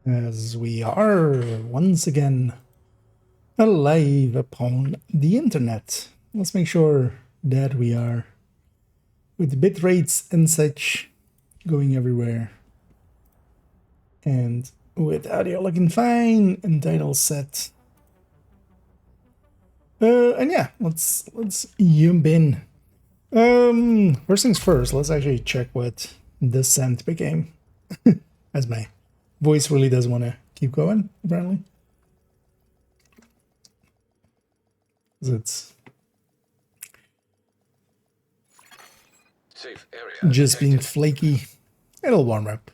as we are once again alive upon the internet. Let's make sure that we are with bit rates and such going everywhere, and with audio looking fine and title set. And yeah, let's jump in. First things first, let's actually check what Descent became. As my voice really does want to keep going, apparently. It's safe area just being flaky. It'll warm up.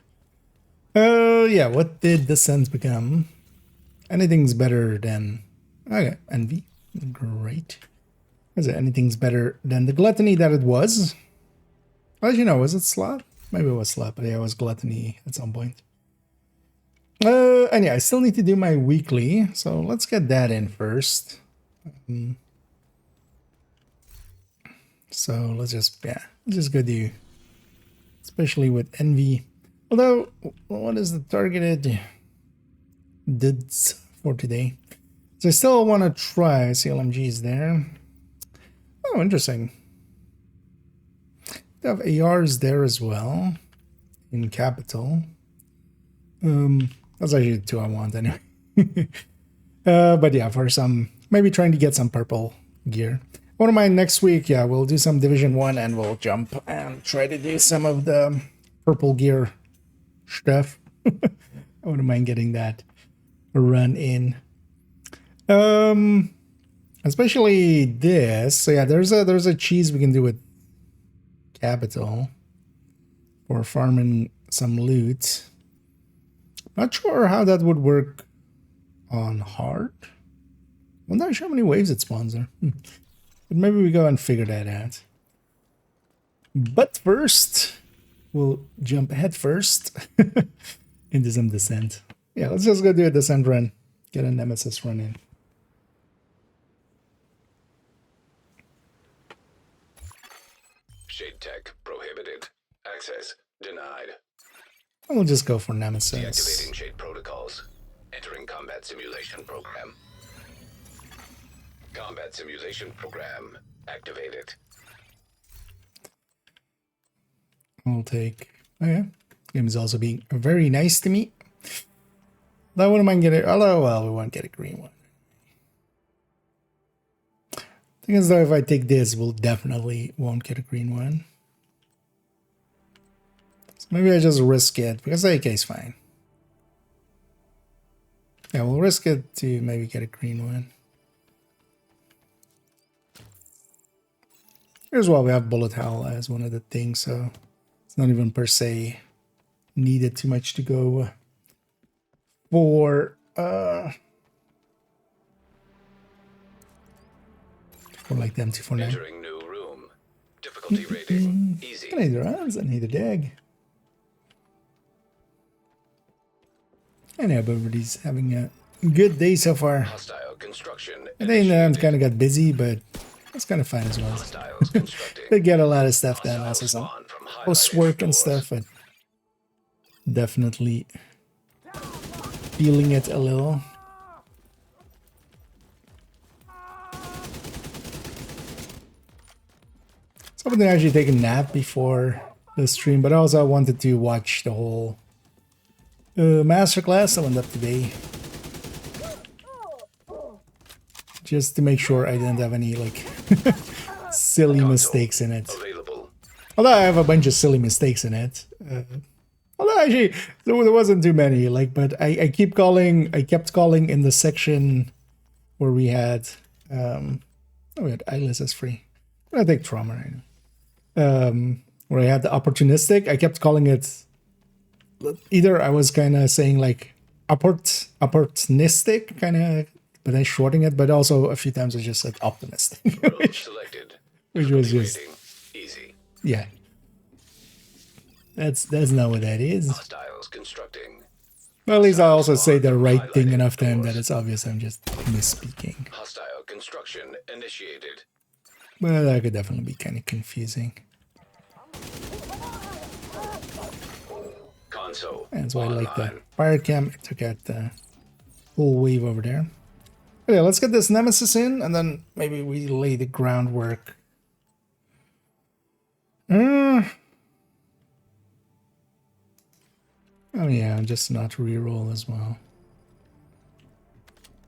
Yeah, what did Descent become? Anything's better than... Okay, Envy. Great. Is it anything's better than the Gluttony that it was? As you know, was it Slot? Maybe it was Slot, but yeah, it was Gluttony at some point. And yeah, I still need to do my weekly, so let's get that in first. So let's just go do, especially with Envy. Although, what is the targeted dids for today? So I still want to try CLMGs there. Oh, interesting. They have ARs there as well in Capital. That's actually the two I want anyway. But yeah, for some, maybe trying to get some purple gear. One of my next week, yeah, we'll do some Division 1 and we'll jump and try to do some of the purple gear stuff. I wouldn't mind getting that run in. Especially this. So yeah, there's a cheese we can do with Capital for farming some loot. Not sure how that would work on hard. I'm not sure how many waves it spawns there. But maybe we go and figure that out. But first, we'll jump head first into some Descent. Yeah, let's just go do a Descent run. Get a Nemesis run in. Shade tech prohibited. Access denied. We'll just go for Nemesis. Deactivating shade protocols. Entering combat simulation program. Combat simulation program activated. I'll take... Okay. Game is also being very nice to me. I wouldn't mind getting... Although, well, we won't get a green one. Thing is, though, if I take this, we'll definitely won't get a green one. So maybe I just risk it, because the AK is fine. Yeah, we'll risk it to maybe get a green one. Here's why we have Bullet Hell as one of the things, so it's not even per se needed too much to go for like them 249. Entering new room. Difficulty rating easy. I need the rounds, I need the dag. I know everybody's having a good day so far. Hostile construction. I think kind of got busy, but it's kind of fun as well. They get a lot of stuff done, also some post-work and stuff, but definitely feeling it a little. So I'm going to actually take a nap before the stream, but also I wanted to watch the whole masterclass that went up today. Just to make sure I didn't have any, like, silly mistakes in it. Although I have a bunch of silly mistakes in it. Although actually, there wasn't too many, like, but I kept calling in the section where we had, we had Eyeless as free. I take Trauma right now. Where I had the opportunistic, I kept calling it, either I was kind of saying like opportunistic, kind of, but then shorting it, but also a few times I just said optimistic, which was just easy. Yeah, that's not what that is. Hostiles constructing. Well, at least I also say the right thing enough time that it's obvious I'm just misspeaking. Hostile construction initiated. Well, that could definitely be kind of confusing. Console And that's why I like the online. fire cam. It took out the whole wave over there. Okay, let's get this Nemesis in, and then maybe we lay the groundwork. Oh yeah, just not reroll as well.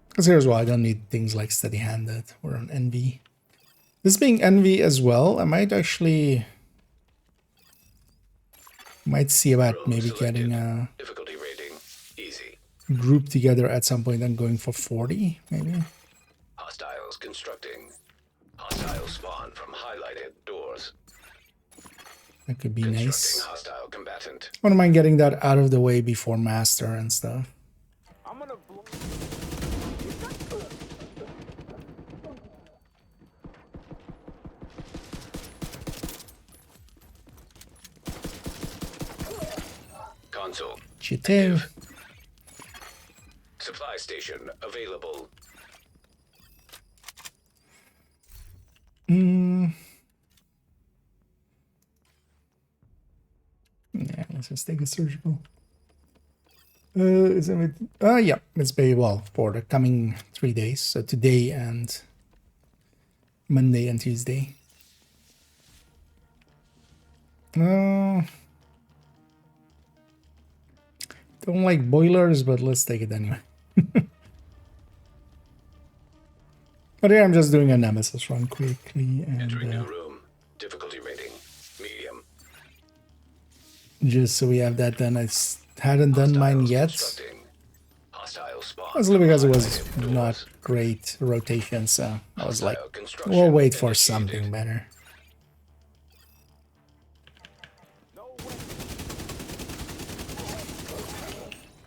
Because here's why I don't need things like steady-handed or an NV. This being NV as well, I might actually... Might see about Room maybe selected. getting a Difficulty rating easy. group together at some point and going for 40, maybe. Hostiles constructing. Hostiles spawn from highlighted doors. That could be Constructing nice. hostile combatant. I wouldn't mind getting that out of the way before master and stuff. I'm gonna blow. Console. Chiteo. Supply station available. Yeah, let's just take a surgical. Is it? Yeah, it's very well for the coming 3 days. So today and Monday and Tuesday. Don't like boilers, but let's take it anyway. But yeah, I'm just doing a Nemesis run quickly Entering new and room. Difficulty rating medium. just so we have that done. I hadn't done mine Hostiles yet. constructing. Hostile spawn. Mostly because it was highlighted doors. not great rotation, so I was like, Hostile construction we'll wait for initiated. something better. No way.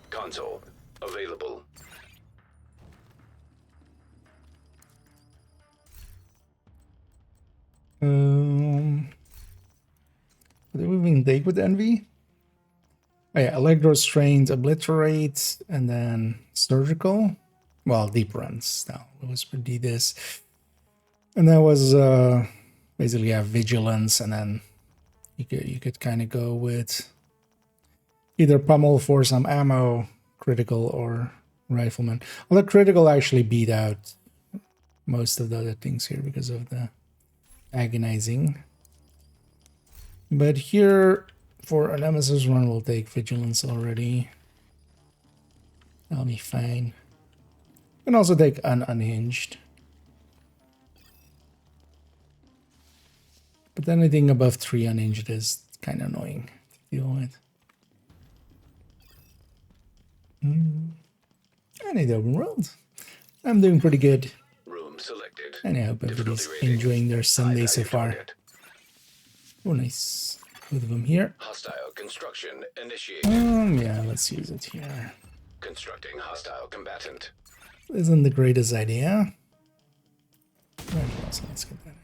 Console available. What did we even take with Envy? Oh yeah, Electro Strains, Obliterate, and then Surgical. Well, Deep Runs. Now, it was for D this. And that was basically Vigilance, and then you could kind of go with either Pummel for some ammo, Critical, or Rifleman. Although Critical actually beat out most of the other things here because of the Agonizing. But here, for a Nemesis run, we'll take Vigilance already. That'll be fine. And also take an Unhinged. But anything above 3 Unhinged is kind of annoying to deal with. I need the open world. I'm doing pretty good. Room selected. And I hope everybody's Difficulty rating. enjoying their High Sunday value so far. target. Oh, nice. Both of them here. Hostile construction initiated. Yeah, let's use it here. Constructing hostile combatant. Isn't the greatest idea. Right, also, let's get that.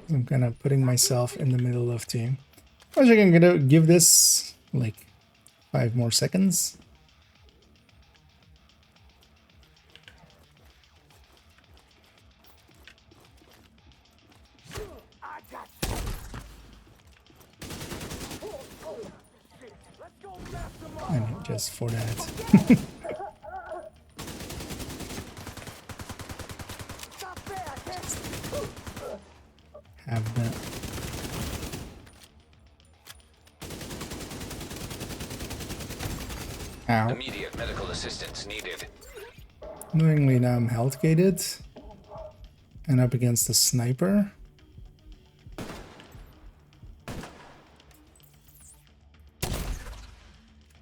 I'm kind of putting myself in the middle of team. I was I'm gonna give this like 5 more seconds. I got Let's go mastermind. I mean, just for that. Stop there. I can't. Have that. Ow. Immediate medical assistance needed. Knowingly now I'm health gated. And up against the sniper.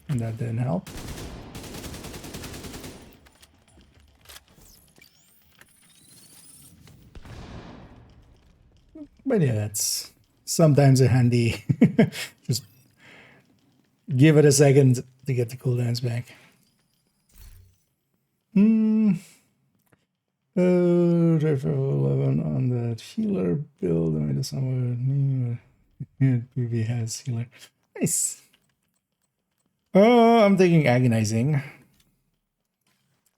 And that didn't help. But yeah, that's sometimes a handy. Just give it a second to get the cooldowns back. Driver 11 on that healer build. I made it somewhere. PV has healer. Nice. Oh, I'm taking Agonizing.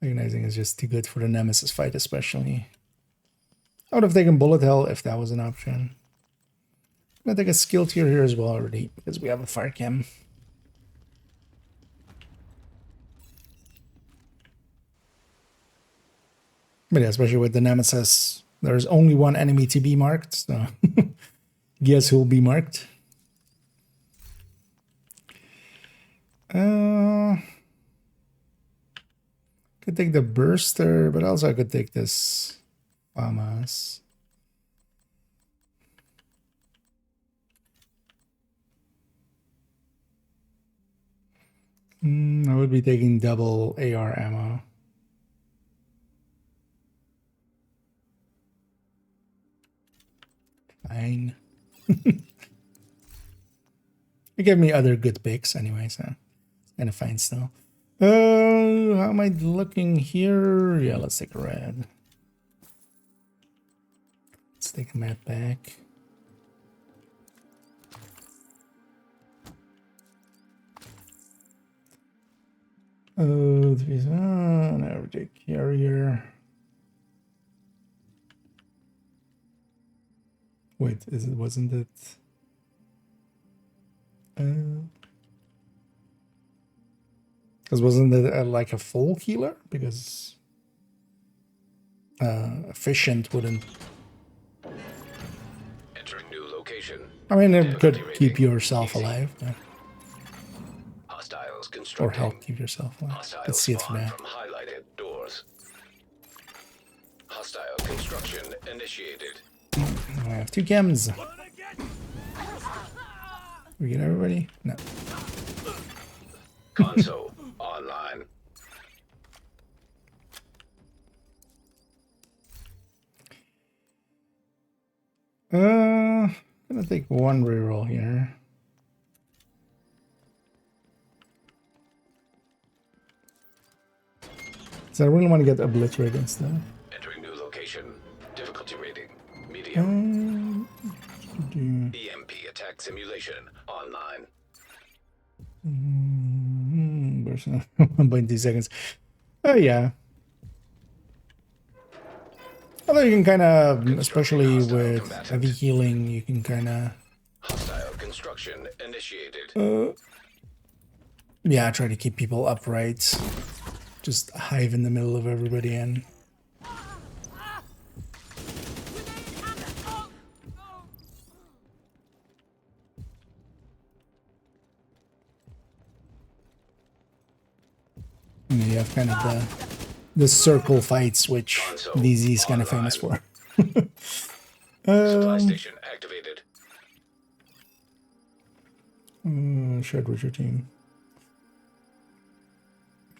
Agonizing is just too good for the Nemesis fight, especially. I would have taken Bullet Hell if that was an option. I'm gonna take a skill tier here as well already because we have a fire cam. But yeah, especially with the Nemesis, there's only one enemy to be marked, so guess who'll be marked. Could take the Burster, but also I could take this FAMAS. I would be taking double AR ammo. Fine. It gave me other good picks anyway, so kind of fine still. How am I looking here? Yeah, let's take a red. Let's take a map back. Oh, there's an average carrier. Wait, wasn't it? Because wasn't it like a full healer? Because efficient wouldn't. Entering new location. I mean, it could Difficulty keep rating, yourself easy. alive, Hostiles or constructing. help keep yourself alive. Hostiles Let's see it for spawn now. from highlighted doors. Hostile construction initiated. I have 2 chems. We get everybody? No. Console online. Gonna take one reroll here. So I really want to get obliterated and stuff. Entering new location. Difficulty rating. Medium. EMP attack simulation online. Where's 1.2 seconds? Oh yeah. Although you can kind of, especially with heavy healing, you can kind of, Hostile construction initiated. yeah, try to keep people upright. Just hive in the middle of everybody and you have kind of the circle fights, which DZ is kind of famous for. Supply station activated. Shared with your team.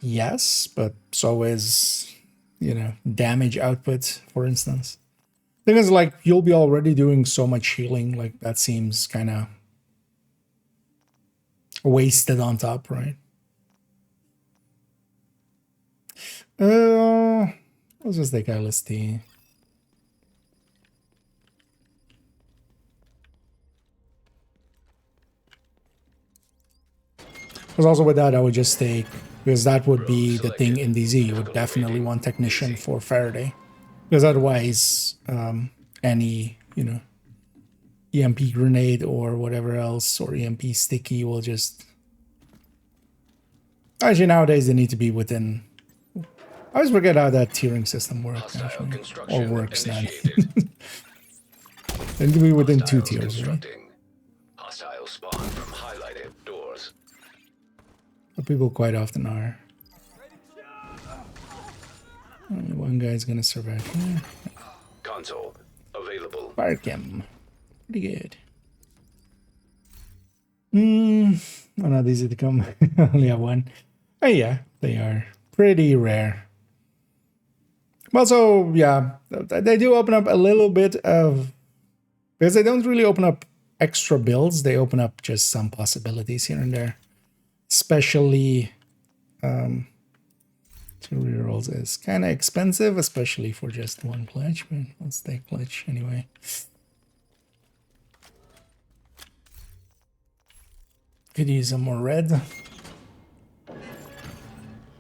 Yes, but so is, you know, damage output, for instance. Thing is, like, you'll be already doing so much healing, like, that seems kind of wasted on top, right? Let's just take LST. Because also with that, I would just take, because that would be the thing in DZ. You would definitely want Technician for Faraday. Because otherwise, any, you know, EMP grenade or whatever else, or EMP sticky will just... Actually, nowadays they need to be within... I always forget how that tiering system works, actually. Or works now. They need to be within 2 tiers, right? Hostile spawn from highlighted doors. But people quite often are. Only one guy's gonna survive here. Console available. Fire chem. Pretty good. Oh, not easy to come. Only have one. Oh yeah, they are pretty rare. Well, so yeah, they do open up a little bit of, because they don't really open up extra builds. They open up just some possibilities here and there. Especially 2 rerolls is kind of expensive, especially for just 1 clutch. But let's take clutch anyway. Could use some more red.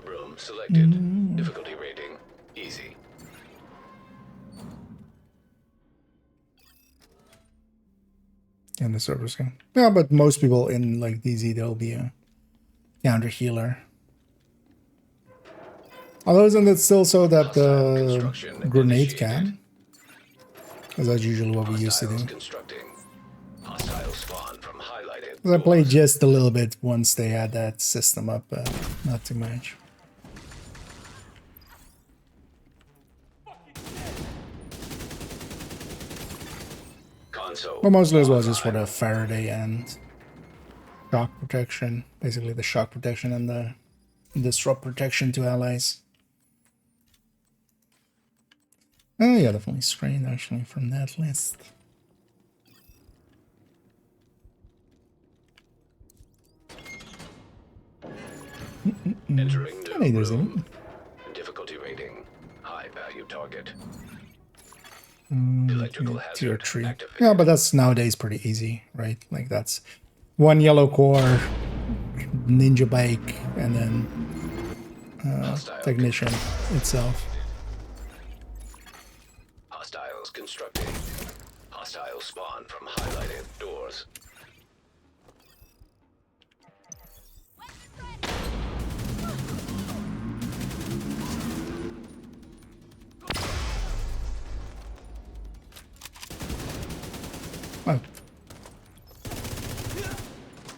Room selected. Difficulty rating easy. Yeah, And the server scan. Yeah, but most people in like DZ, there'll be a counter healer. Although isn't it still so that the Construction grenade initiated. can? Because that's usually what we used to Hostiles do. constructing. Hostile spawn from highlighted. 'Cause I played doors. just a little bit once they had that system up, not too much. Console. But mostly as well just for online. the Faraday and shock protection. Basically the shock protection and the disrupt protection to allies. Oh yeah, definitely strained actually from that list. Entering new Hey, there's room. Difficulty rating. High value target. Electrical Tier hazard 3. activated. Yeah, but that's nowadays pretty easy, right? Like that's one yellow core, ninja bike, and then Hostile technician itself. Hostiles constructing. Hostile spawn from highlighted doors. Oh.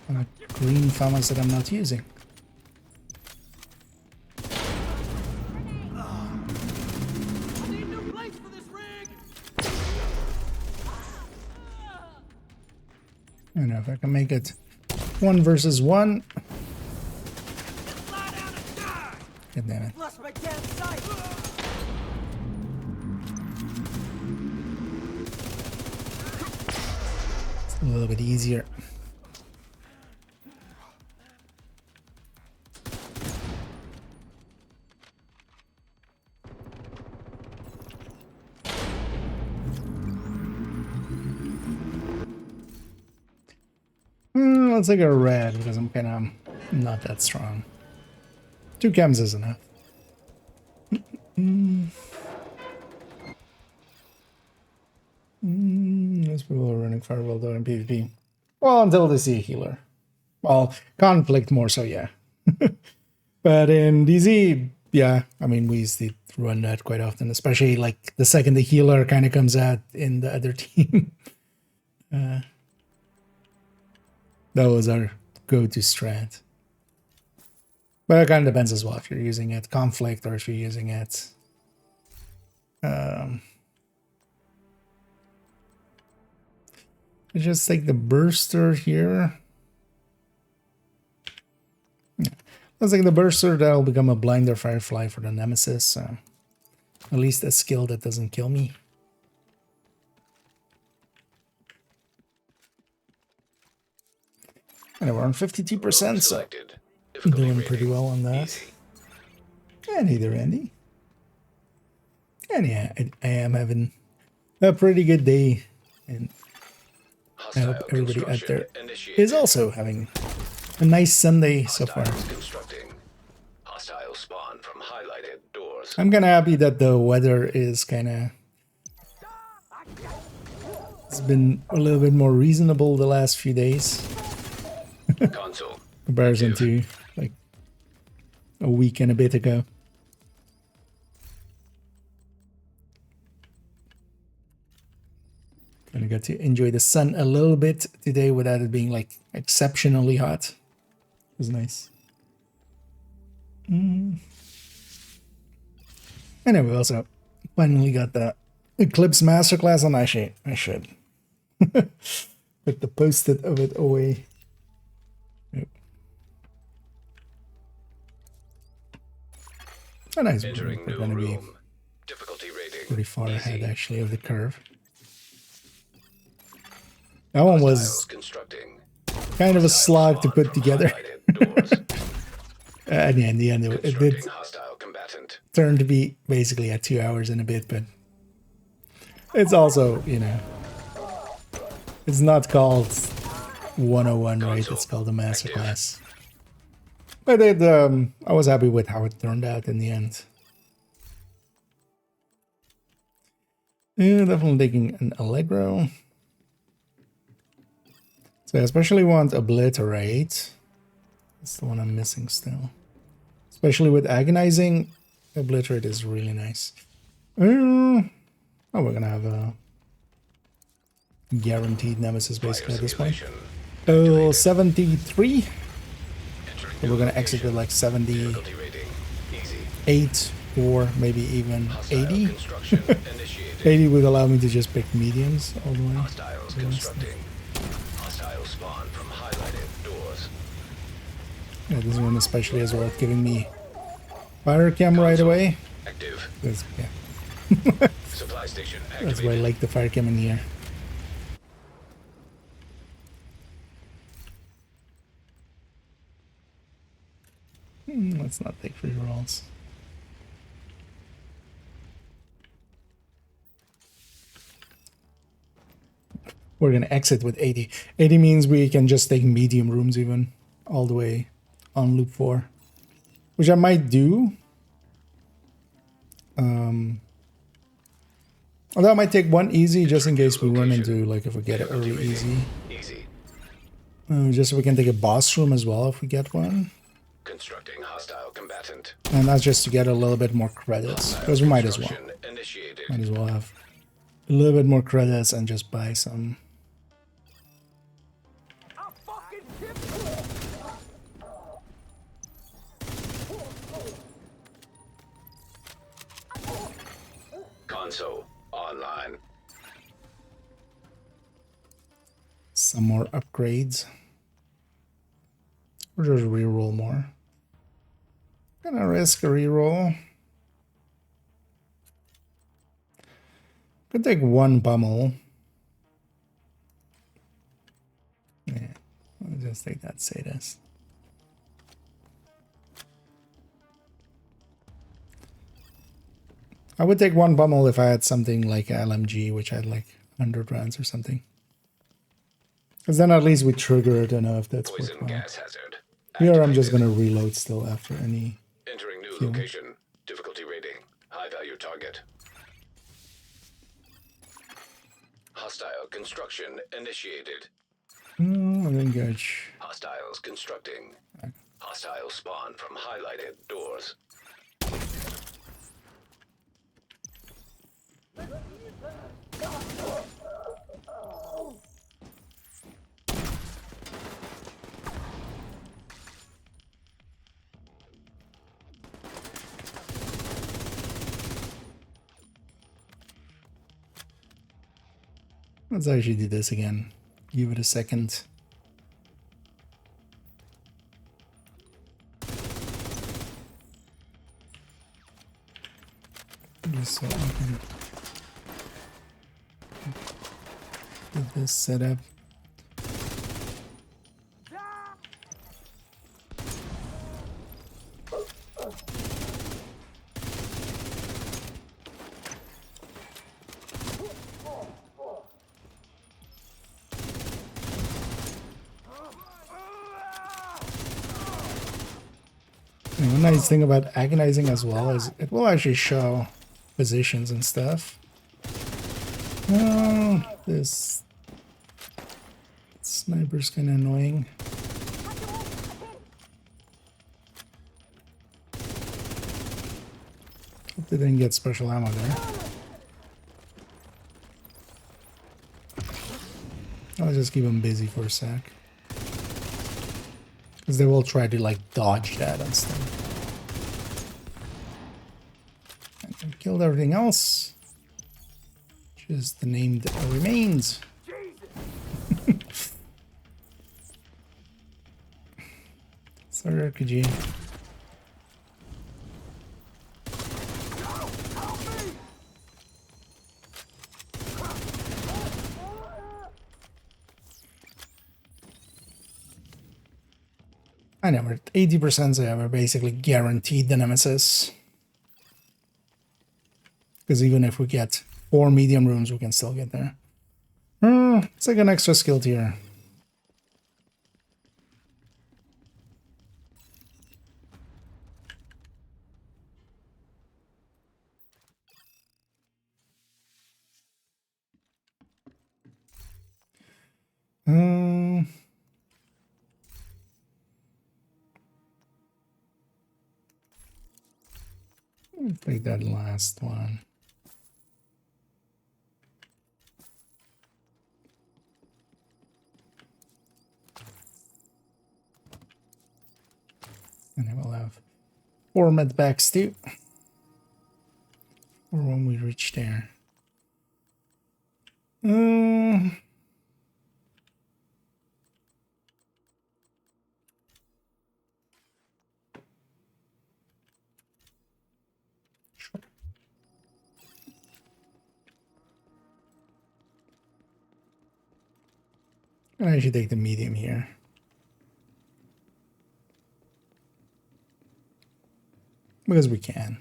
And a green famas that I'm not using. I don't know if I can make it 1 versus 1. God damn it. Lost my damn sight. It's a little bit easier. Let's take a red because I'm kind of not that strong. 2 chems is enough. Most people are running Firewall though in PvP. Well, until they see a healer. Well, conflict more so, yeah. But in DZ, yeah, I mean, we used to run that quite often, especially like the second the healer kind of comes out in the other team. That was our go-to strat. But it kind of depends as well if you're using it conflict or if you're using it. Just take the burster here. Yeah. Let's take the burster. That'll become a blinder firefly for the nemesis. At least a skill that doesn't kill me. And we're on 52%, so Selected. Difficulty doing pretty rating. well on that. Easy. And either Andy. And yeah, I am having a pretty good day. And I hope Hostile everybody out construction there initiated. is also having a nice Sunday so far. Hostiles constructing. Hostile spawn from highlighted doors. I'm kind of happy that the weather is kind of... It's been a little bit more reasonable the last few days. Console. Comparison to like a week and a bit ago. Gonna get to enjoy the sun a little bit today without it being like exceptionally hot. It was nice. And then we also finally got the Eclipse Masterclass, and I should put the post-it of it away. Yep. Oh, nice. Entering We're new gonna be room. Difficulty rating. pretty far ahead Easy. actually of the curve. That one was Hostiles constructing. kind of a Hostile slog to spawn put from together. highlighted doors. And yeah, in the end, it did Constructing hostile combatant. turn to be basically at 2 hours and a bit, but it's also, you know, it's not called 101, right? It's called a masterclass. But I was happy with how it turned out in the end. Yeah, definitely taking an Allegro. So I especially want Obliterate. That's the one I'm missing still. Especially with Agonizing, Obliterate is really nice. Oh, we're gonna have a guaranteed nemesis basically at this point. Oh, 73. So we're gonna exit with like 78 or maybe even 80. 80 would allow me to just pick mediums all the way. Hostiles constructing. Hostile spawn from highlighted doors. Yeah, this one especially as well, it's giving me fire cam right away. Active. That's, yeah, Supply station activated. that's why I like the fire cam in here. Let's not take free rolls. We're gonna exit with 80. 80 means we can just take medium rooms even all the way on loop 4, which I might do. Although I might take one easy just in case we run into, like, if we get it early easy. Easy. Just so we can take a boss room as well if we get one. Constructing hostile combatant. And that's just to get a little bit more credits, because we might as well. Construction initiated. Might as well have a little bit more credits and just buy some. I'll fucking tip Console online. Some more upgrades. Or just reroll more. Gonna risk a reroll. Could take one pummel. Yeah, I'll just take that status. I would take one pummel if I had something like LMG, which had like 100 rounds or something. Because then at least we trigger it enough. That's Poison worthwhile. gas hazard. Here I'm just Activated. gonna reload still after any. Entering new location. Difficulty rating. High value target. Hostile construction initiated. Engage. Hostiles constructing. Hostile spawn from highlighted doors. Let's actually do this again. Give it a second. Just so I can get this set up. And one nice thing about agonizing as well is it will actually show positions and stuff. Oh, this sniper's kind of annoying. Hope they didn't get special ammo there. I'll just keep them busy for a sec. Because they will try to like dodge that and stuff. And killed everything else. Just the name that remains. Sorry, RPG. I know we're at 80%, so yeah, we're basically guaranteed the nemesis. Because even if we get 4 medium rooms, we can still get there. It's like an extra skill tier. Take that last one. And then we'll have 4 med packs too. Or when we reach there. Sure. I should take the medium here. Because we can.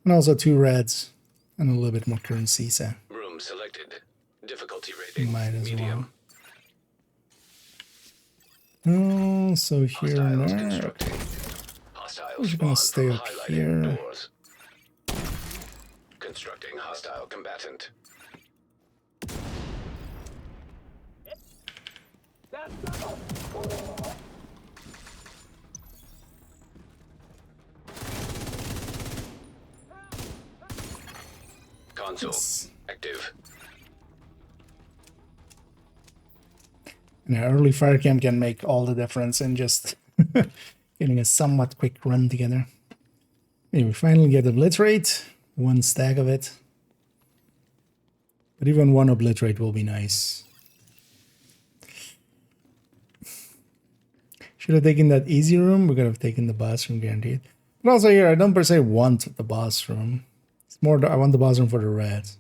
And also 2 reds and a little bit more currency, so Room selected. Difficulty rating. might as Medium. well. Oh, so here and Hostiles there. constructing. Hostiles We're just gonna spawn stay from up highlighted here. doors. Constructing hostile combatant. Console Yes. active. And an early fire camp can make all the difference in just getting a somewhat quick run together. Anyway, we finally get obliterate. 1 stack of it. But even 1 obliterate will be nice. Should have taken that easy room. We could have taken the boss room guaranteed. But also here, I don't per se want the boss room. It's more I want the boss room for the reds.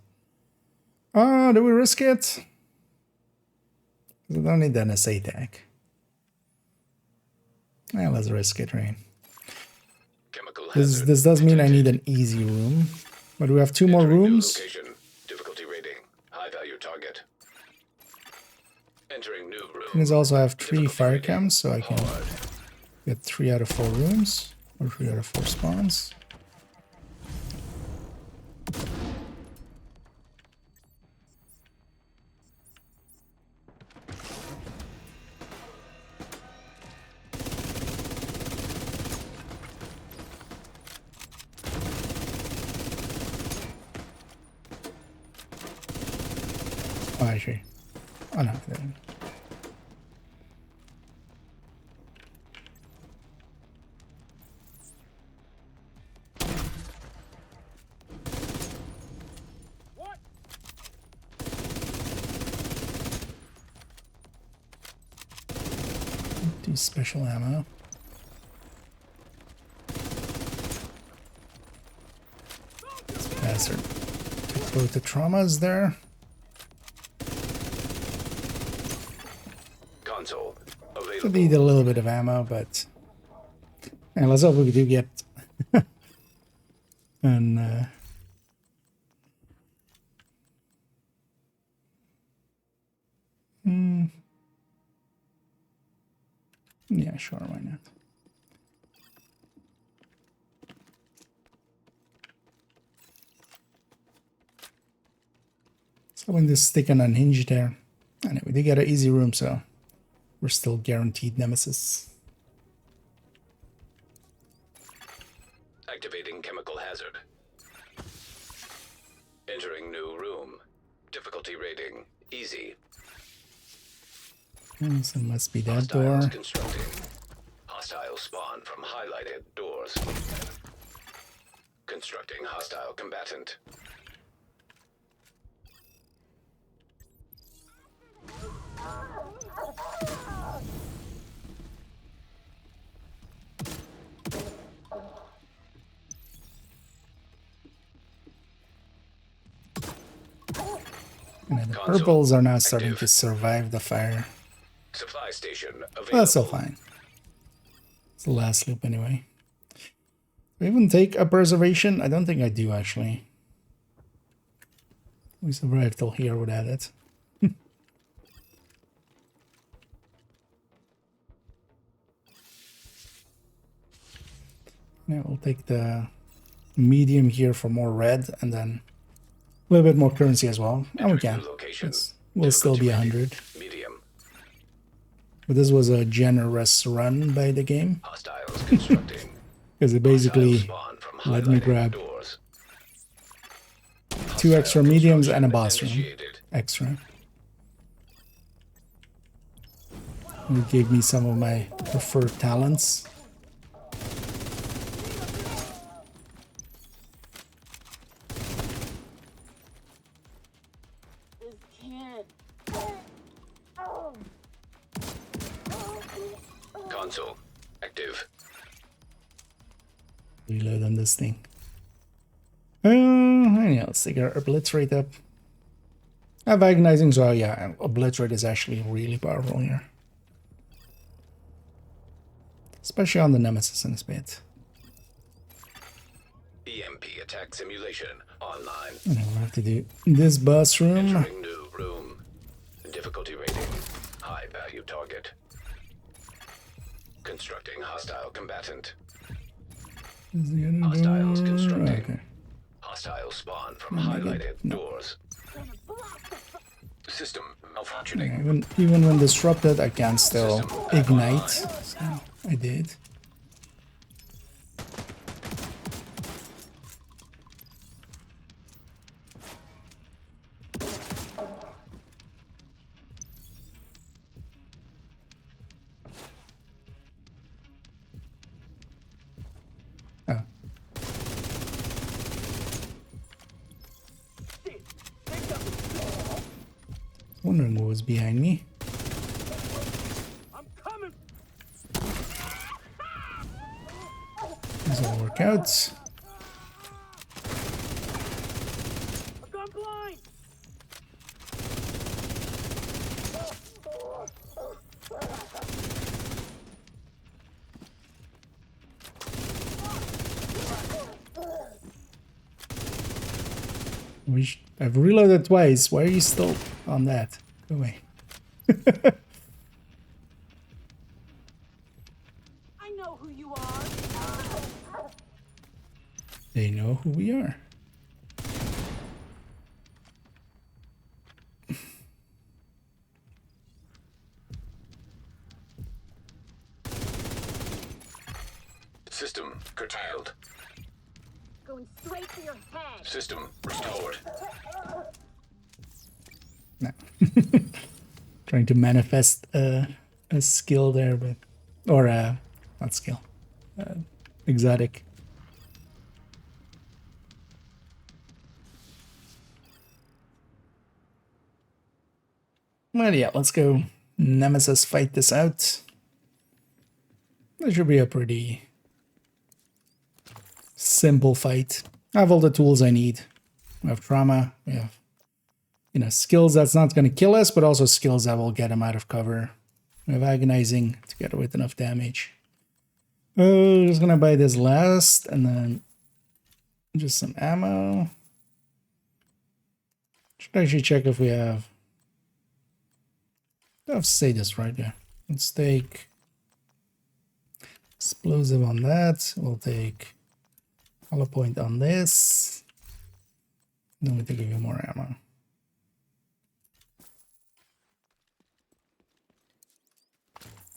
Do we risk it? We don't need that NSA tag. Yeah, let's risk it, right? Chemical This hazard does mean I detected. need an easy room. But we have 2 more Entering new rooms. location. Difficulty rating. High value target. Entering new room. And I also have 3 Difficulty fire rating. cams, so I can Hard. get 3 out of 4 rooms. Or 3 out of 4 spawns. Oh, actually. Oh, no. What? Do special ammo. This bastard took both the traumas there. Console Could available. need a little bit of ammo, but and let's hope we do get and yeah, sure, why not? So when this stick and unhinged there. Anyway, we did get an easy room, so we're still guaranteed nemesis. Activating chemical hazard. Entering new room. Difficulty rating. Easy. So it must be that Hostiles door. constructing. Hostile spawn from highlighted doors. Constructing hostile combatant. And then the Console purples are now starting active. to survive the fire. Supply station available. Well, that's still fine. It's the last loop anyway. Do I even take a preservation? I don't think I do, actually. We survived till here without it. Yeah, we'll take the medium here for more red, and then a little bit more currency as well. And we Entering can. new location. We'll still be Difficulty 100. rating. Medium. But this was a generous run by the game. Hostiles constructing. Because it basically Hostiles spawn from let me highlighted grab doors. two extra mediums and a boss room Initiated. extra. It gave me some of my preferred talents. This kid. Console active. Reload on this thing. Yeah, let's take our obliterate up. I have agonizing, so yeah, obliterate is actually really powerful here. Especially on the Nemesis in this bit. EMP attack simulation online. And we'll have to do this boss room. Entering new room. Difficulty rating. High value target. Constructing hostile combatant. Is the other Hostiles door? constructing. Okay. Hostile spawn from Oh my God, highlighted no. doors. Gonna block the System Yeah, malfunctioning. even when disrupted, I can still System ignite. So I did. Oh, wondering what was behind me. I'm coming. This all work out. I've gone blind. I've reloaded twice. Why are you still on that? Go away. I know who you are. They know who we are. System curtailed. Going straight for your head. System restored. No. Trying to manifest a skill there, but or not skill, exotic. Well, yeah, let's go Nemesis fight this out. That should be a pretty simple fight. I have all the tools I need. We have trauma. We have, you know, skills that's not going to kill us, but also skills that will get him out of cover. We have agonizing together with enough damage. Oh, just gonna buy this last, and then just some ammo. Should actually check if we have. I'll say this right there. Let's take explosive on that. We'll take hollow point on this. Then we can give you more ammo.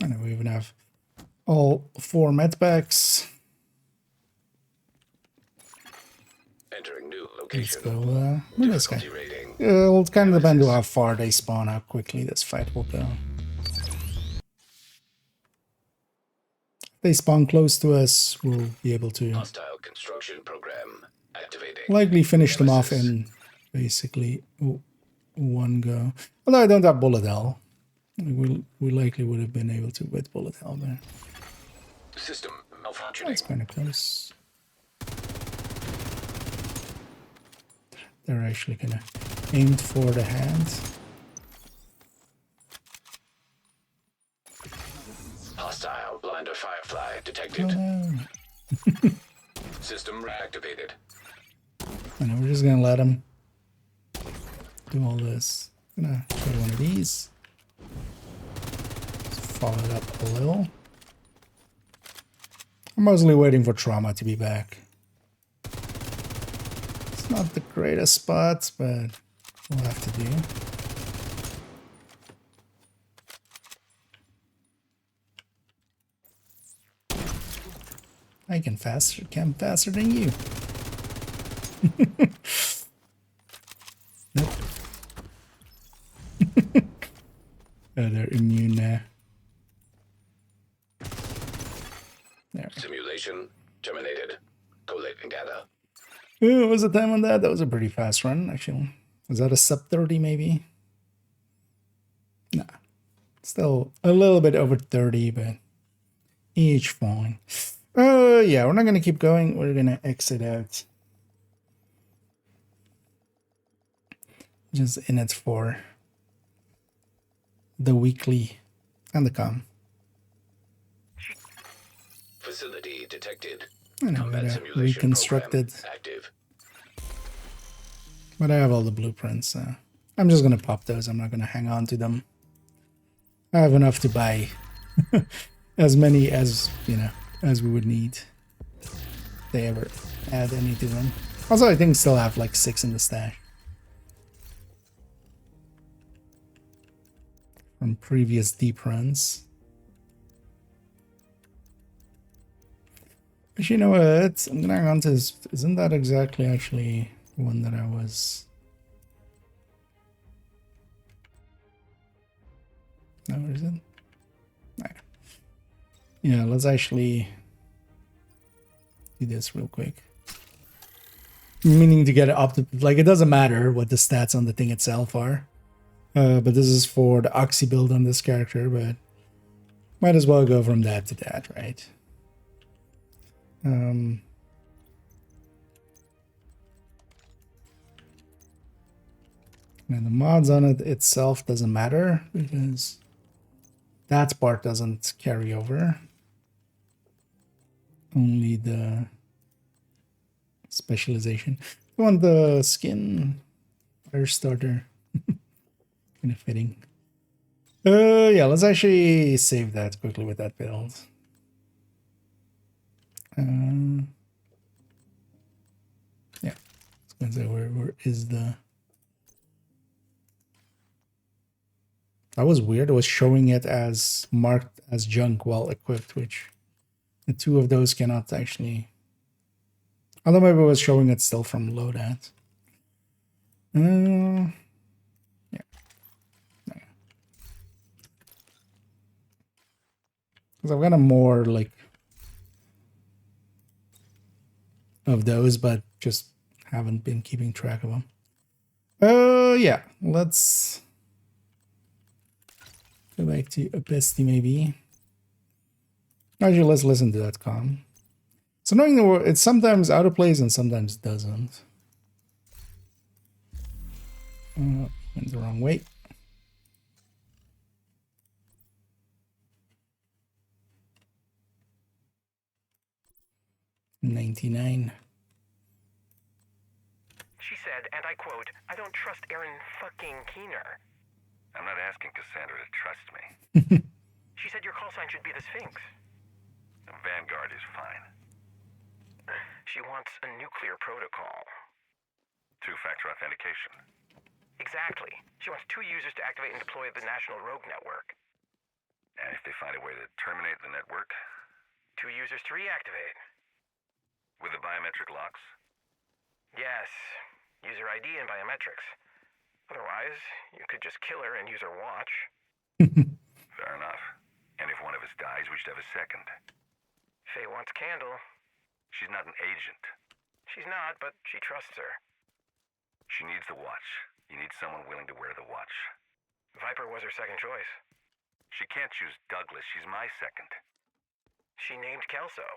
And we even have all 4 med packs. Entering new Let's location. go. Where's this guy? Difficulty rating. It'll kind of depend on how far they spawn, how quickly this fight will go. If they spawn close to us, we'll be able to Hostile construction program activating. likely finish them off in basically one go. Although I don't have bullet hell. We likely would have been able to with bullet hell there. System That's malfunctioning. kind of close. They're actually kind of aimed for the hand. Hostile blinder firefly detected. Oh, System reactivated. and we're just gonna let them do all this. Gonna try one of these. Let's follow it up a little. I'm mostly waiting for trauma to be back. It's not the greatest spot, but we'll have to do. I can camp faster than you. They're immune now. There. Simulation terminated. Collect and gather. Ooh, what was the time on that? That was a pretty fast run, actually. Was that a sub 30 maybe? Nah. Still a little bit over 30, but each fine. Yeah, we're not gonna keep going. We're gonna exit out. Just in it for the weekly and the com. Facility detected. I know, Combat gotta simulation reconstruct program it. active. But I have all the blueprints, so I'm just gonna pop those. I'm not gonna hang on to them. I have enough to buy as many as, you know, as we would need. If they ever add any to them. Also, I think still have like 6 in the stash. From previous deep runs. But you know what? I'm gonna hang on to this. Isn't that exactly actually one that I was... No, where is it? Yeah, let's actually do this real quick. Meaning to get it up to... Like, it doesn't matter what the stats on the thing itself are. But this is for the Oxy build on this character, but might as well go from that to that, right? And the mods on it itself doesn't matter because that part doesn't carry over. Only the specialization. I want the skin fire starter. Kind of fitting. Yeah, let's actually save that quickly with that build. Yeah, it's gonna say where is the... That was weird. It was showing it as marked as junk while equipped, which the two of those cannot actually... Although maybe it was showing it still from loadout. Yeah. Because I've got a more like of those, but just haven't been keeping track of them. Yeah, let's go back to Opacity maybe. Actually, let's listen to that com. So knowing the word, it sometimes autoplays and sometimes doesn't. Went the wrong way. $99. She said, and I quote, "I don't trust Aaron fucking Keener." I'm not asking Cassandra to trust me. She said your call sign should be the Sphinx. Vanguard is fine. She wants a nuclear protocol. Two-factor authentication. Exactly. She wants 2 users to activate and deploy the National Rogue Network. And if they find a way to terminate the network? 2 users to reactivate. With the biometric locks? Yes. User ID and biometrics. Otherwise, you could just kill her and use her watch. Fair enough. And if one of us dies, we should have a second. Faye wants Candle. She's not an agent. She's not, but she trusts her. She needs the watch. You need someone willing to wear the watch. Viper was her second choice. She can't choose Douglas. She's my second. She named Kelso.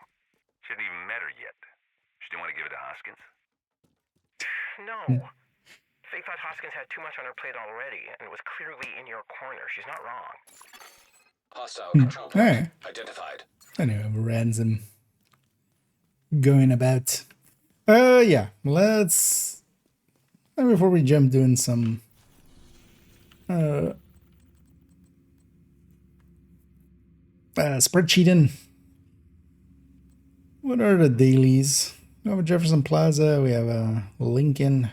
She hadn't even met her yet. She didn't want to give it to Hoskins? No. Faye thought Hoskins had too much on her plate already, and was clearly in your corner. She's not wrong. Hostile control point Hey. identified. Anyway, ransom going about. Yeah, let's... Before we jump doing some... spreadsheeting. What are the dailies? We have a Jefferson Plaza, we have a Lincoln.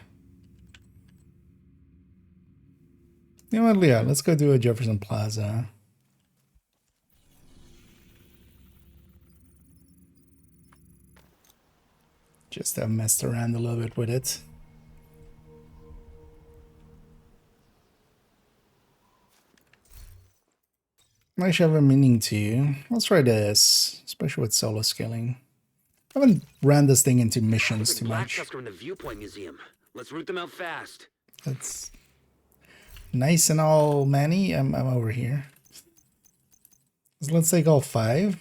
You know what, yeah, let's go do a Jefferson Plaza. Just have messed around a little bit with it. I actually have a meaning to. Let's try this, especially with solo scaling. I haven't ran this thing into missions too much. Black in the Viewpoint Museum. Let's root them out fast. That's nice and all, Manny. I'm over here. So let's take all 5.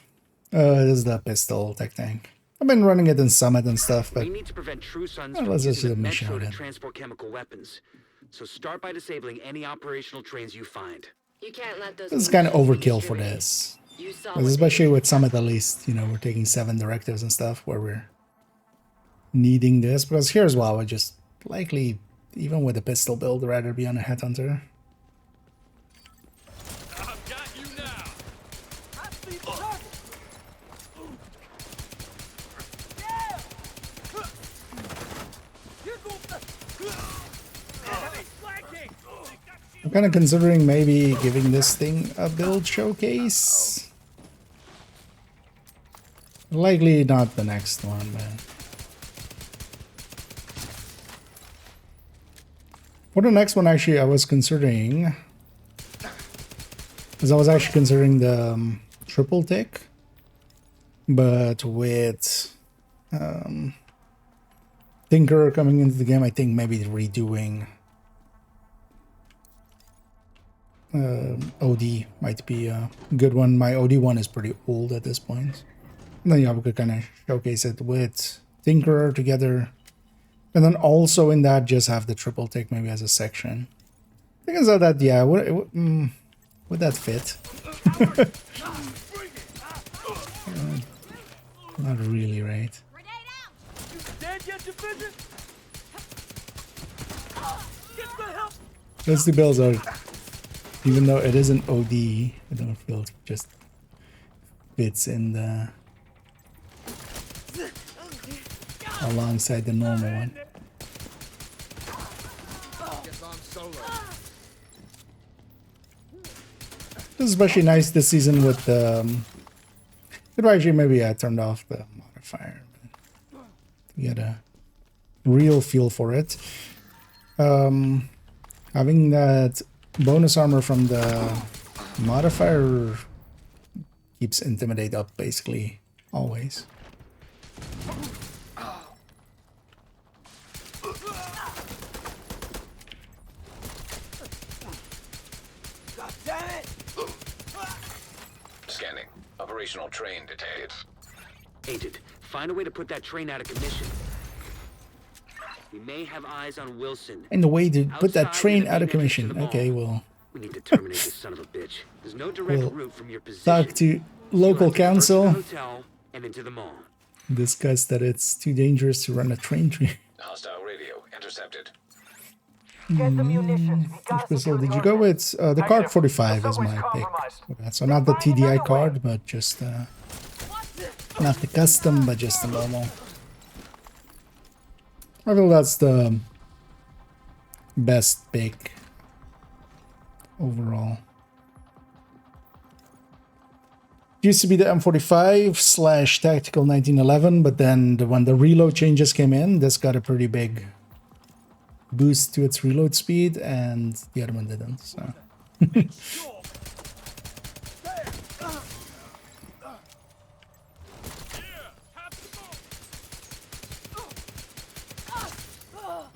This is the pistol tech tank. I've been running it in Summit and stuff, but We need to prevent True Sons well, from let's just do using the the mission metro to on it. transport chemical weapons. So start by disabling any operational trains you find. You can't let those This is kind of machines be overkill for distributed. this. You saw Because what especially they with Summit, at least, you know, we're taking 7 directives and stuff where we're needing this. Because here as well, we're just likely, even with a pistol build, rather be on a headhunter. I've got you now. I see the target. Yeah. Here goes the. Hey, flanking. I'm kind of considering maybe giving this thing a build showcase. Likely not the next one, but for the next one, actually, I was considering, because I was actually considering the triple tick, but with Tinker coming into the game, I think maybe redoing OD might be a good one. My OD one is pretty old at this point. And then yeah, we could kind of showcase it with Tinkerer together. And then also in that, just have the triple tick maybe as a section. I think it's that, yeah, would that fit? Not really, right? Dead yet, division? Get the help. Those two builds are, even though it is an OD, I don't feel it just fits in the alongside the normal one. This is especially nice this season with the it actually maybe I turned off the modifier to get a real feel for it. Having that bonus armor from the modifier keeps Intimidate up basically always. God damn it. Scanning. Operational train detected. Agent, find a way to put that train out of commission. We may have eyes on Wilson. And the way to put that Outside train near the out of main entrance to commission. the mall. Okay, well, We need to terminate this son of a bitch. There's no direct We'll route from your position. talk to local You have to get first to the council, hotel and into the mall. discuss that it's too dangerous to run a train. Hostile radio intercepted. Get the munitions. We gotta So secure did the you go ordnance. with the card Negative. 45 The is my subway's pick compromised. for that. So not the TDI card, but just not the custom, but just the normal. I feel that's the best pick overall. Used to be the M45 / Tactical 1911, but then when the reload changes came in, this got a pretty big boost to its reload speed, and the other one didn't. So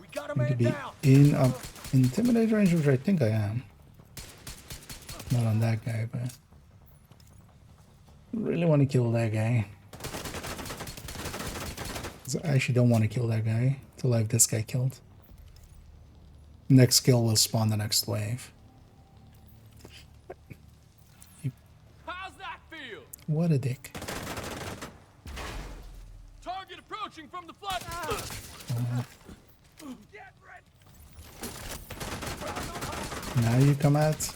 We got a I need to man be down. in intimidate range, which I think I am. Not on that guy, but I really want to kill that guy. 'Cause I actually don't want to kill that guy till I have this guy killed. Next skill will spawn the next wave. How's that feel? What a dick. Target approaching from the flat. Get ready. Now you come at.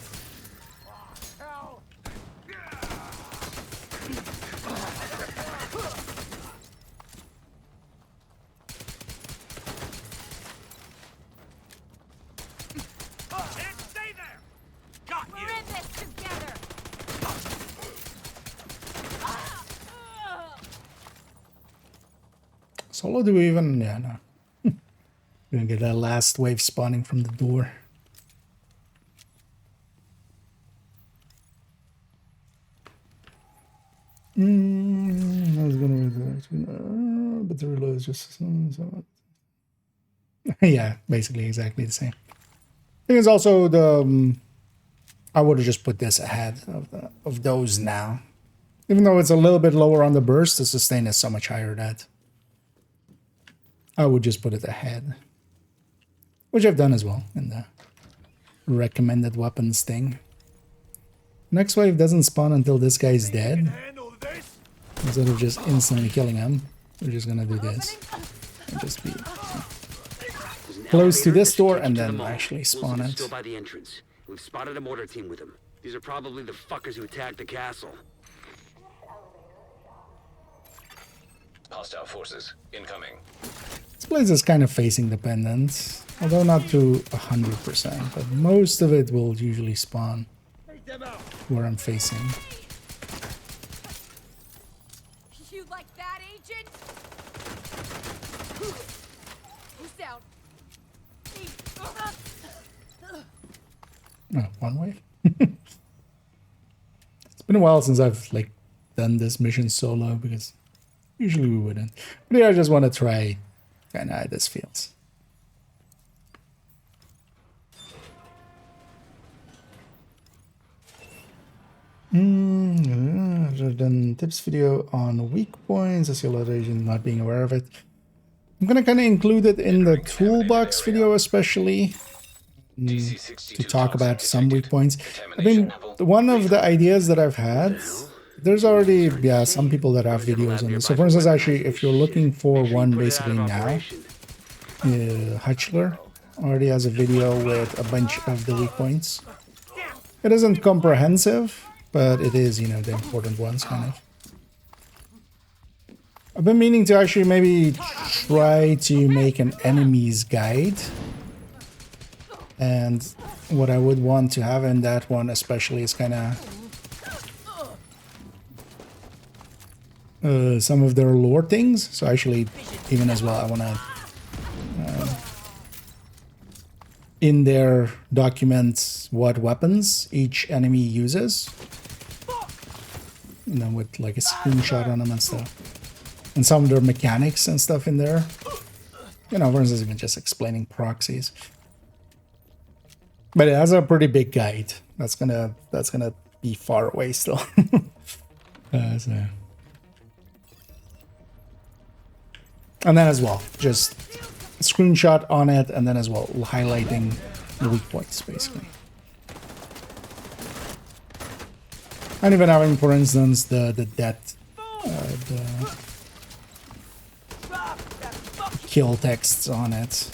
Hell. Stay there. Got We're you. in this together. Solo do we even? Yeah, no. Gonna get that last wave spawning from the door. I was gonna but the reload is just so. Yeah, basically exactly the same. Thing is also the I would have just put this ahead of those now. Even though it's a little bit lower on the burst, the sustain is so much higher that I would just put it ahead. Which I've done as well in the recommended weapons thing. Next wave doesn't spawn until this guy's dead. Handle this. Instead of just instantly killing him, we're just gonna do this. And just be There's an close to elevator this that should door take and you to the then mall. actually Wilson's spawn it. still by the entrance. We've spotted a mortar team with him. These are probably the fuckers who attacked the castle. Hostile forces incoming. This place is kind of facing dependent, although not to 100%, but most of it will usually spawn Take them out. where I'm facing. You like that, Agent? Who's down? Oh, one way? It's been a while since I've like done this mission solo because usually we wouldn't. But yeah, I just want to try kind of how this feels. I've done tips video on weak points, as your agent not being aware of it. I'm gonna kind of include it in the toolbox video, especially to talk about some weak points. I mean, one of the ideas that I've had, there's already, yeah, some people that have videos on this. So for instance, actually, if you're looking for one basically now, Hutchler already has a video with a bunch of the weak points. It isn't comprehensive, but it is, you know, the important ones, kind of. I've been meaning to actually maybe try to make an enemy's guide. And what I would want to have in that one especially is kind of some of their lore things. So actually, even as well, I want to in there document what weapons each enemy uses. And then with like a screenshot on them and stuff. And some of their mechanics and stuff in there. You know, for instance, even just explaining proxies. But it has a pretty big guide. That's gonna be far away still. So. And then as well, just a screenshot on it, and then as well highlighting the weak points, basically. And even having, for instance, the death, the kill texts on it.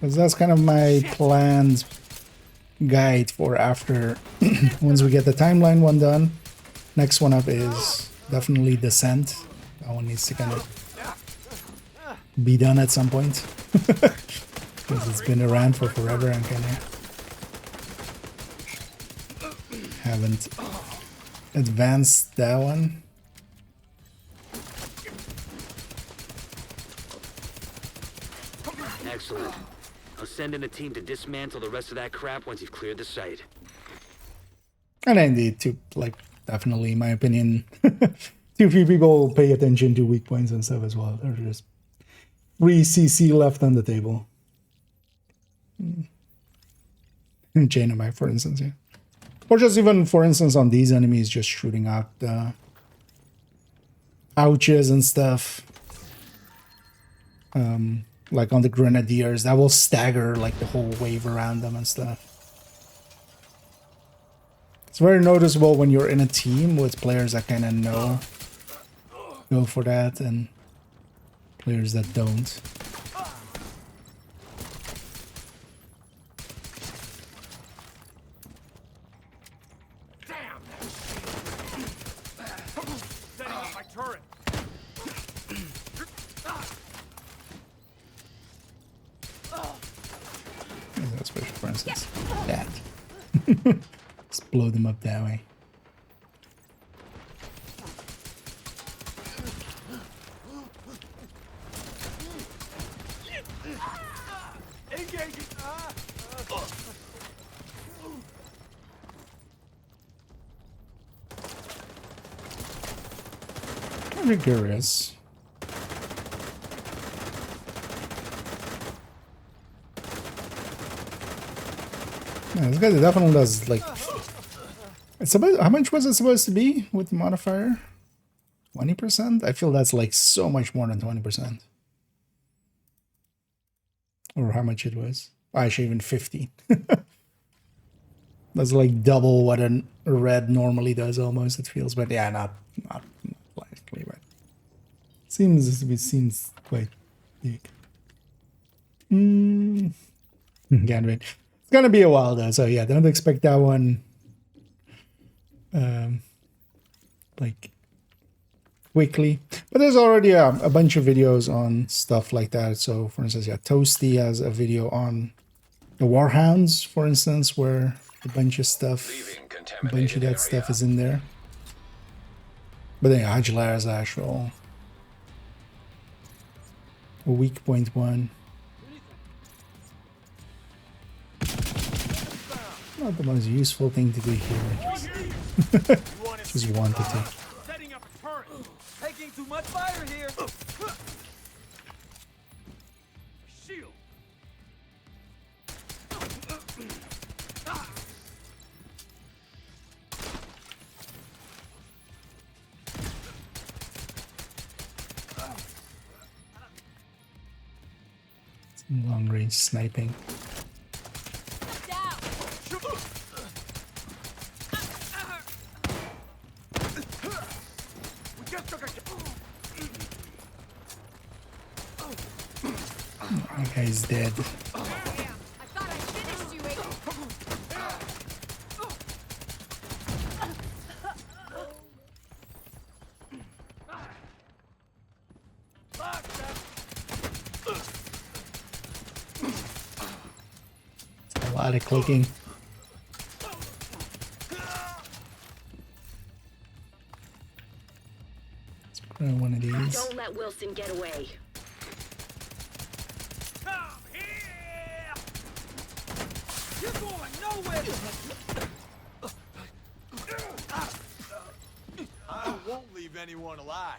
Because that's kind of my planned guide for after, once we get the timeline one done. Next one up is definitely Descent. That one needs to kind of be done at some point. Because it's been around for forever and kind of haven't advanced that one. Excellent. I'll send in a team to dismantle the rest of that crap once you've cleared the site. And indeed, to like, definitely, in my opinion, too few people pay attention to weak points and stuff as well. There's just 3 CC left on the table. Chainamite, for instance, yeah. Or just even, for instance, on these enemies, just shooting out the ouches and stuff. Like on the Grenadiers, that will stagger like the whole wave around them and stuff. It's very noticeable when you're in a team with players that kind of know, go for that, and players that don't. Setting up my turret. Especially, for instance, that. Just blow them up that way. Pretty curious. Yeah, this guy definitely does like. It's about how much was it supposed to be with the modifier? 20%? I feel that's like so much more than 20%. Or how much it was. Actually, even 50. That's like double what a red normally does almost, it feels. But yeah, not likely, but seems quite big. Can't wait. It's gonna be a while though, so yeah, don't expect that one like quickly. But there's already a bunch of videos on stuff like that. So for instance, yeah, Toasty has a video on the Warhounds, for instance, where a bunch of stuff, a bunch of that stuff is in there. But then Aguilar is actual weak point one. Not the most useful thing to do here. Just wanted to. Setting up a turret. Taking too much fire here. Shield. Long range sniping. Down. We just took a. That guy's dead. Damn. I thought I finished you, Agent. A lot of clicking. Let's put on one of these. Don't let Wilson get away. Come here. You're going nowhere. I won't leave anyone alive.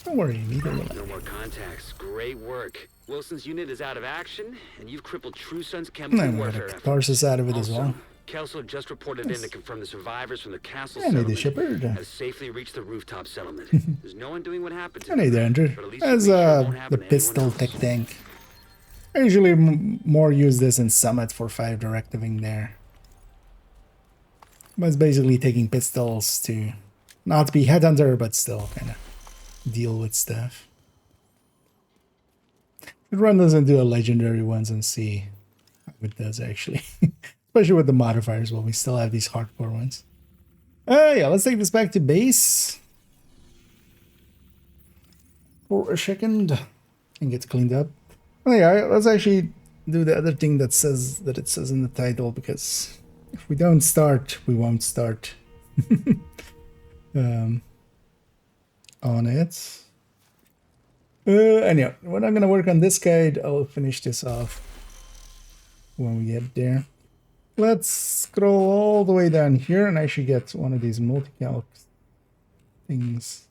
Don't worry, neither will I. No more contacts. Great work. Wilson's unit is out of action, and you've crippled True Sun's chemical And we got warfare a efforts. catharsis out of it as well. Kelso just reported in to confirm the survivors from the castle I need the settlement shepherd. has safely reached the rooftop settlement. There's no one doing what happened to I need the them, enter. but at least As we make sure it won't the happen to pistol anyone tech else. tank. I usually more use this in Summit for 5 directiving there. But it's basically taking pistols to not be headhunter, but still kind of deal with stuff. Run those into a legendary ones and see how it does actually. Especially with the modifiers, while we still have these hardcore ones. Yeah, let's take this back to base for a second and get cleaned up. Oh yeah, let's actually do the other thing that says that it says in the title, because if we don't start, we won't start on it. Anyway, we're not gonna work on this guide. I'll finish this off when we get there. Let's scroll all the way down here and actually get one of these multi-calc things.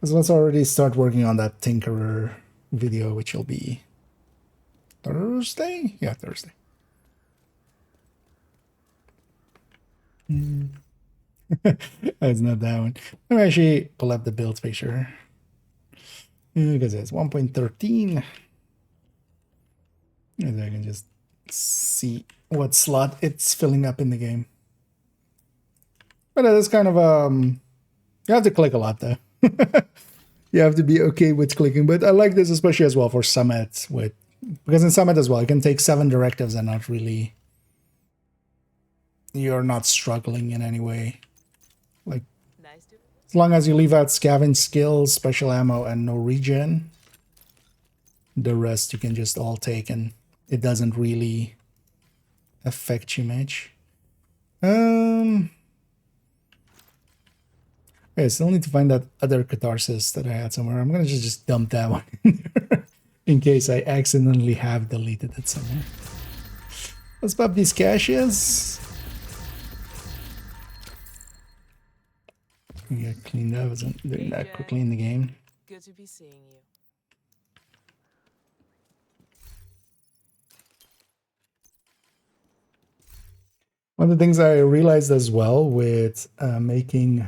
So let's already start working on that Tinkerer video, which will be Thursday? Yeah, Thursday. It's not that one. Let me actually pull up the build picture. Because it's 1.13. And I can just see what slot it's filling up in the game. But it's kind of you have to click a lot though. You have to be okay with clicking, but I like this especially as well for Summit because in Summit as well you can take 7 directives and not really, you're not struggling in any way. Like as long as you leave out scavenge skills, special ammo, and no regen, the rest you can just all take and it doesn't really affect you much. Okay, I still need to find that other catharsis that I had somewhere. I'm gonna just dump that one in there in case I accidentally have deleted it somewhere. Let's pop these caches. We get cleaned up. Isn't doing that quickly in the game. Good to be seeing you. One of the things I realized as well with making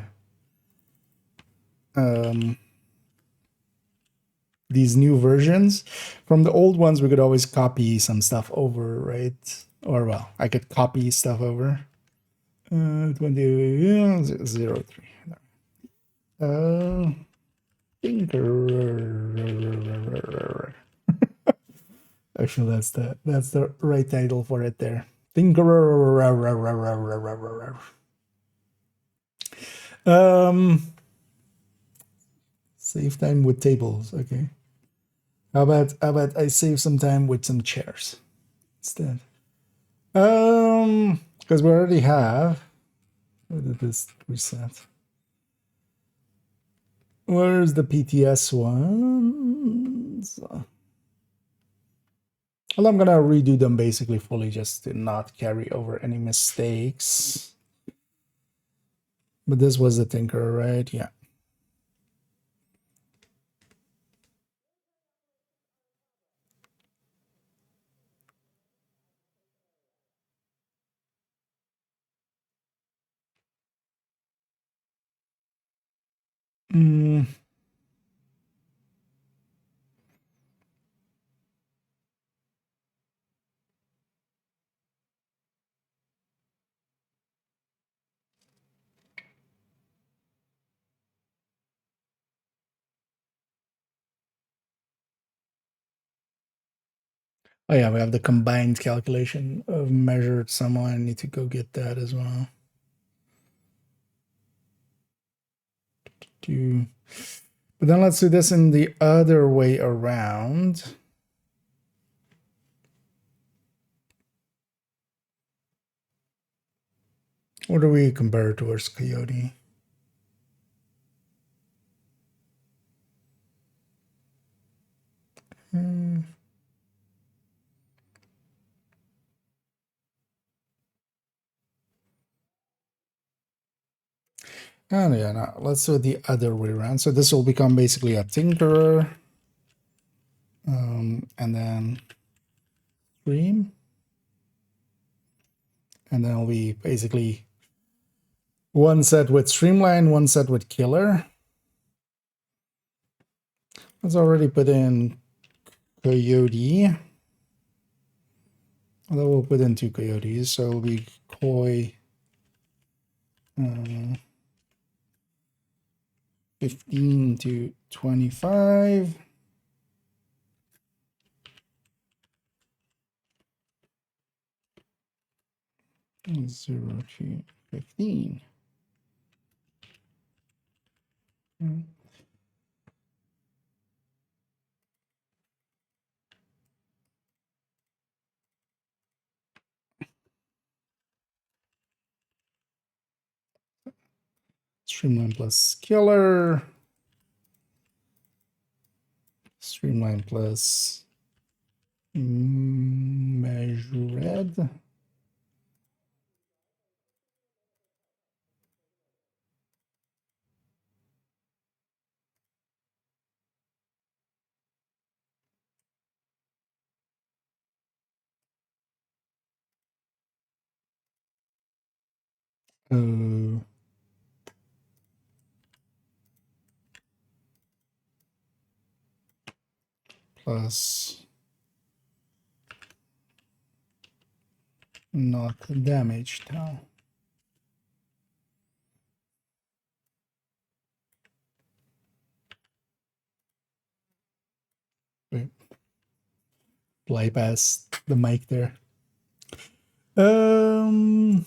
these new versions, from the old ones, we could always copy some stuff over, right? Or, well, I could copy stuff over. 2003. Tinker. Actually, that's the right title for it there. Tinker. Save time with tables. Okay. How about I save some time with some chairs instead? Because we already have. Where did this reset? Where's the PTS ones? Well, I'm gonna redo them basically fully just to not carry over any mistakes. But this was the Tinker, right? Yeah. Oh yeah, we have the combined calculation of measured someone. I need to go get that as well. But then let's do this in the other way around. What do we compare towards Coyote? Oh yeah, no, let's do it the other way around. So this will become basically a Tinkerer. And then Stream. And then it'll be basically one set with Streamline, one set with Killer. Let's already put in Coyote. Although we'll put in 2 Coyotes, so it'll be Koi 15 to 25. And 0 to 15. Streamline plus Killer. Streamline plus Measured. Plus not damaged now. Wait. Fly past the mic there. I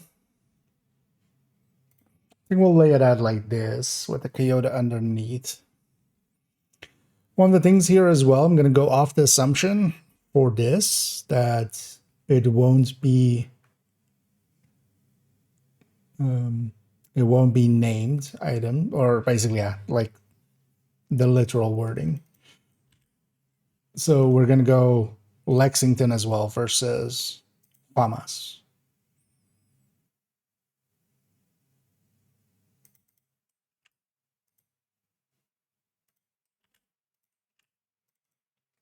think we'll lay it out like this with the Coyote underneath. One of the things here as well, I'm going to go off the assumption for this that it won't be named item, or basically, yeah, like the literal wording. So we're going to go Lexington as well versus Famas.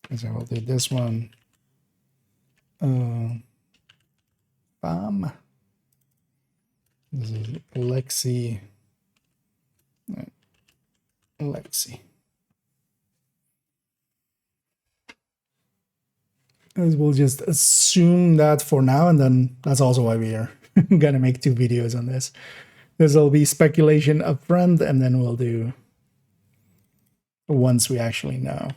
Because I will do this one. This is Lexi. Lexi. We'll just assume that for now, and then that's also why we are gonna make 2 videos on this. This will be speculation up front, and then we'll do once we actually know.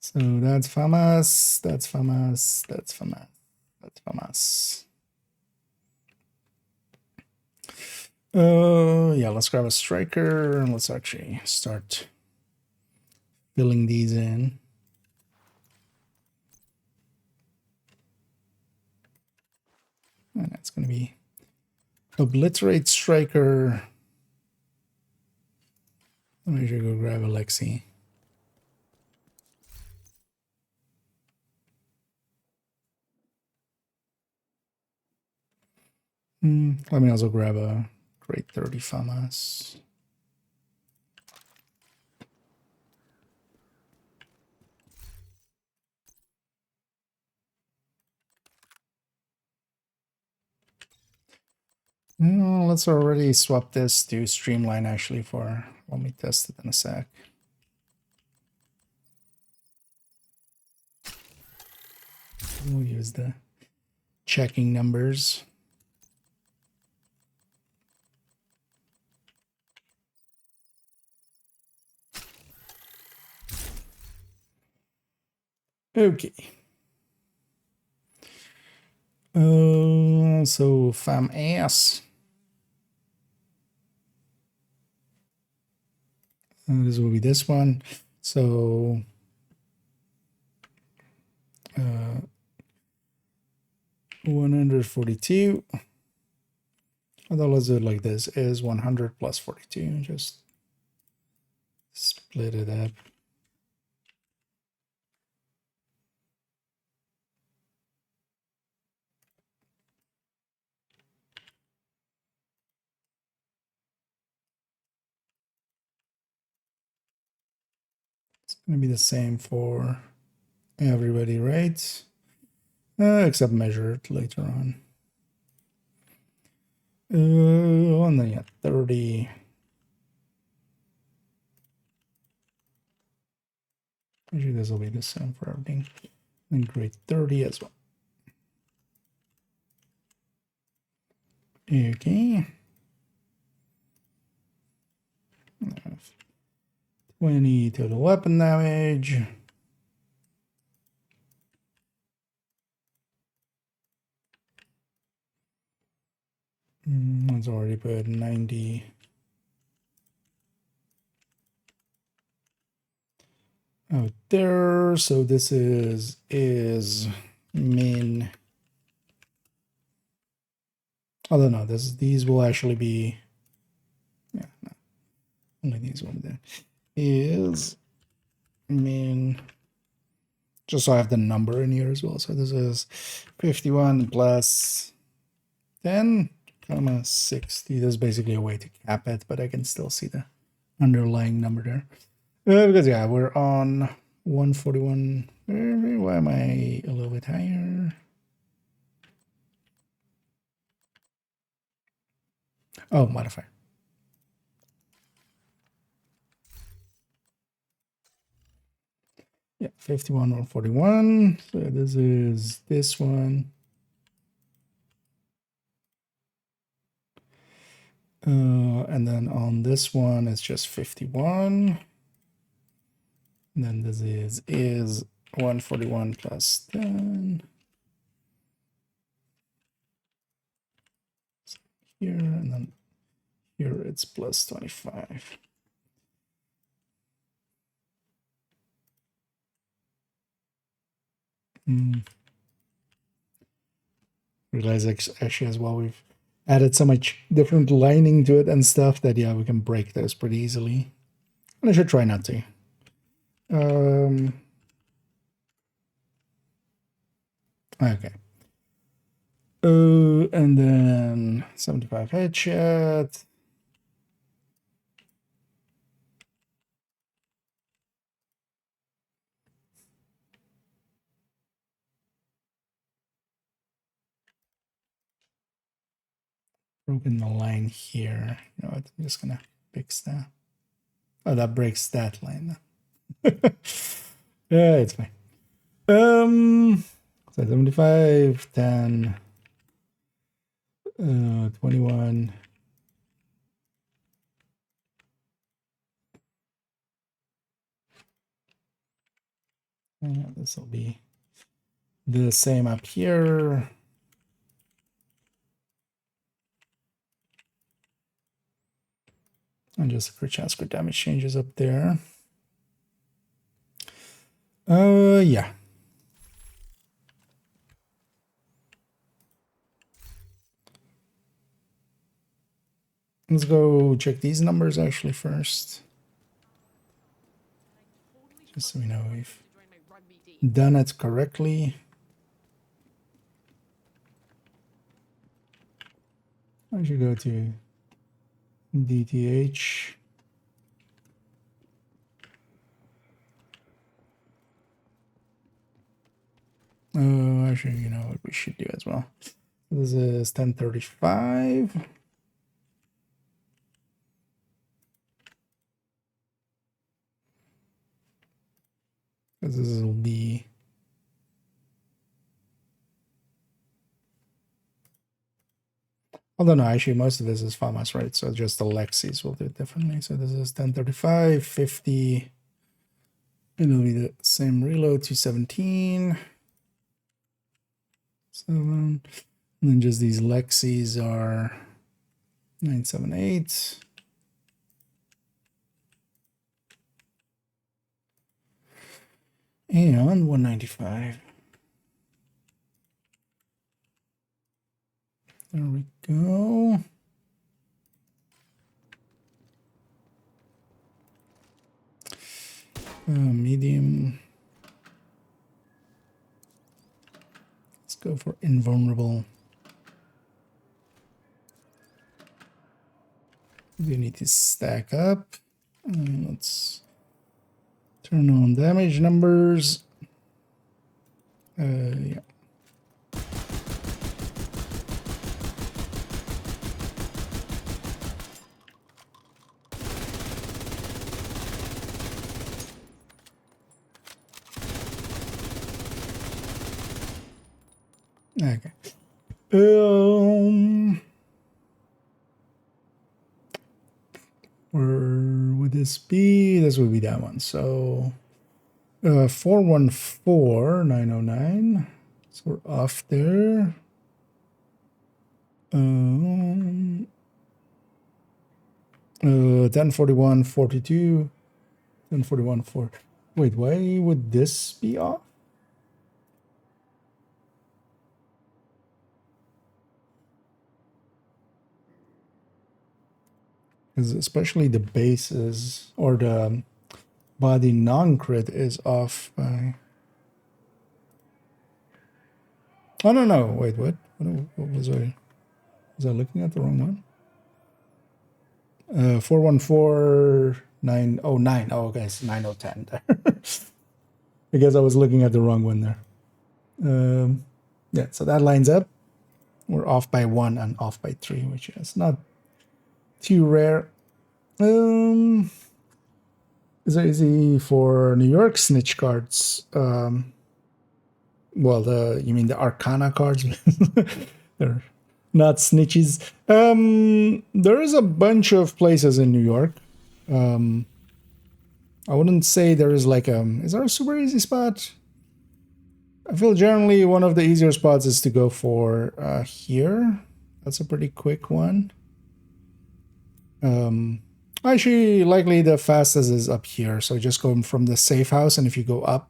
So that's FAMAS, that's FAMAS, that's FAMAS, that's FAMAS. Yeah, let's grab a striker and let's actually start filling these in. And that's going to be obliterate striker. Let me just go grab Alexi. Let me also grab a grade 30 FAMAS. Let's already swap this to Streamline actually for when we test it in a sec. We'll use the checking numbers. Okay. So FAMAS. This will be this one. So 142. Although let's do it like this: is 100 plus 42. Just split it up. It's going to be the same for everybody, right? Except measure it later on. And then yeah, 30. Actually, this will be the same for everything. And grade 30 as well. Okay. 20 total weapon damage. Let's already put 90. Out there. So this is min. Oh no, these will actually be, yeah, no, only these one there. Is min, just so I have the number in here as well. So this is 51 plus 10, 60. That's basically a way to cap it, but I can still see the underlying number there. Because yeah, we're on 141. Why am I a little bit higher? Oh, modifier. Yeah, 51, 141. So this is this one. And then on this one, it's just 51. And then this is 141 plus 10. Here, and then here it's plus 25. Realize actually as well we've added so much different lining to it and stuff that yeah, we can break those pretty easily. And I should try not to. Okay. And then 75 headshot. broken the line here. You know what? I'm just gonna fix that. Oh, that breaks that line. Yeah, it's fine. So 75, 10, 21. This will be the same up here. And just the crit chance, crit damage changes up there. Yeah. Let's go check these numbers actually first. Just so we know we've done it correctly. I should go to DTH. Oh, actually, you know what we should do as well. This is 1035. This will be although no, actually most of this is FAMAS, right? So just the Lexis will do it differently. So this is 1035, 50. It'll be the same reload, 217. 7. And then just these Lexis are 978. And 195. There we go. Medium. Let's go for invulnerable. We need to stack up. And let's turn on damage numbers. Yeah. Okay. Where would this be? This would be that one. So 414909. So we're off there. 104142. 1041 Wait, why would this be off? Because especially the bases or the body non-crit is off by... Oh, no. Wait, what? What was I? Was I looking at the wrong one? 414909. Oh, okay, it's 9010 there. I guess I was looking at the wrong one there. Yeah, so that lines up. We're off by 1 and off by 3, which is not too rare. Is it easy for New York snitch cards? Well, you mean the Arcana cards? They're not snitches. There is a bunch of places in New York. I wouldn't say there is like is there a super easy spot? I feel generally one of the easier spots is to go for here. That's a pretty quick one. Actually, likely the fastest is up here. So just go from the safe house, and if you go up,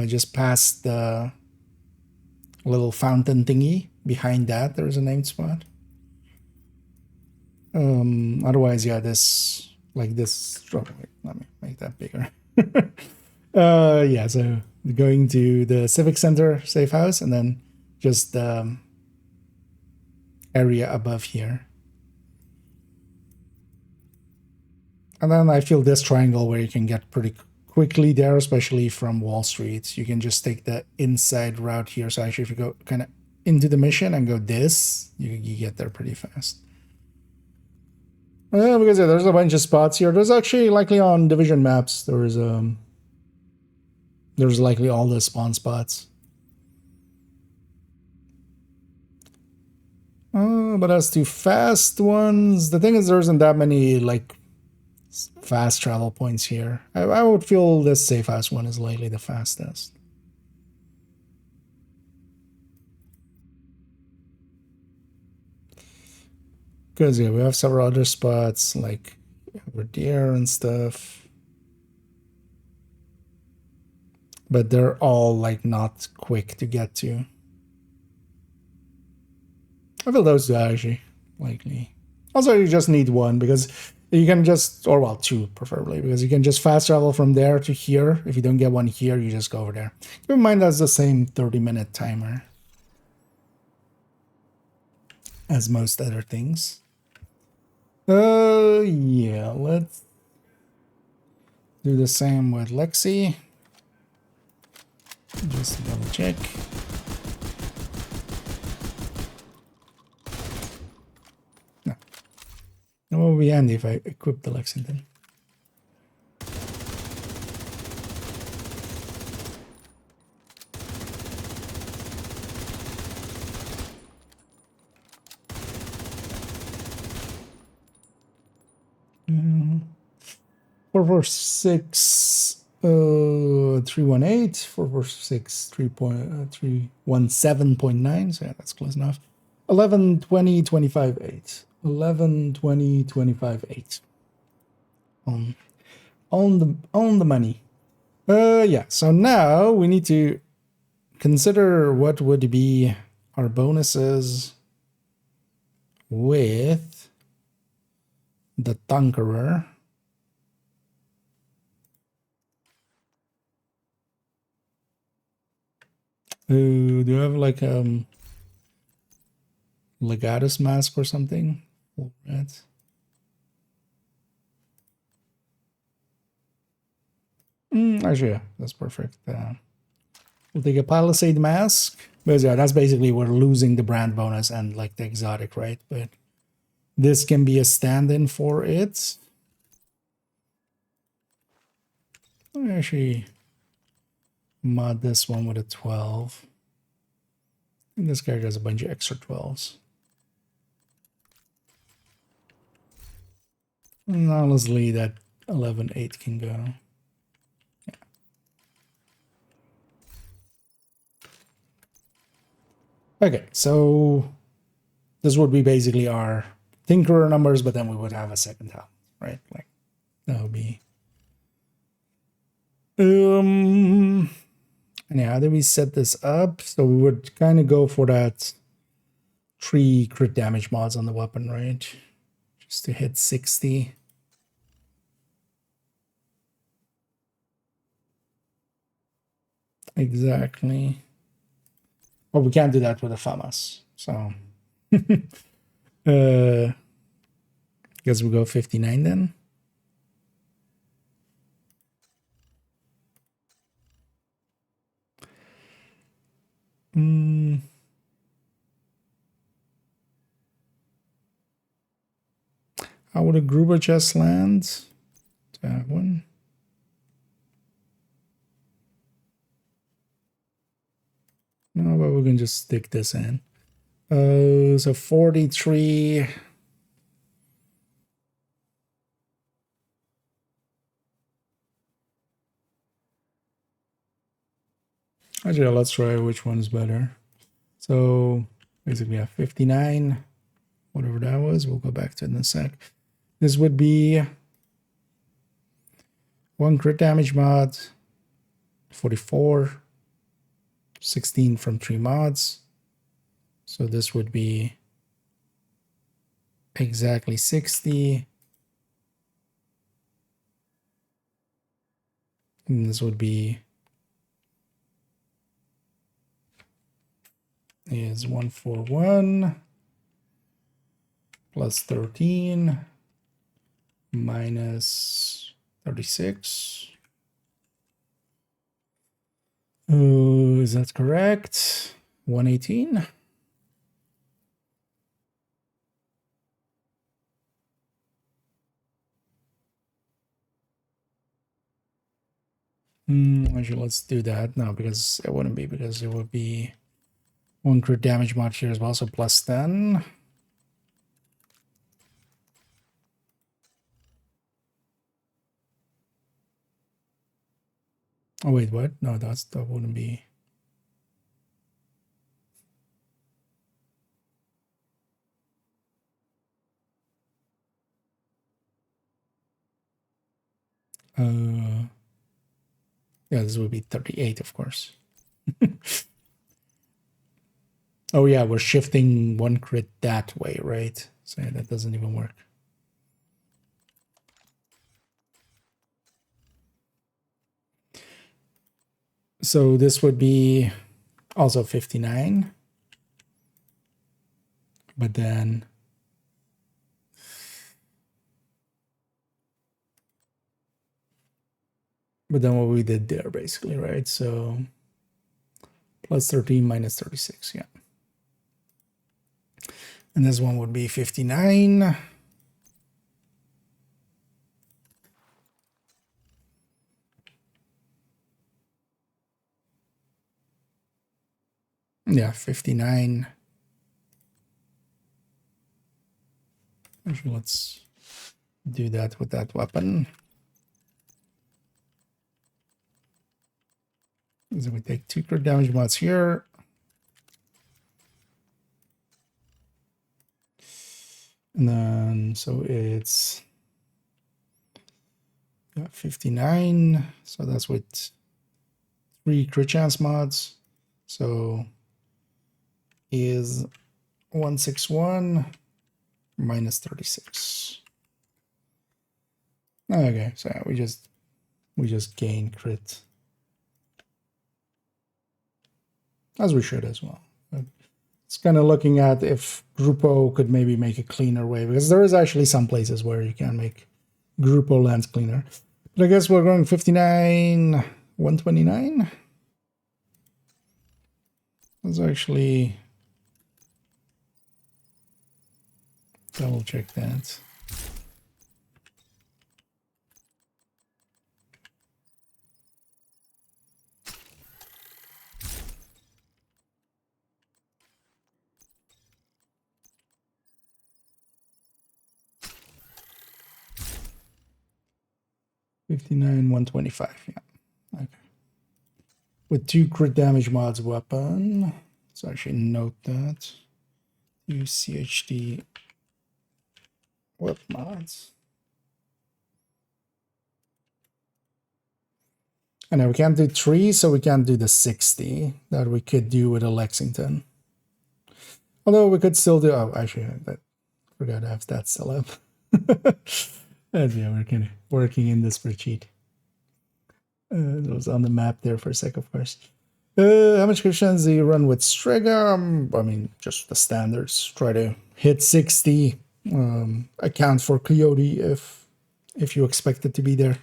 just past the little fountain thingy, behind that, there's a named spot. Otherwise, yeah, this, like this, oh, wait, let me make that bigger. Yeah, so going to the Civic Center safe house, and then just the area above here. And then I feel this triangle where you can get pretty quickly there, especially from Wall Street. You can just take the inside route here. So actually, if you go kind of into the mission and go this, you get there pretty fast. Because yeah, there's a bunch of spots here. There's actually likely on division maps. There's likely all the spawn spots. But as to fast ones, the thing is there isn't that many like fast travel points here. I would feel this safe fast one is likely the fastest. Because yeah, we have several other spots like over there and stuff. But they're all like not quick to get to. I feel those two are actually likely. Also, you just need one because you can just, or well, two preferably, because you can just fast travel from there to here. If you don't get one here, you just go over there. Keep in mind that's the same 30-minute timer as most other things. Yeah, let's do the same with Lexi. Just double check. No. It will be handy if I equip the Lexington. Mm. 446 318 446 317.9, so yeah, that's close enough. 11 20 25 8 11 20 25 8 on the money. Yeah, so now we need to consider what would be our bonuses with the Conqueror. Do you have like Legatus mask or something? Right. Actually, yeah, that's perfect. We'll take a Palisade mask. Because yeah, that's basically we're losing the brand bonus and like the exotic, right? But this can be a stand-in for it. Let me actually mod this one with a 12. And this guy has a bunch of extra 12s. And honestly, that 11-8 can go. Yeah. Okay, so this would be basically our Tinkerer numbers, but then we would have a second helmet, right? Like that would be. And yeah, how do we set this up? So we would kind of go for that 3 crit damage mods on the weapon, right? Just to hit 60. Exactly. Well, we can't do that with a FAMAS, so guess we'll go 59 then. How would a Gruber chest land? That one. No, but we can just stick this in. So 43. Actually, let's try which one is better. So basically, 59, whatever that was. We'll go back to it in a sec. This would be 1 crit damage mod, 44, 16 from 3 mods. So this would be exactly 60. And this would be is 141 plus 13 minus 36. Is that correct? 118. Actually, let's do that. No, because it wouldn't be, because it would be 1 crit damage mod here as well, so plus 10. Oh wait, what? No, that wouldn't be. Yeah, this would be 38, of course. Oh yeah, we're shifting 1 crit that way, right? So yeah, that doesn't even work. So this would be also 59. But then what we did there, basically, right? So plus 13 minus 36, yeah. And this one would be 59. Yeah, 59. Actually, let's do that with that weapon. So we take 2 crit damage mods here. And then, so it's 59. So that's with 3 crit chance mods. So is 161 minus 36. Okay, so yeah, we just gain crit. As we should as well. But it's kind of looking at if Grupo could maybe make a cleaner way, because there is actually some places where you can make Grupo lands cleaner. But I guess we're going 59, 129. Let's actually double check that. $59, $125, yeah. Okay. With 2 crit damage mods weapon. Let's actually note that. Use CHD whip mods. And now we can't do 3, so we can't do the 60 that we could do with a Lexington. Although we could still do, oh, actually, I forgot I have that still up. And yeah, we're kind of working in the spreadsheet. It was on the map there for a sec, of course. How much Christians do you run with Strega? I mean, just the standards. Try to hit 60. Account for Coyote if you expect it to be there.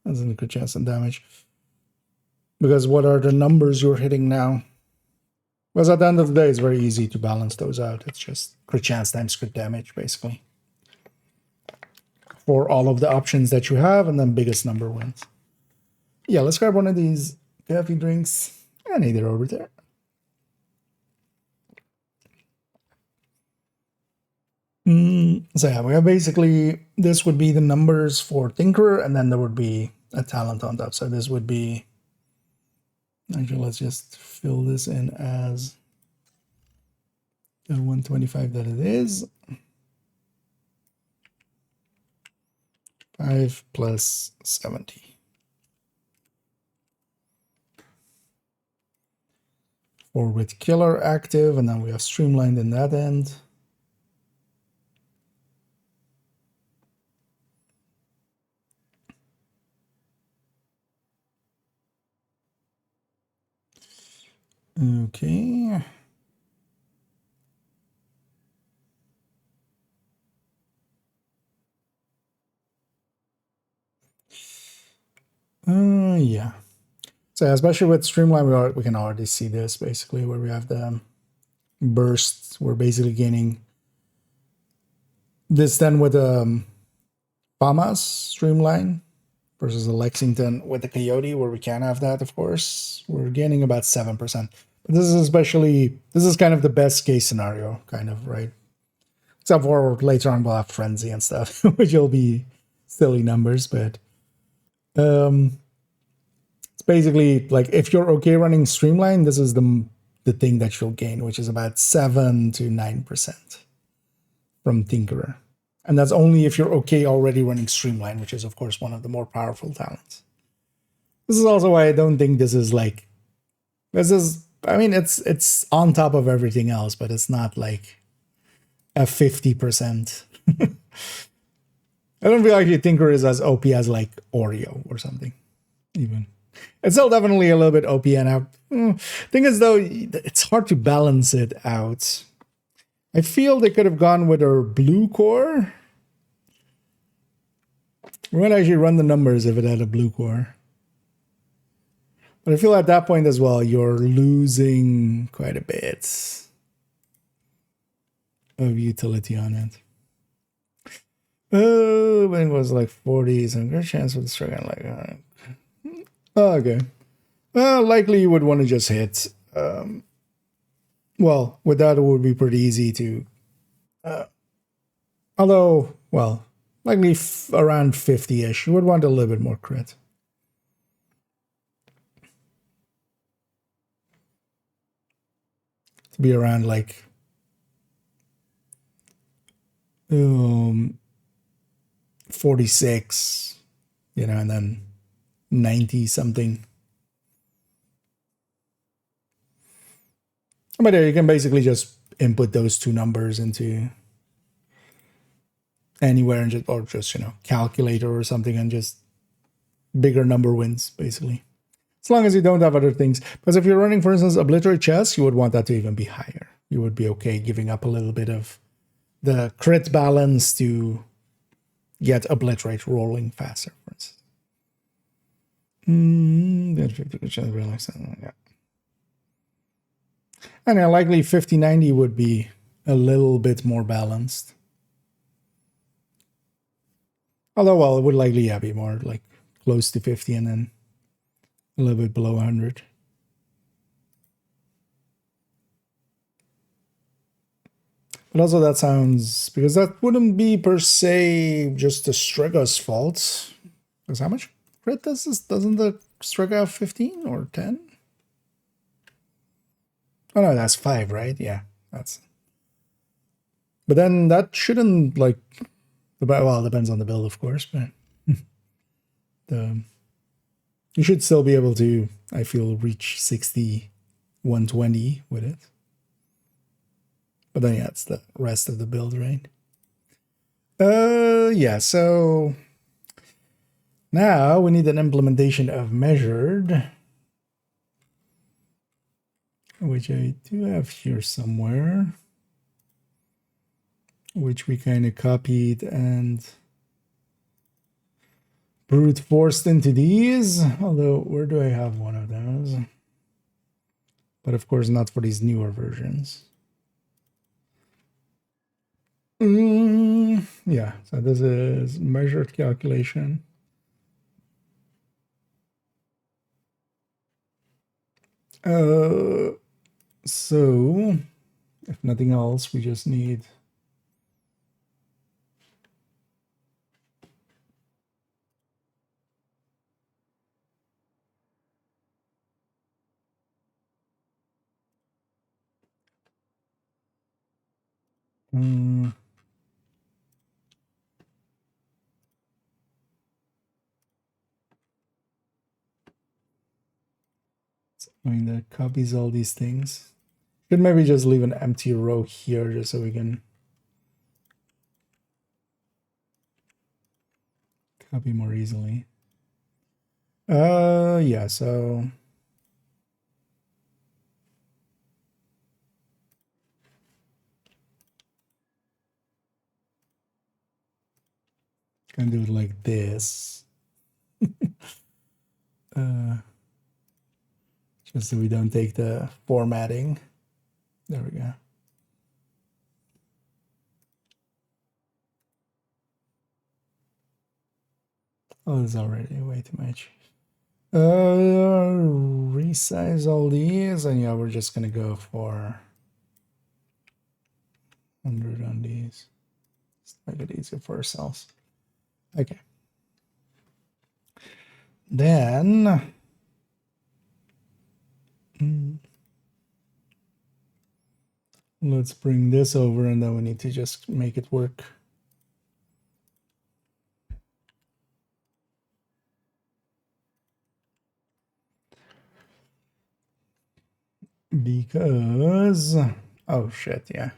That's a good chance on damage. Because what are the numbers you're hitting now? Because at the end of the day, it's very easy to balance those out. It's just crit chance times crit damage, basically. For all of the options that you have, and then biggest number wins. Yeah, let's grab one of these coffee drinks. And either over there. So yeah, we have basically, this would be the numbers for Tinkerer, and then there would be a talent on top. So this would be, actually, let's just fill this in as the 125 that it is. 5 plus 70. Or with Killer active, and then we have Streamlined in that end. Okay. Yeah. So especially with Streamline, we can already see this basically where we have the bursts. We're basically gaining this then with FAMAS Streamline. versus the Lexington with the Coyote, where we can have that, of course. We're gaining about 7%. But this is kind of the best case scenario, kind of, right? Except for later on we'll have Frenzy and stuff, which will be silly numbers, but it's basically like if you're okay running Streamline, this is the thing that you'll gain, which is about 7 to 9% from Tinkerer. And that's only if you're okay already running Streamline, which is, of course, one of the more powerful talents. This is also why I don't think this is like... This is... I mean, it's on top of everything else, but it's not like a 50%. I don't feel like Tinkerer is as OP as like Oreo or something, even. It's still definitely a little bit OP, and thing is, though, it's hard to balance it out. I feel they could have gone with our blue core. We might actually run the numbers if it had a blue core. But I feel at that point as well, you're losing quite a bit of utility on it. Oh, when it was like 40, so good chance with the strike on like... okay. Well, likely you would want to just hit... well, with that, it would be pretty easy to... although, well, likely around 50-ish. You would want a little bit more crit. To be around like... 46, you know, and then 90 something. But there, you can basically just input those two numbers into anywhere and just, you know, calculator or something, and just bigger number wins, basically. As long as you don't have other things. Because if you're running, for instance, Obliterate Chess, you would want that to even be higher. You would be okay giving up a little bit of the crit balance to get Obliterate rolling faster, for instance. Yeah. And yeah, likely 50-90 would be a little bit more balanced. Although, well, it would likely be more like close to 50 and then a little bit below 100. But also that sounds... Because that wouldn't be per se just the Strego's fault. Because how much crit does this? Doesn't the Strega have 15 or 10? Oh no, that's 5, right? Yeah, that's... But then that shouldn't, like... Well, it depends on the build, of course, but... you should still be able to, I feel, reach 60, 120 with it. But then, yeah, it's the rest of the build, right? Yeah, so... Now we need an implementation of measured, which I do have here somewhere, which we kind of copied and brute forced into these. Although, where do I have one of those? But of course, not for these newer versions. Yeah, so this is measured calculation. So, if nothing else, we just need... something that copies all these things. Could maybe just leave an empty row here just so we can copy more easily. Yeah, so gonna do it like this. Just so we don't take the formatting. There we go. Oh, it's already way too much. Resize all these, and yeah, we're just gonna go for 100 on these. Let's make it easier for ourselves. Okay. Then let's bring this over, and then we need to just make it work. Because, oh shit, yeah.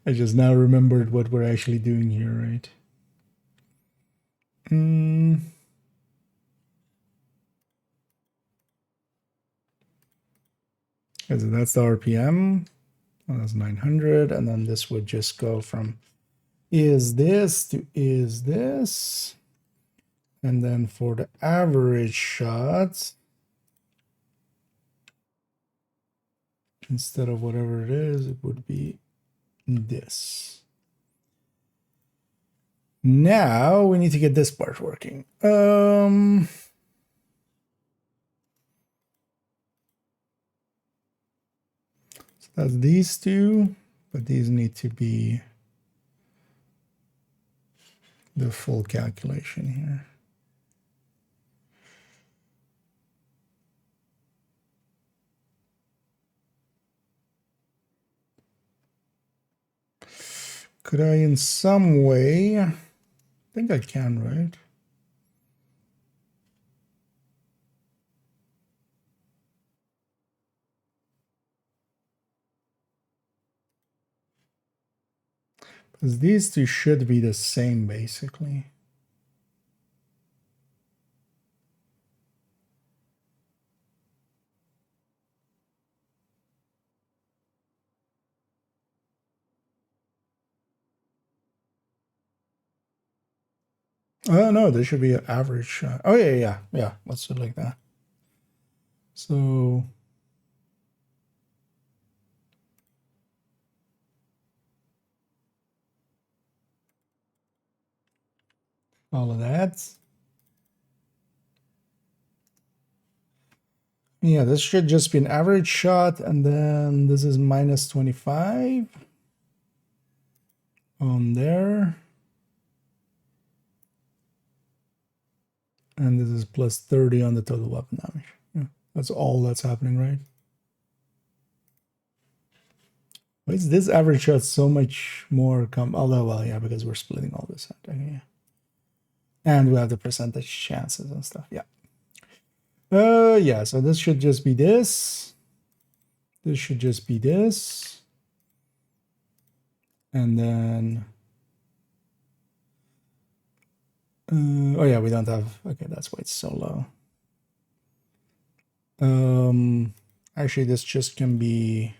I just now remembered what we're actually doing here, right? So that's the RPM. Well, that's 900, and then this would just go from is this to is this. And then for the average shot, instead of whatever it is, it would be this. Now we need to get this part working. So that's these two, but these need to be the full calculation here. Could I in some way, I think I can, right? Because these two should be the same, basically. Oh, no, there should be an average. Oh, yeah. Let's do it like that. So all of that. Yeah, this should just be an average shot, and then this is minus 25 on there. And this is plus 30 on the total weapon damage. Yeah, that's all that's happening, right? Why is this average shot so much more although, well, yeah, because we're splitting all this out. Okay, yeah. And we have the percentage chances and stuff. Yeah. Yeah, so this should just be this. This should just be this. And then oh yeah, we don't have, okay, that's why it's so low. Actually this just can be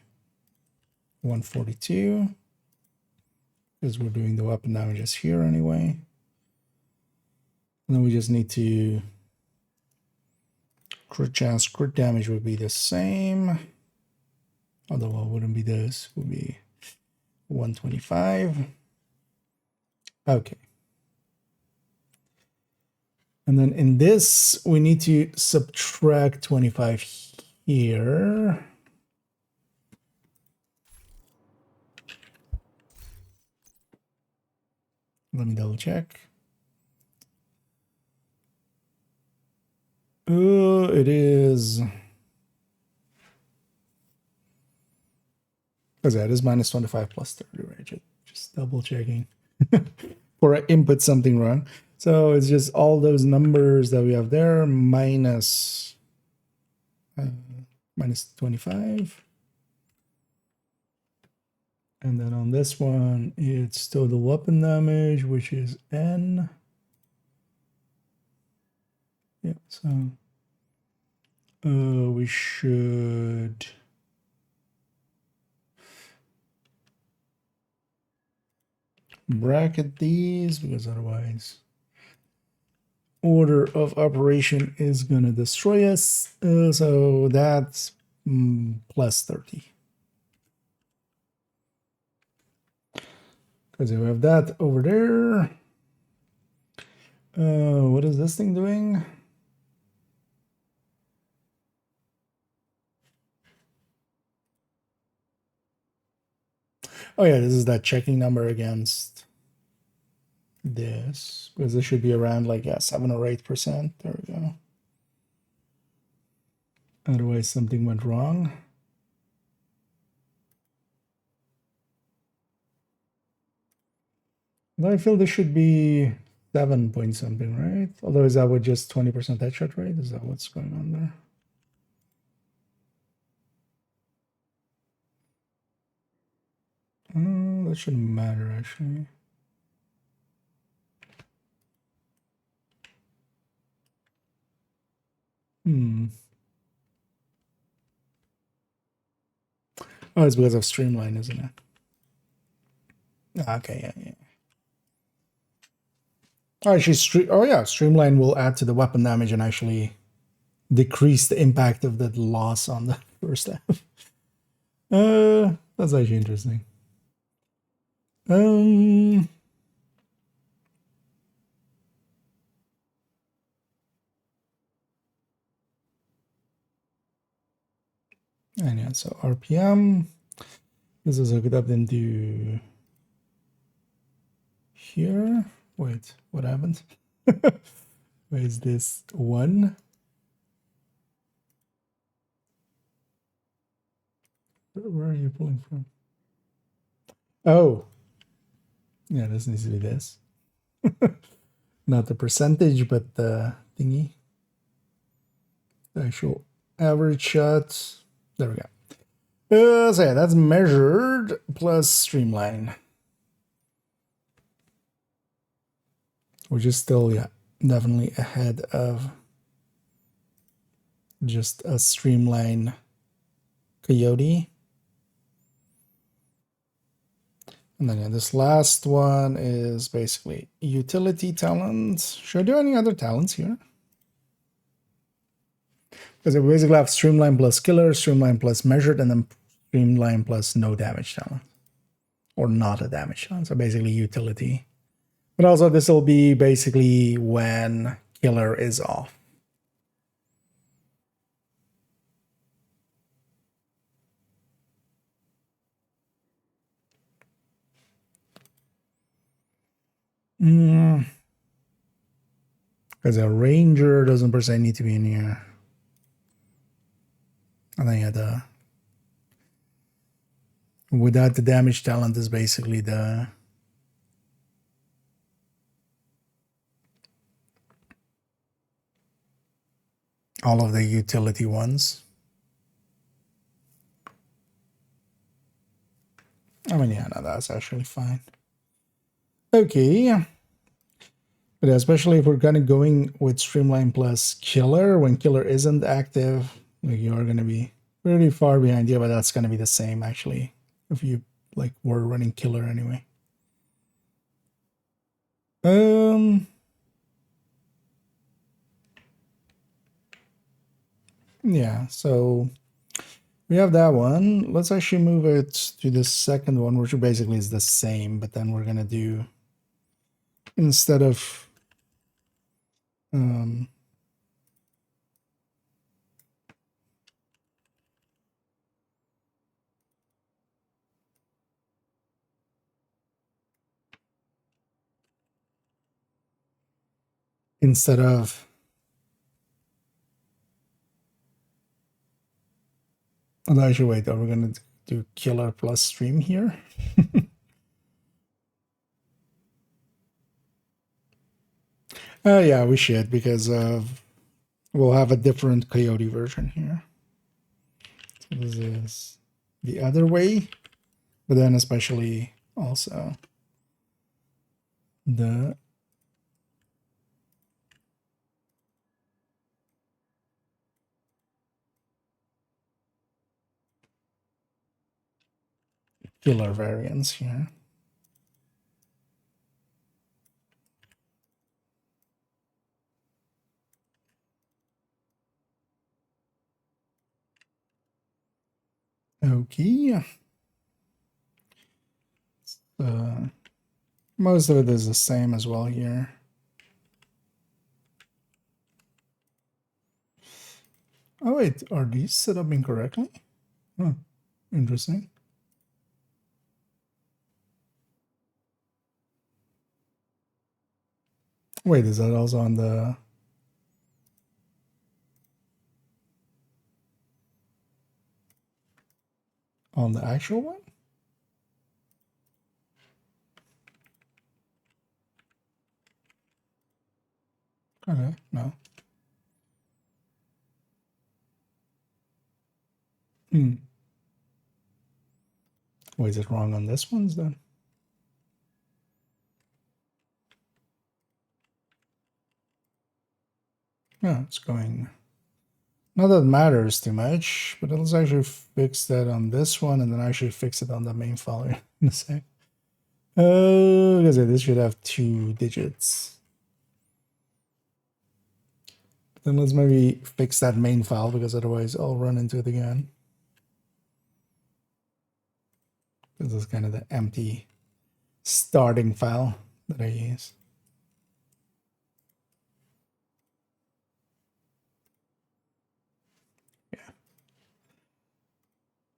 142 because we're doing the weapon damages here anyway. And then we just need to crit chance, crit damage would be the same. Although it wouldn't be this, it would be 125. Okay. And then in this, we need to subtract 25 here. Let me double check. It is. Because that is minus 25 plus 30, right? Just double checking. Or I input something wrong. So it's just all those numbers that we have there minus 25. And then on this one, it's total weapon damage, which is N. Yeah, so we should bracket these because otherwise order of operation is going to destroy us. So that's plus 30. Because we have that over there. What is this thing doing? Oh yeah, this is that checking number against this, because this should be around like 7 or 8%. There we go. Otherwise something went wrong. I feel this should be 7 point something, right? Although is that with just 20% headshot rate? Is that what's going on there? That shouldn't matter actually. Oh, it's because of Streamline, isn't it? Okay, yeah. Oh, actually, oh yeah, Streamline will add to the weapon damage and actually decrease the impact of the loss on the first half. That's actually interesting. And yeah, so RPM. This is hooked up into here. Wait, what happened? Where is this one? Where are you pulling from? Oh, yeah, this needs to be this. Not the percentage, but the thingy. The actual average shot. There we go. So yeah, that's measured plus Streamline. Which is still, yeah, definitely ahead of just a Streamline Coyote. And then yeah, this last one is basically utility talents. Should I do any other talents here? Because we basically have Streamline plus Killer, Streamline plus Measured, and then Streamline plus no damage talent. Or not a damage talent. So basically utility. But also this will be basically when Killer is off. Because a Ranger doesn't per se need to be in here. And then yeah, without the damage talent is basically the all of the utility ones. I mean, yeah, no, that's actually fine. Okay. But especially if we're kind of going with Streamline plus Killer, when Killer isn't active, like you're going to be pretty far behind. Yeah, but that's going to be the same, actually, if you like were running Killer anyway. Yeah, so we have that one. Let's actually move it to the second one, which basically is the same, but then we're going to do, instead of instead of actually wait, are we going to do Killer plus Stream here? Yeah, we should, because we'll have a different Coyote version here. So this is the other way, but then especially also the Killer variants here. Okay. Most of it is the same as well here. Oh wait, are these set up incorrectly? Huh, interesting. Wait, is that also on the actual one? Okay, no. Wait, is it wrong on this one's then? Yeah, it's going. Not that it matters too much, but let's actually fix that on this one and then actually fix it on the main file in a sec. Because this should have 2 digits. Then let's maybe fix that main file because otherwise I'll run into it again. This is kind of the empty starting file that I use.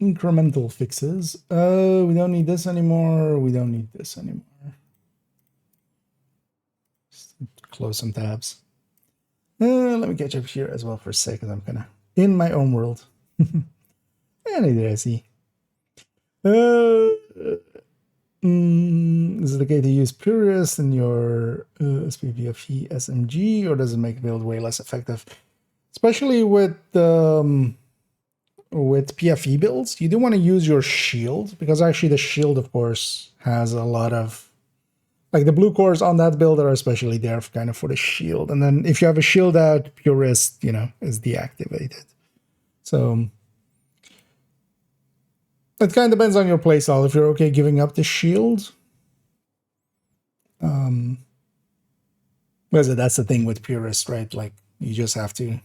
Incremental fixes. We don't need this anymore. We don't need this anymore. Just close some tabs. Let me catch up here as well for a second. I'm kind of in my own world. And either I see. Is it okay to use Purist in your SPVFE SMG, or does it make build way less effective? Especially with PFE builds, you do want to use your shield, because actually the shield, of course, has a lot of, like the blue cores on that build are especially there for kind of for the shield. And then if you have a shield out, Purist, is deactivated. So it kind of depends on your playstyle. If you're okay giving up the shield, because that's the thing with Purist, right? Like you just have to.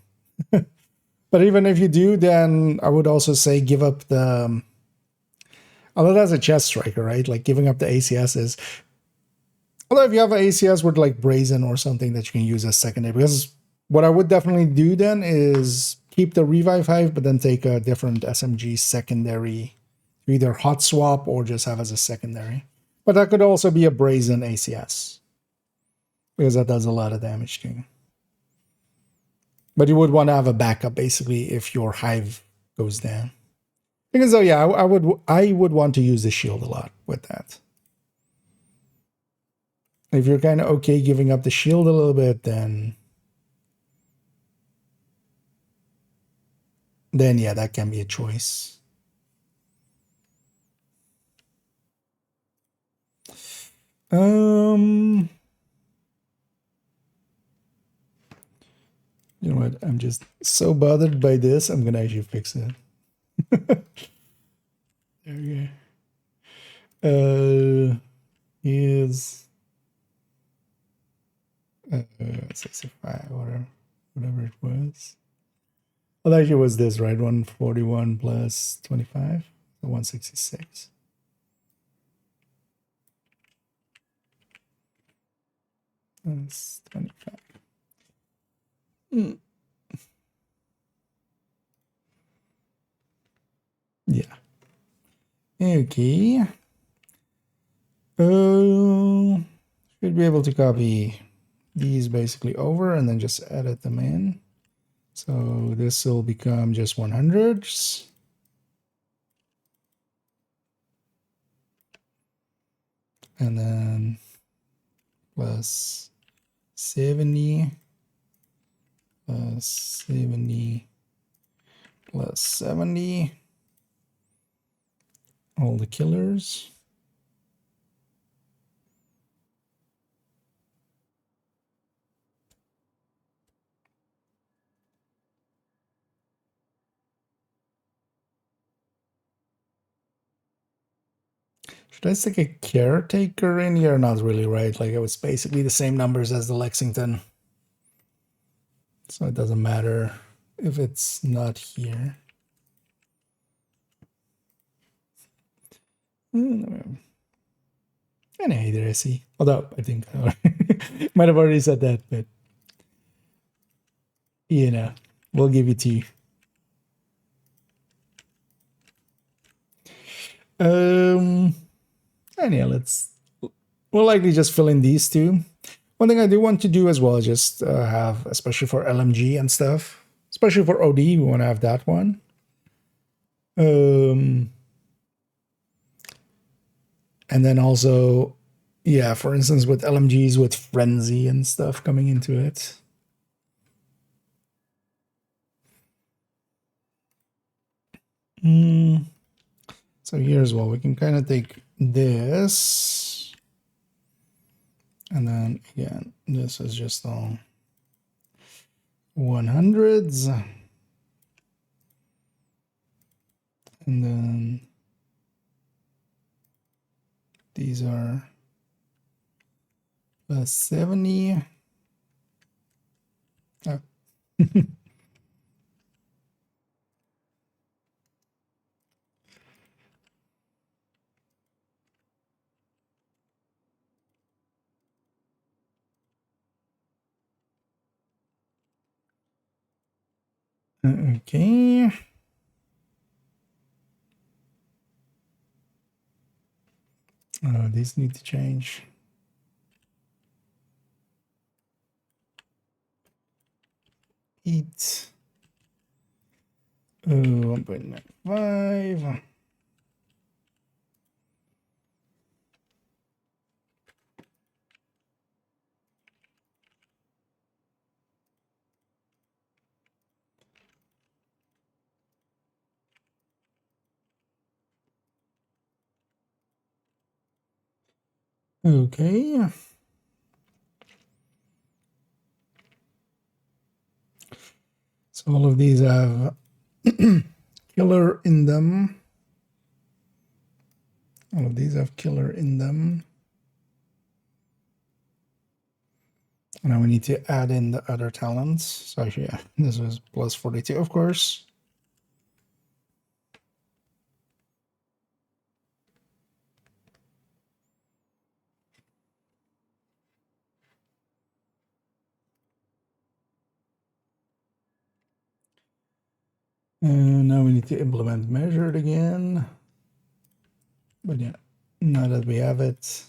But even if you do, then I would also say give up the. Although that's a chest striker, right? Like giving up the ACS is. Although if you have an ACS with like Brazen or something that you can use as secondary, because what I would definitely do then is keep the Revive Hive, but then take a different SMG secondary, either hot swap or just have as a secondary. But that could also be a Brazen ACS, because that does a lot of damage too. But you would want to have a backup basically if your Hive goes down. Because yeah, I would want to use the shield a lot with that. If you're kind of okay giving up the shield a little bit, then yeah, that can be a choice. You know what? I'm just so bothered by this. I'm gonna actually fix it. There we go. Is 65, whatever it was. Well, actually, it was this, right? 141 plus 25, so 166. That's 25. Yeah. Okay. Should be able to copy these basically over and then just edit them in. So this will become just 100s. And then plus 70 plus 70 plus 70. All the killers. Should I stick a caretaker in here? Not really, right? Like it was basically the same numbers as the Lexington. So it doesn't matter if it's not here. And either I see. Although I think I might have already said that, but we'll give it to you. And yeah, we'll likely just fill in these two. One thing I do want to do as well is just have, especially for LMG and stuff, especially for OD, we want to have that one. And then also, yeah, for instance, with LMGs with Frenzy and stuff coming into it. So here as well, we can kind of take this. And then again, this is just all 100s. And then these are plus 70. Oh. Okay. Oh, these need to change. Eat. Oh, 1.95. Okay. So all of these have killer in them. All of these have killer in them. And now we need to add in the other talents. So actually, yeah, this was plus 42, of course. And now we need to implement measured again. But yeah, now that we have it,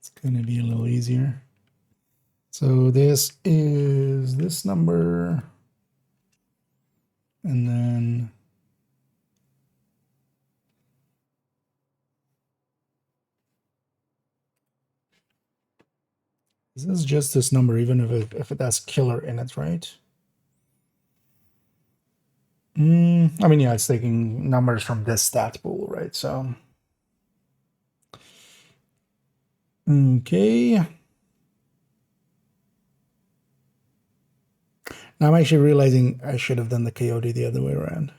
it's going to be a little easier. So this is this number. And then this is just this number, even if it has killer in it, right? I mean, yeah, it's taking numbers from this stat pool, right? So, okay. Now I'm actually realizing I should have done the coyote the other way around.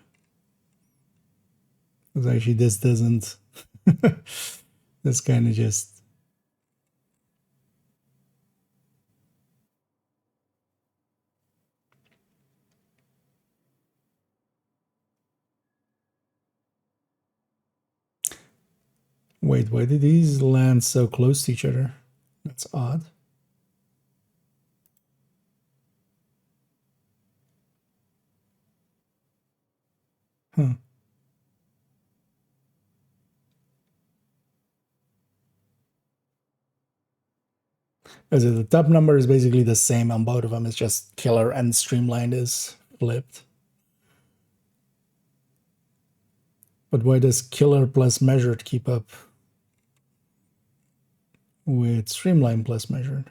Because actually this doesn't, this kind of just, wait, why did these land so close to each other? That's odd. Huh. As the top number is basically the same on both of them. It's just killer and streamlined is flipped. But why does killer plus measured keep up with streamline plus measured?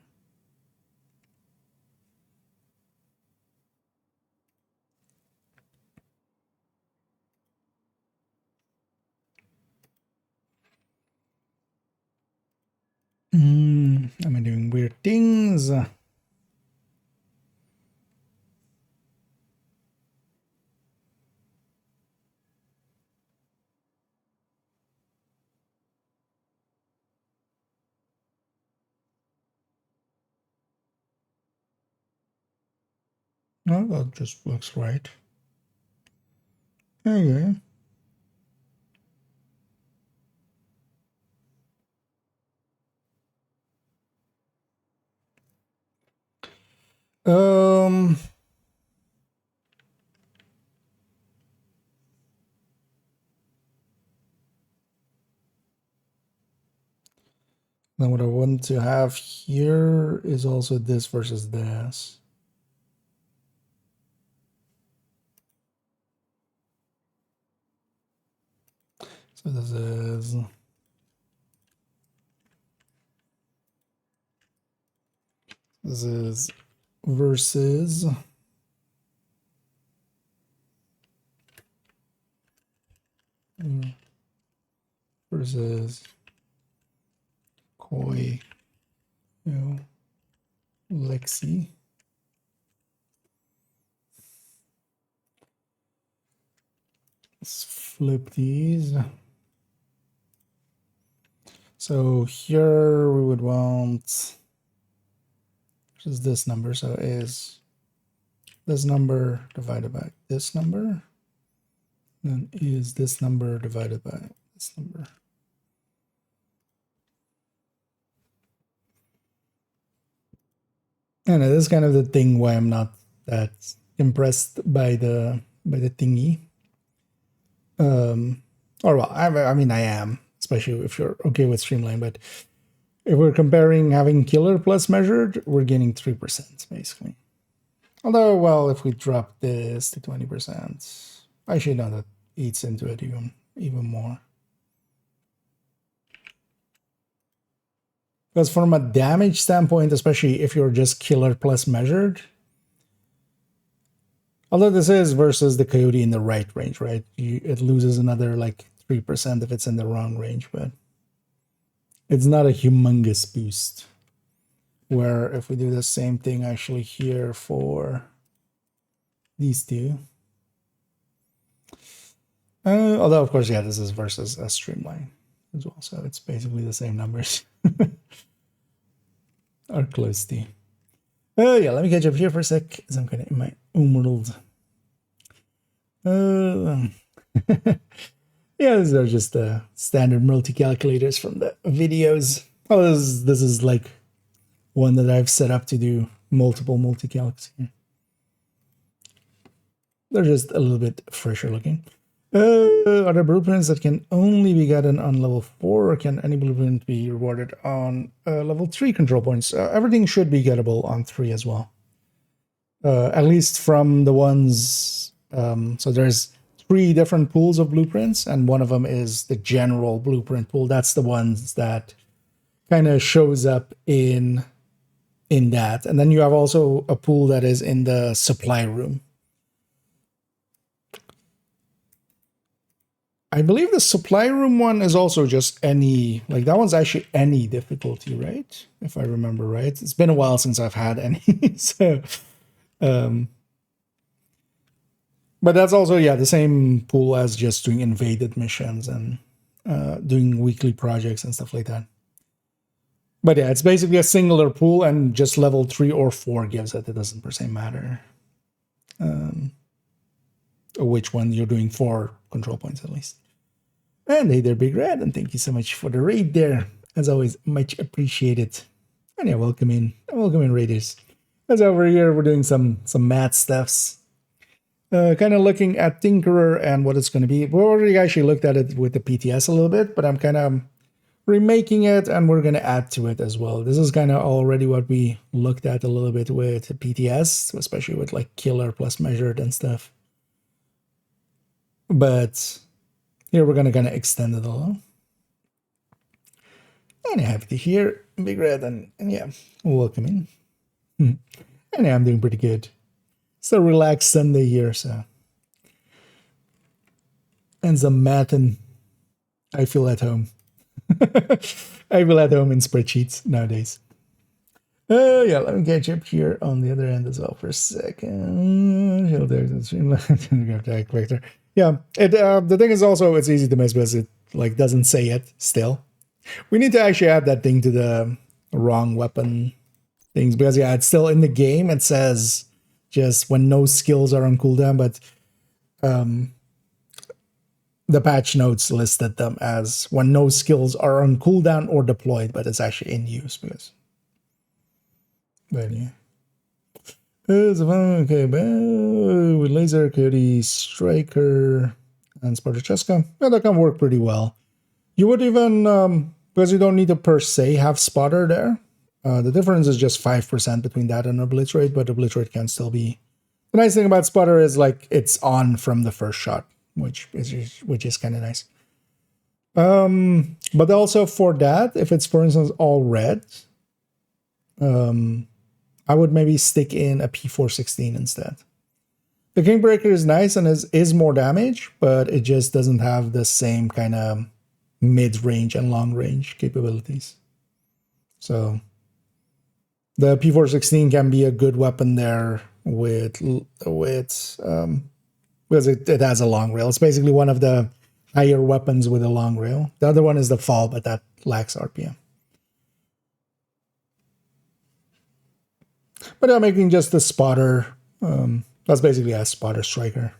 Am I doing weird things? No, that just looks right. Okay. Um, Then what I want to have here is also this versus this. So this is versus Koi, Lexi. Let's flip these. So here we would want, which is this number, so is this number divided by this number, then is this number divided by this number. And this is kind of the thing why I'm not that impressed by the thingy. Or well, I mean I am, especially if you're okay with Streamline, but if we're comparing having killer plus measured, we're gaining 3% basically. Although, well, if we drop this to 20%, actually no, that eats into it even more. Because from a damage standpoint, especially if you're just killer plus measured, although this is versus the coyote in the right range, right? It loses another like 3% if it's in the wrong range, but it's not a humongous boost. Where if we do the same thing actually here for these two. Although, of course, yeah, this is versus a Streamline as well, so it's basically the same numbers. Or close to. Oh yeah, let me catch up here for a sec, as I'm kind of in my own world. Yeah, these are just the standard multi-calculators from the videos. Oh, this is like one that I've set up to do multiple multi-calcs here. They're just a little bit fresher looking. Are there blueprints that can only be gotten on level 4, or can any blueprint be rewarded on level 3 control points? Everything should be gettable on 3 as well. At least from the ones... so there's 3 different pools of blueprints, and one of them is the general blueprint pool. That's the ones that kind of shows up in that. And then you have also a pool that is in the supply room. I believe the supply room one is also just any, like that one's actually any difficulty, right? If I remember right. It's been a while since I've had any. So, but that's also, yeah, the same pool as just doing invaded missions and doing weekly projects and stuff like that. But yeah, it's basically a singular pool, and just level 3 or 4 gives it. It doesn't per se matter which one you're doing for control points at least. And hey there, Big Red, and thank you so much for the raid there. As always, much appreciated. And yeah, welcome in raiders. As over here, we're doing some math stuffs. Kind of looking at Tinkerer and what it's going to be. We already actually looked at it with the PTS a little bit, but I'm kind of remaking it, and we're going to add to it as well. This is kind of already what we looked at a little bit with the PTS, especially with like killer plus measured and stuff. But here we're going to kind of extend it a little. And I'm happy to hear Big Red, and yeah, welcome in. And yeah, I'm doing pretty good. It's a relaxed Sunday here, so. And some math, and I feel at home. I feel at home in spreadsheets nowadays. Yeah, let me catch up here on the other end as well for a second. Yeah, the thing is also, it's easy to miss because it like doesn't say it still. We need to actually add that thing to the wrong weapon things, because yeah, it's still in the game. It says just when no skills are on cooldown, but the patch notes listed them as when no skills are on cooldown or deployed, but it's actually in use. Because, but yeah. Okay, with Laser, Coyote, Striker, and Sparta Cheska, yeah, that can work pretty well. You would even because you don't need to per se have spotter there. The difference is just 5% between that and obliterate, but obliterate can still be. The nice thing about spotter is like it's on from the first shot, which is kind of nice. But also for that, if it's for instance all red, I would maybe stick in a P416 instead. The Kingbreaker is nice and is more damage, but it just doesn't have the same kind of mid-range and long-range capabilities. So the P416 can be a good weapon there with because it has a long rail. It's basically one of the higher weapons with a long rail. The other one is the Fall, but that lacks RPM. But I'm making just the spotter. That's basically a spotter striker.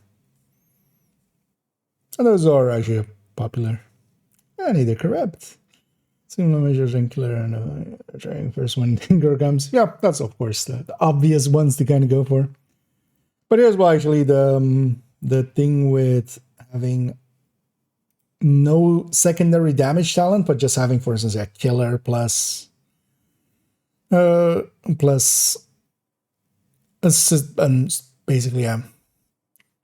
And those are actually popular. And either corrupt. Similar measures and killer and trying first when Tinker comes. Yeah, that's of course the obvious ones to kind of go for. But here's why actually the thing with having no secondary damage talent, but just having, for instance, a killer plus assist and basically a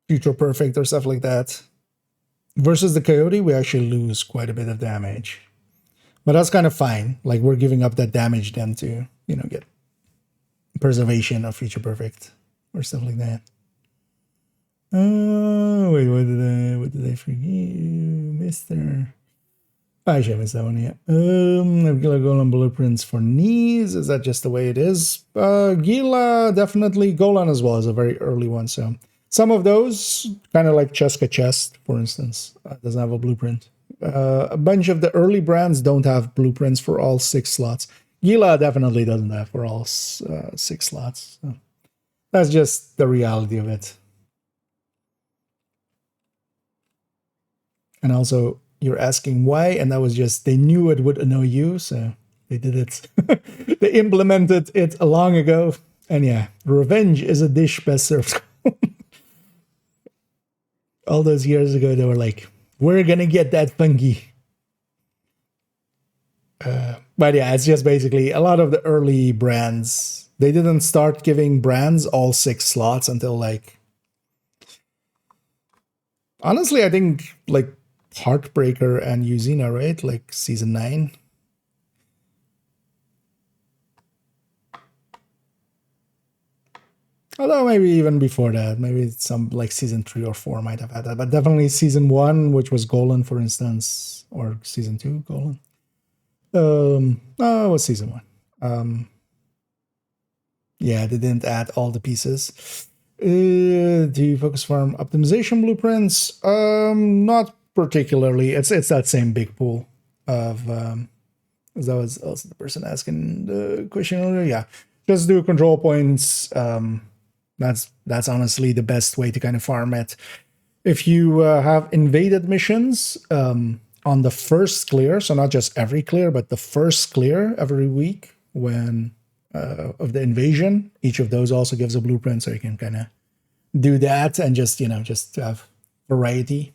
future perfect or stuff like that. Versus the Coyote, we actually lose quite a bit of damage. But that's kind of fine. Like, we're giving up that damage then to, you know, get preservation of future perfect or stuff like that. Wait, what did I forget? Mister. I should have missed that one yet. I've got Golan blueprints for knees. Is that just the way it is? Gila, definitely. Golan as well is a very early one. So some of those, kind of like Cheska Chest, for instance, doesn't have a blueprint. A bunch of the early brands don't have blueprints for all 6 slots. Gila definitely doesn't have for all 6 slots. So that's just the reality of it. And also, you're asking why, and that was just, they knew it would annoy you, so they did it. They implemented it long ago. And yeah, revenge is a dish best served. All those years ago, they were like, we're gonna get that funky. But yeah, it's just basically a lot of the early brands, they didn't start giving brands all 6 slots until like, honestly, I think like Heartbreaker and Uzina, right? Like season 9. Although maybe even before that, maybe some like season 3 or 4 might have had that. But definitely season 1, which was Golan, for instance, or season 2, Golan. It was season 1. Yeah, they didn't add all the pieces. Do you focus farm optimization blueprints? Not particularly. It's that same big pool of that was also the person asking the question earlier. Yeah, just do control points. That's honestly the best way to kind of farm it. If you have invaded missions on the first clear, so not just every clear, but the first clear every week when of the invasion, each of those also gives a blueprint, so you can kind of do that and just, you know, just have variety.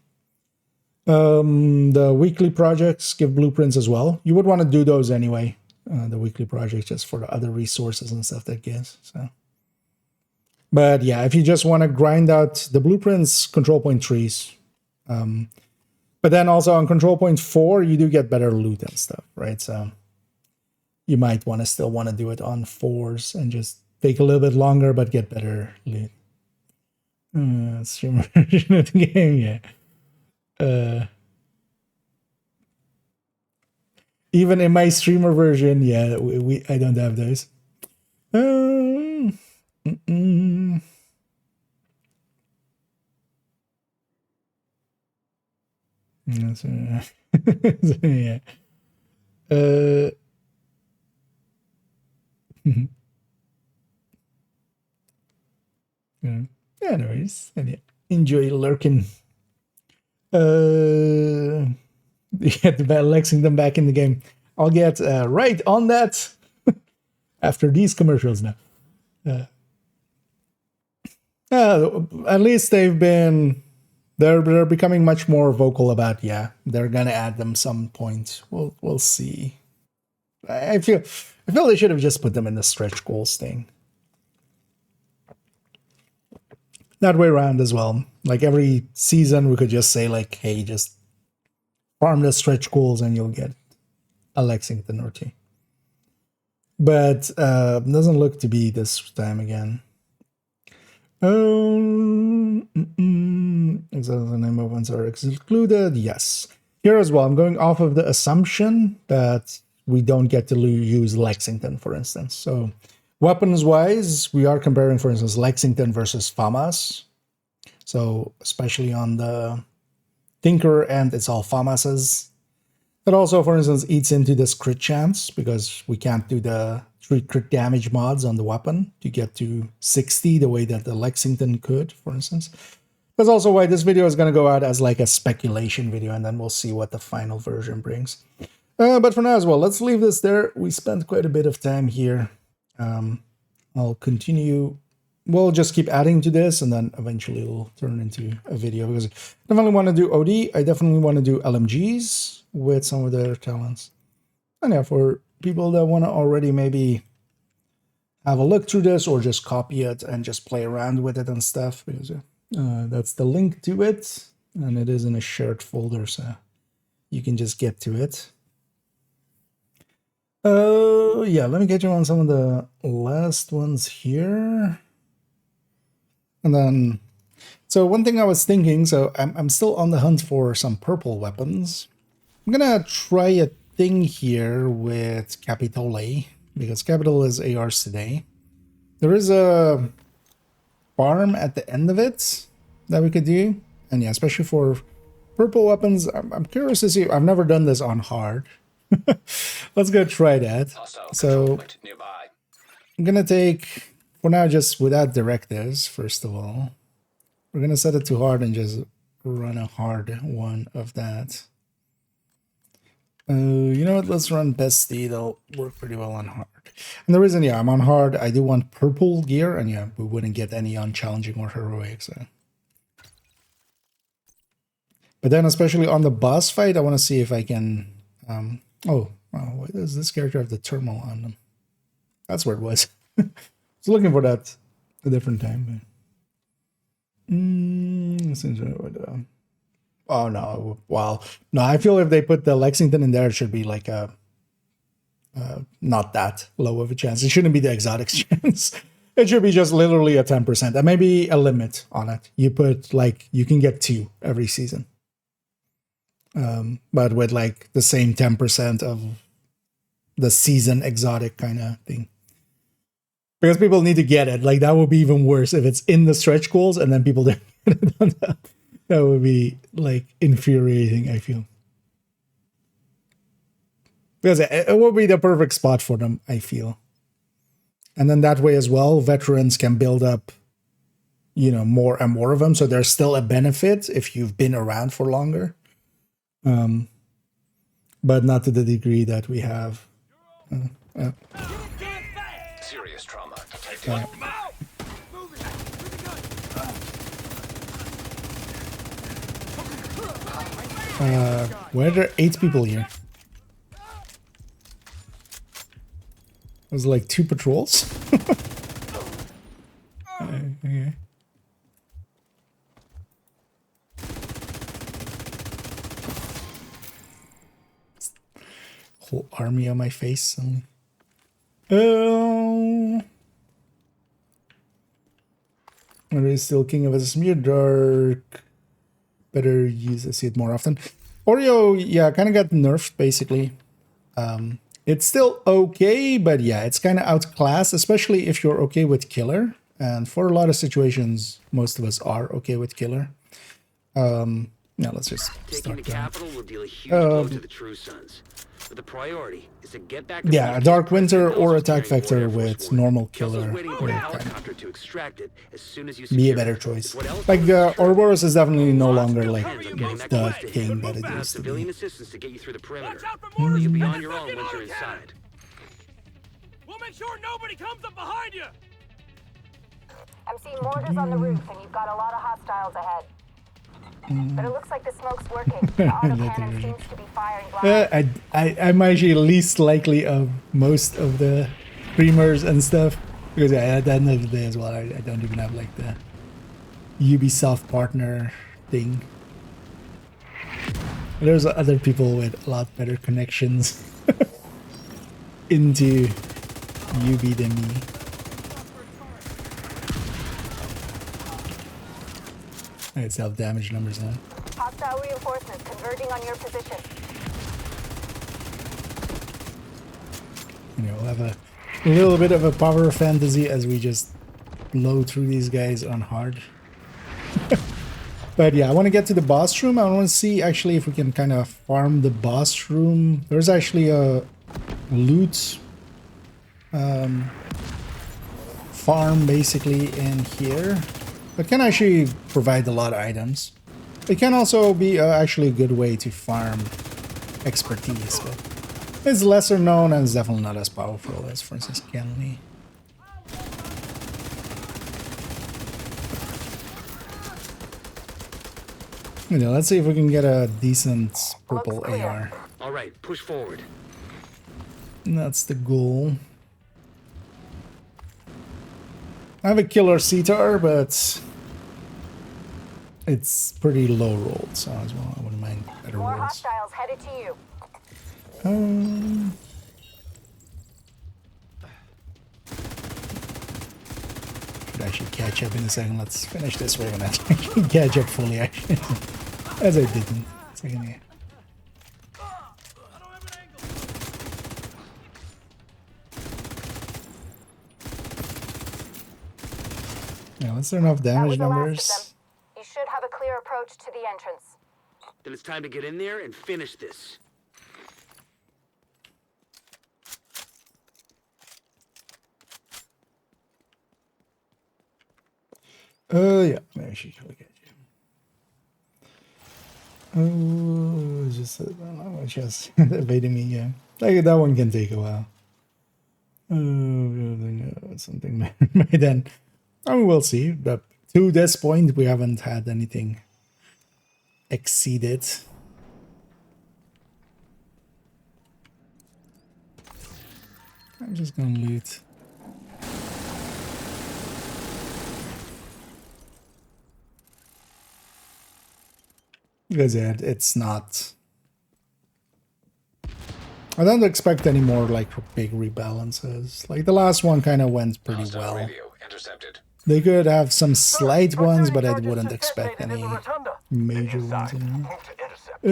The weekly projects give blueprints as well. You would want to do those anyway, the weekly projects, just for the other resources and stuff that gives. So, but yeah, if you just want to grind out the blueprints, control point 3s. But then also on control point 4, you do get better loot and stuff, right? So you might still want to do it on 4s and just take a little bit longer, but get better loot. Streamer version of the game, yeah. Even in my streamer version, yeah, I don't have those. Yeah. Anyways, enjoy lurking. Get the Lexington back in the game. I'll get right on that after these commercials now. At least they've been they're becoming much more vocal about, yeah, they're gonna add them some point. We'll see. I feel they should have just put them in the stretch goals thing. That way around as well. Like every season we could just say like, hey, just farm the stretch goals and you'll get a Lexington or two. But doesn't look to be this time again. Exactly, the name of ones are excluded. Yes. Here as well, I'm going off of the assumption that we don't get to use Lexington, for instance. So weapons-wise, we are comparing, for instance, Lexington versus FAMAS. So especially on the Tinker end, it's all FAMAS's. It also, for instance, eats into this crit chance because we can't do the 3 crit damage mods on the weapon to get to 60 the way that the Lexington could, for instance. That's also why this video is going to go out as like a speculation video, and then we'll see what the final version brings. But for now as well, let's leave this there. We spent quite a bit of time here. I'll continue. We'll just keep adding to this, and then eventually it'll turn into a video, because I definitely want to do OD. I definitely want to do LMGs with some of their talents. And yeah, for people that want to already maybe have a look through this or just copy it and just play around with it and stuff, because that's the link to it, and it is in a shared folder, so you can just get to it. Yeah, let me get you on some of the last ones here. And then, so one thing I was thinking, so I'm still on the hunt for some purple weapons. I'm gonna try a thing here with Capitole, because Capital is ARs today. There is a farm at the end of it that we could do, and yeah, especially for purple weapons, I'm curious to see. I've never done this on hard. Let's go try that. So I'm gonna take, for now, just without directives, first of all. We're gonna set it to hard and just run a hard one of that. You know what, let's run Bestie. They'll work pretty well on hard. And the reason, yeah, I'm on hard, I do want purple gear, and yeah, we wouldn't get any on challenging or heroic, so. But then especially on the boss fight, I want to see if I can, oh, wow, why does this character have the thermal on them? That's where it was. I was looking for that a different time. Oh no! Wow, no. I feel if they put the Lexington in there, it should be like a not that low of a chance. It shouldn't be the exotics chance. It should be just literally a 10%. And maybe a limit on it. You put like you can get 2 every season, but with like the same 10% of the season exotic kind of thing. Because people need to get it. Like, that would be even worse if it's in the stretch goals and then people don't get it on that. That would be, like, infuriating, I feel. Because it would be the perfect spot for them, I feel. And then that way as well, veterans can build up, you know, more and more of them. So there's still a benefit if you've been around for longer. But not to the degree that we have. Serious trauma detected. Why are there 8 people here? Was it like 2 patrols? Okay. Whole army on my face. Or is still King of a Smear Dark. Better use see it more often. Oreo, yeah, kind of got nerfed basically. It's still okay, but yeah, it's kind of outclassed, especially if you're okay with Killer. And for a lot of situations, most of us are okay with Killer. Now let's just Taking the start capital will deal a huge blow to the True Sons. But the priority is to get back to yeah, Dark Winter or Attack Vector with normal Killer will kind to extract it as soon as you be a better choice. Like Ouroboros is definitely no longer like the king that it used to civilian be. assistance to get you through the perimeter. You'll be on your own once you're inside. We'll make sure nobody comes up behind you. I'm seeing mortars on the roof, and you've got a lot of hostiles ahead. But it looks like the smoke's working. The autocannon seems to be firing blind. I'm actually least likely of most of the streamers and stuff because at the end of the day as well, I don't even have like the Ubisoft partner thing. There's other people with a lot better connections into Ubi than me. I self-damage numbers now. Hostile reinforcements converging on your position. You know, we'll have a little bit of a power fantasy as we just blow through these guys on hard. But yeah, I want to get to the boss room. I want to see actually if we can kind of farm the boss room. There's actually a loot farm basically in here. It can actually provide a lot of items. It can also be actually a good way to farm expertise, but it's lesser known and it's definitely not as powerful as, for instance, Kenley. You know, let's see if we can get a decent purple AR. All right, push forward. And that's the goal. I have a killer CTAR, but it's pretty low rolled, so as well, I wouldn't mind better More rolls. hostiles headed to you. Should actually catch up in a second. Let's finish this way when I actually catch up fully, actually. As I didn't. Second here. Yeah, let's turn off That damage was the last of numbers. them. You should have a clear approach to the entrance. Then it's time to get in there and finish this. Yeah, maybe she should look at you. Oh, it's just it's just evading me. Yeah, like that one can take a while. Something by then. I mean, we'll see. But to this point, we haven't had anything exceeded. I'm just gonna loot. Because yeah, it's not. I don't expect any more like big rebalances. Like the last one kind of went pretty Hostile well. radio intercepted. They could have some slight ones, but I wouldn't Charges expect detonated in any the rotunda. major ones. Inside. Move to intercept.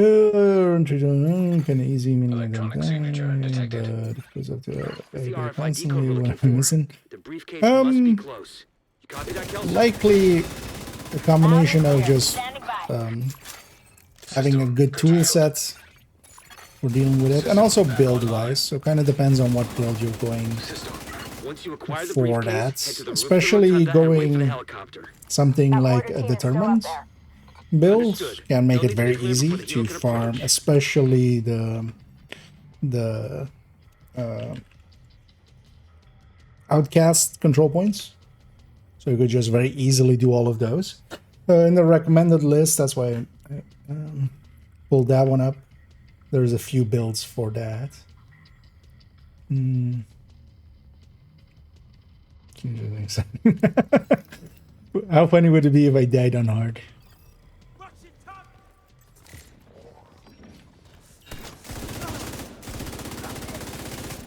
Kind of easy meaning Electronic signature detected. but because of the That's the RFID constantly code we're looking what for. I'm missing. The briefcase must be close. You copy that, Kelso? Likely a combination of just Standing by. having a good tool set for dealing with it, and also build wise. So kind of depends on what build you're going System. Once you acquire the for briefcase, that, head to the roof of the especially rotunda and wait for the going helicopter. something That like mortar a team is still determined up build Understood. can make They'll it need to very be cleared easy before the to helo can farm, approach. especially the outcast control points. So you could just very easily do all of those. In the recommended list, that's why I pulled that one up. There's a few builds for that. How funny would it be if I died on hard?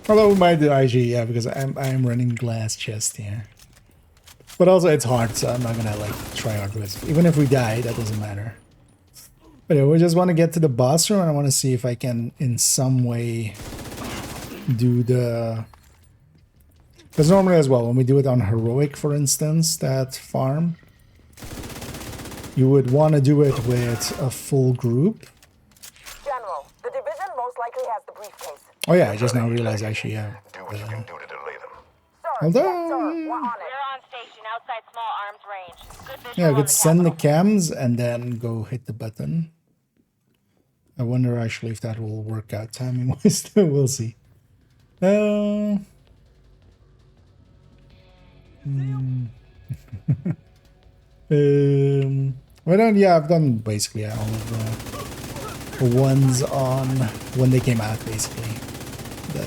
Although we might do IG, yeah, because I'm running glass chest here. But also it's hard, so I'm not gonna like try hard with it. Even if we die, that doesn't matter. But yeah, we just want to get to the boss room and I want to see if I can in some way do the... Because normally as well, when we do it on heroic, for instance, that farm, you would want to do it with a full group. General, the division most likely has the briefcase. Oh yeah, I just now realized actually, yeah. Do what you can do to delay them. Sir, Hold yes, on. sir, we're on it. We're on station outside small arms range. Good visual Yeah, I on could the send the capital. cams and then go hit the button. I wonder actually if that will work out timing-wise. We'll see. Well, then, yeah, I've done basically all of the ones on when they came out, basically. The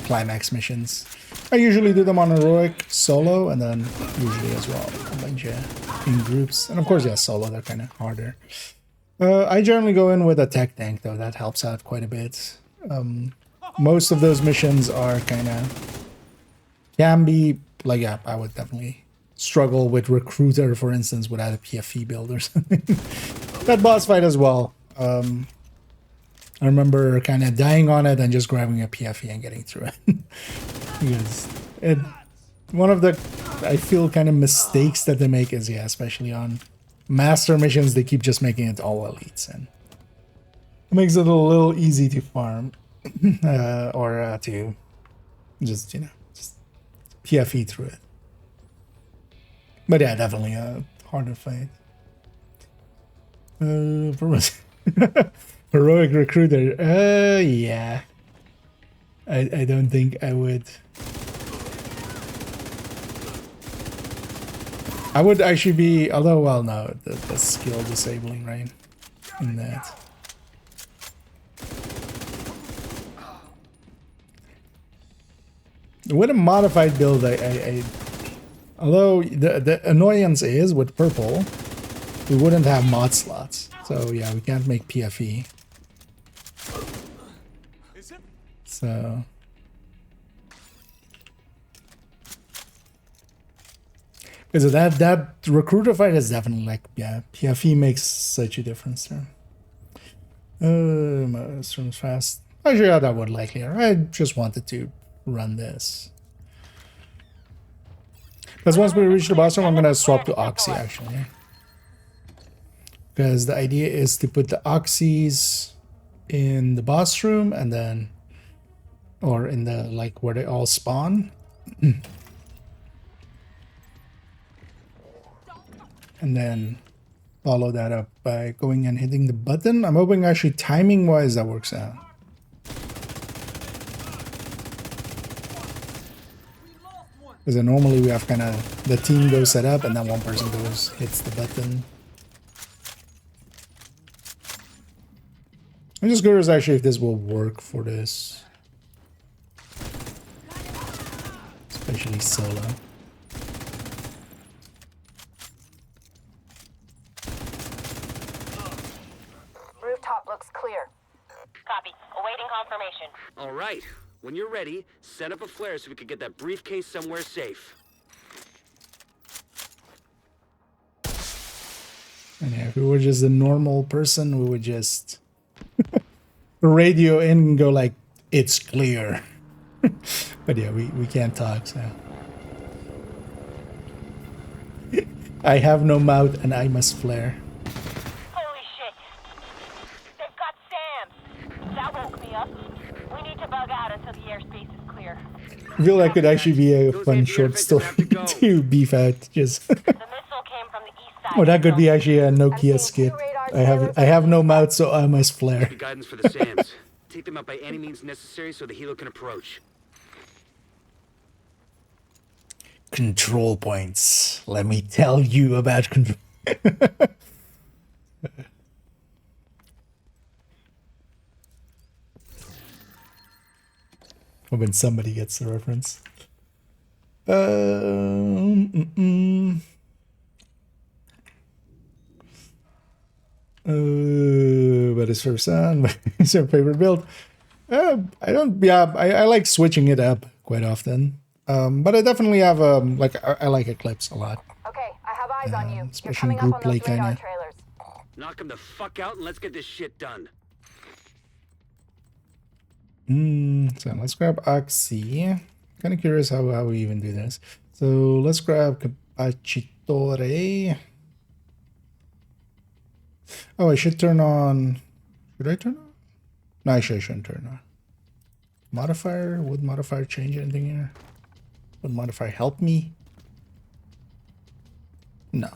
climax missions. I usually do them on heroic solo, and then usually as well a bunch in groups. And of course, yeah, solo, they're kind of harder. I generally go in with a tech tank, though. That helps out quite a bit. Most of those missions are kind of... Can be... Like, yeah, I would definitely struggle with Recruiter, for instance, without a PFE build or something. That boss fight as well. I remember kind of dying on it and just grabbing a PFE and getting through it. Because one of the, I feel, kind of mistakes that they make is, yeah, especially on master missions, they keep just making it all elites, and it makes it a little easy to farm or to just, you know, just PFE through it. But yeah, definitely a harder fight. Heroic Recruiter. Yeah. I don't think I would. I would actually be, although, well, no, the skill disabling, right? In that. With a modified build, although the annoyance is with purple, we wouldn't have mod slots. So yeah, we can't make PFE. So because that recruiter fight is definitely like, yeah, PFE makes such a difference there. Mushrooms fast. Actually, yeah, that would likely. I just wanted to run this. Because once we reach the boss room, I'm gonna swap to Oxy actually. Because the idea is to put the Oxys in the boss room and then, or in the, like, where they all spawn. And then follow that up by going and hitting the button. I'm hoping actually timing wise that works out. Because normally we have kind of the team goes set up and then one person goes hits the button. I'm just curious actually if this will work for this. Especially solo. Rooftop looks clear. Copy. Awaiting confirmation. All right. When you're ready, set up a flare so we could get that briefcase somewhere safe. And yeah, if we were just a normal person, we would just radio in and go like, it's clear. But yeah, we can't talk, so. I have no mouth and I must flare. Holy shit. They've got Sam. That woke me up. We need to bug out until the airspace is clear. I feel that could actually be a fun short story to beef out. Just The missile came from the east side. or that could be actually a Nokia skit. I have no mouth, so I must flare. The guidance for the Sams. Take them out by any means necessary so the helo can approach. Control points. Let me tell you about control. When somebody gets the reference. What is first son? What is your favorite build? I don't. Yeah, I like switching it up quite often. But I definitely have like I like Eclipse a lot. Okay, I have eyes on you. You're especially coming up group on those play radar kinda. trailers. Knock them the fuck out and let's get this shit done. So let's grab Oxy. Kind of curious how we even do this. So let's grab Capacitore. Oh, I should turn on. Should I turn on? No, actually I shouldn't turn on. Modifier? Would modifier change anything here? Would modifier help me? No.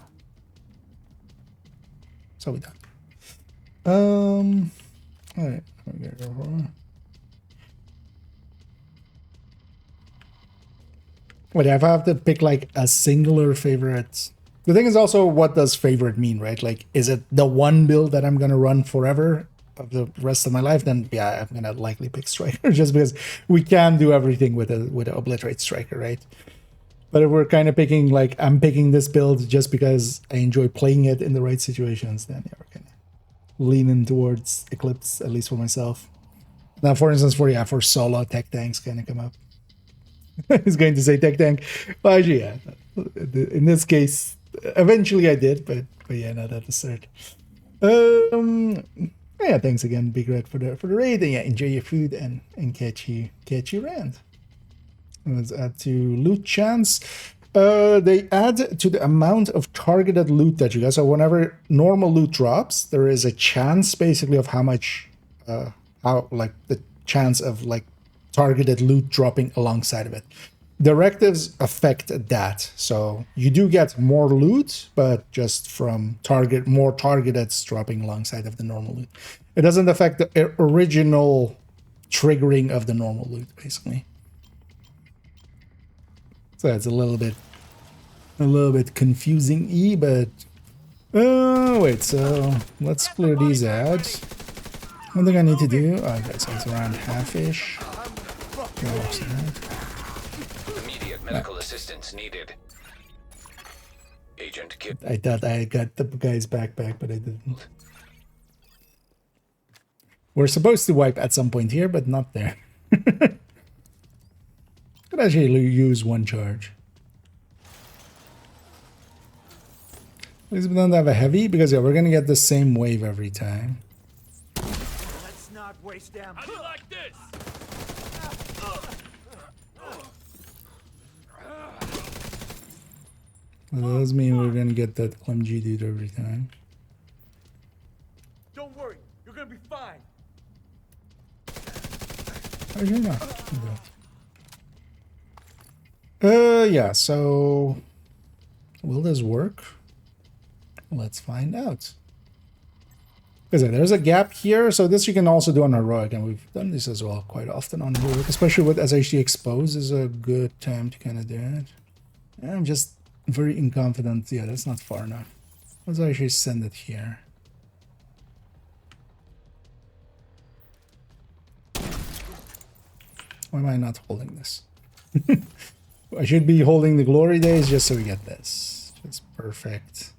So we done. Alright. Wait, if I have to pick like a singular favorite The thing is also, what does favorite mean, right? Like, is it the one build that I'm gonna run forever of the rest of my life? Then yeah, I'm gonna likely pick Striker just because we can do everything with a Obliterate Striker, right? But if we're kind of picking, like, I'm picking this build just because I enjoy playing it in the right situations, then yeah, we're kind of leaning towards Eclipse, at least for myself. Now, for instance, for solo, tech tanks kind of come up. He's going to say tech tank. Well, actually, yeah. In this case, eventually I did, but yeah, not at the start. Yeah, thanks again, Big Red, for the raid. And yeah, enjoy your food and catch you around. Let's add to loot chance. They add to the amount of targeted loot that you get. So whenever normal loot drops, there is a chance basically of how much, how like the chance of like targeted loot dropping alongside of it. Directives affect that. So you do get more loot, but just from more targeted dropping alongside of the normal loot. It doesn't affect the original triggering of the normal loot, basically. So it's a little bit confusing-y, but wait, so let's clear these out. One thing I need to do, okay, so it's around half-ish. Immediate medical assistance needed. Agent Kid. I thought I got the guy's backpack, but I didn't. We're supposed to wipe at some point here, but not there. Could actually use one charge. At least we don't have a heavy, because yeah, we're gonna get the same wave every time. Let's not waste ammo. How do you like this? Well, that does mean we're gonna get that clumsy dude every time. Don't worry, you're gonna be fine. Actually, not. Yeah, so will this work? Let's find out. Because there's a gap here, so this you can also do on heroic, and we've done this as well quite often on heroic, especially with SHD Expose is a good time to kind of do it. I'm just very inconfident. Yeah, that's not far enough. Let's actually send it here. Why am I not holding this? I should be holding the glory days just so we get this. It's perfect.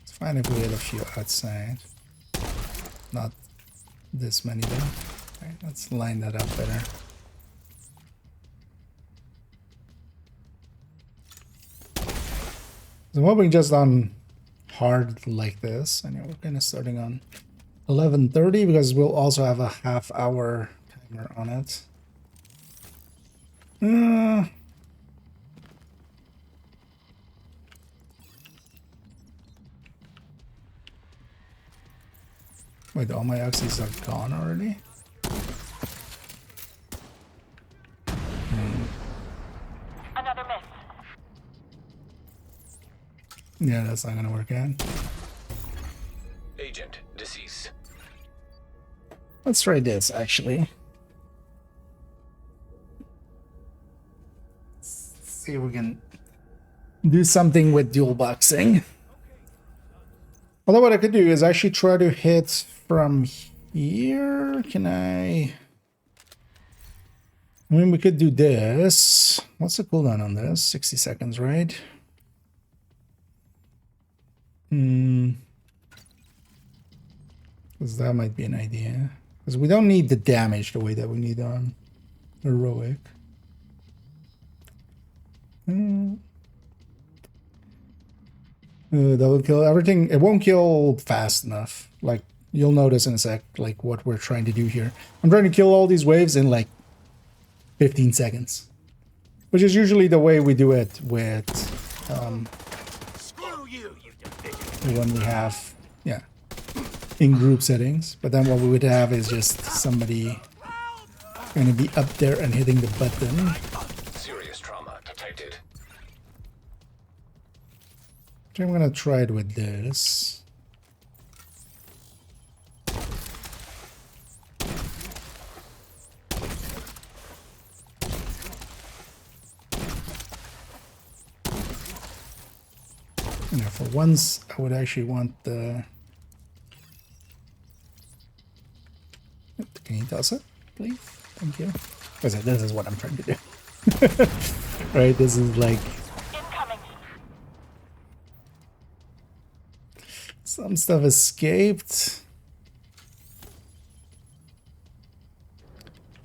It's fine if we hit a few outside. Not this many though. Alright, let's line that up better. So I'm hoping just on hard like this. I know we're kind of starting on 11:30 because we'll also have a half-hour timer on it. Wait, all my oxys are gone already? Another miss. Yeah, that's not gonna work out. Agent deceased. Let's try this, actually. Let's see if we can do something with dual boxing. Although what I could do is actually try to hit from here. Can I mean, we could do this. What's the cooldown on this? 60 seconds, right? Because that might be an idea. Because we don't need the damage the way that we need on heroic. That will kill everything. It won't kill fast enough. Like, you'll notice in a sec, like, what we're trying to do here. I'm trying to kill all these waves in, like, 15 seconds. Which is usually the way we do it with, Screw you, when we have, yeah, in group settings. But then what we would have is just somebody going to be up there and hitting the button. Serious trauma detected. I'm going to try it with this. You know, for once, I would actually want the... Can you toss it, please? Thank you. Because this is what I'm trying to do. Right, this is like... Incoming. Some stuff escaped.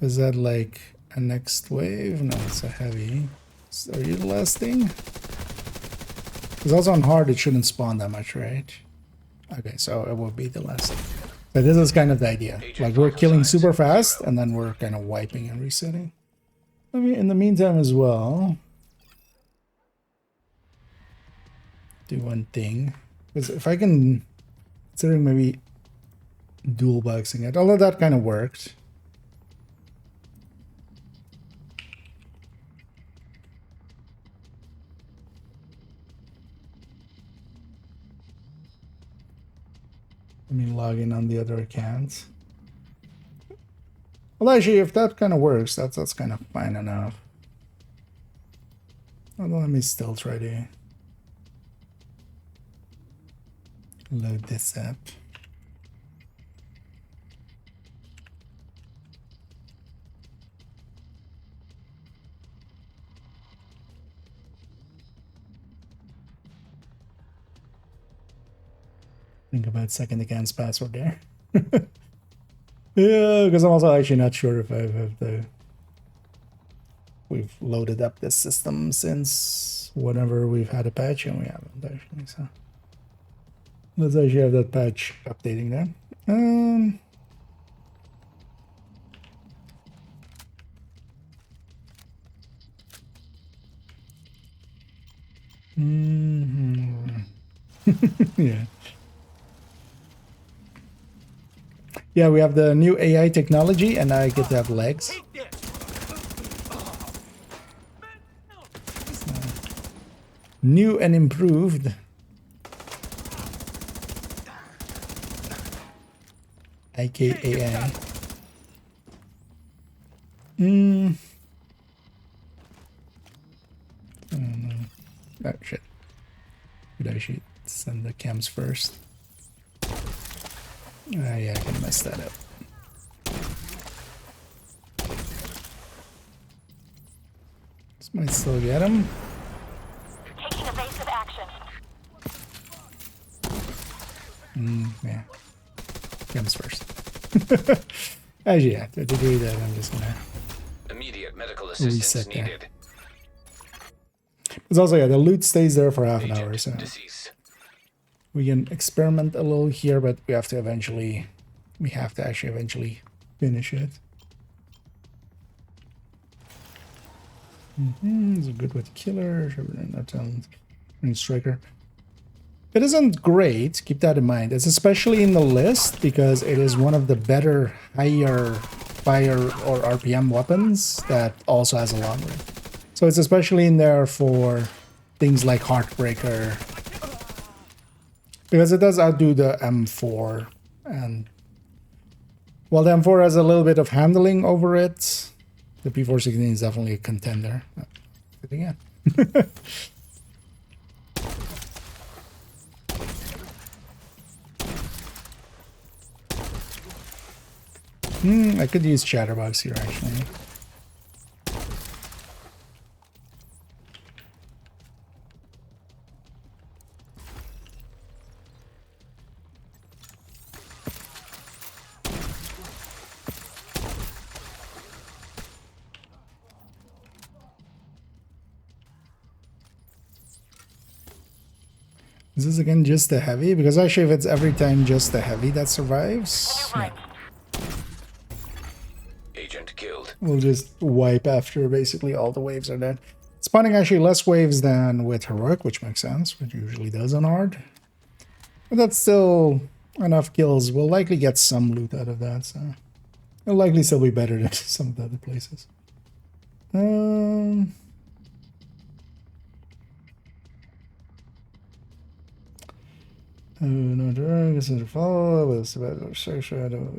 Is that like a next wave? No, it's a heavy. Are you the last thing? Because also on hard, it shouldn't spawn that much, right? Okay, so it will be the last. So this is kind of the idea. Like we're killing super fast, and then we're kind of wiping and resetting. I mean, in the meantime as well, do one thing. Because if I can, considering maybe dual boxing it, although that kind of worked. Let me log in on the other account. Well, actually, if that kind of works, that's kind of fine enough. Although, let me still try to load this up. Think about second against password there. Yeah, because I'm also actually not sure if I have the... We've loaded up this system since whenever we've had a patch, and we haven't actually, so... Let's actually have that patch updating there. Yeah. Yeah, we have the new AI technology, and I get to have legs. New and improved. AKAI. Oh shit. Could I should send the cams first? Yeah, I can mess that up. This might still get him. Taking evasive action. Yeah. Cams first. Actually, yeah, to do that, I'm just gonna Immediate medical assistance reset there. needed. It's also, yeah, the loot stays there for half an hour, Agent so deceased. we can experiment a little here, but we have to eventually, actually eventually finish it. It's a good with killer, and striker. It isn't great, keep that in mind. It's especially in the list because it is one of the better higher fire or RPM weapons that also has a long range. So it's especially in there for things like Heartbreaker. Because it does outdo the M4. And while the M4 has a little bit of handling over it, the P416 is definitely a contender. But again. I could use Chatterbox here actually. Is this again just the heavy? Because actually if it's every time just the heavy that survives, yeah. Agent killed. We'll just wipe after basically all the waves are dead. Spawning actually less waves than with Heroic, which makes sense, which usually does on hard. But that's still enough kills. We'll likely get some loot out of that, so it'll likely still be better than some of the other places. No, this is a follow. It's about shadow.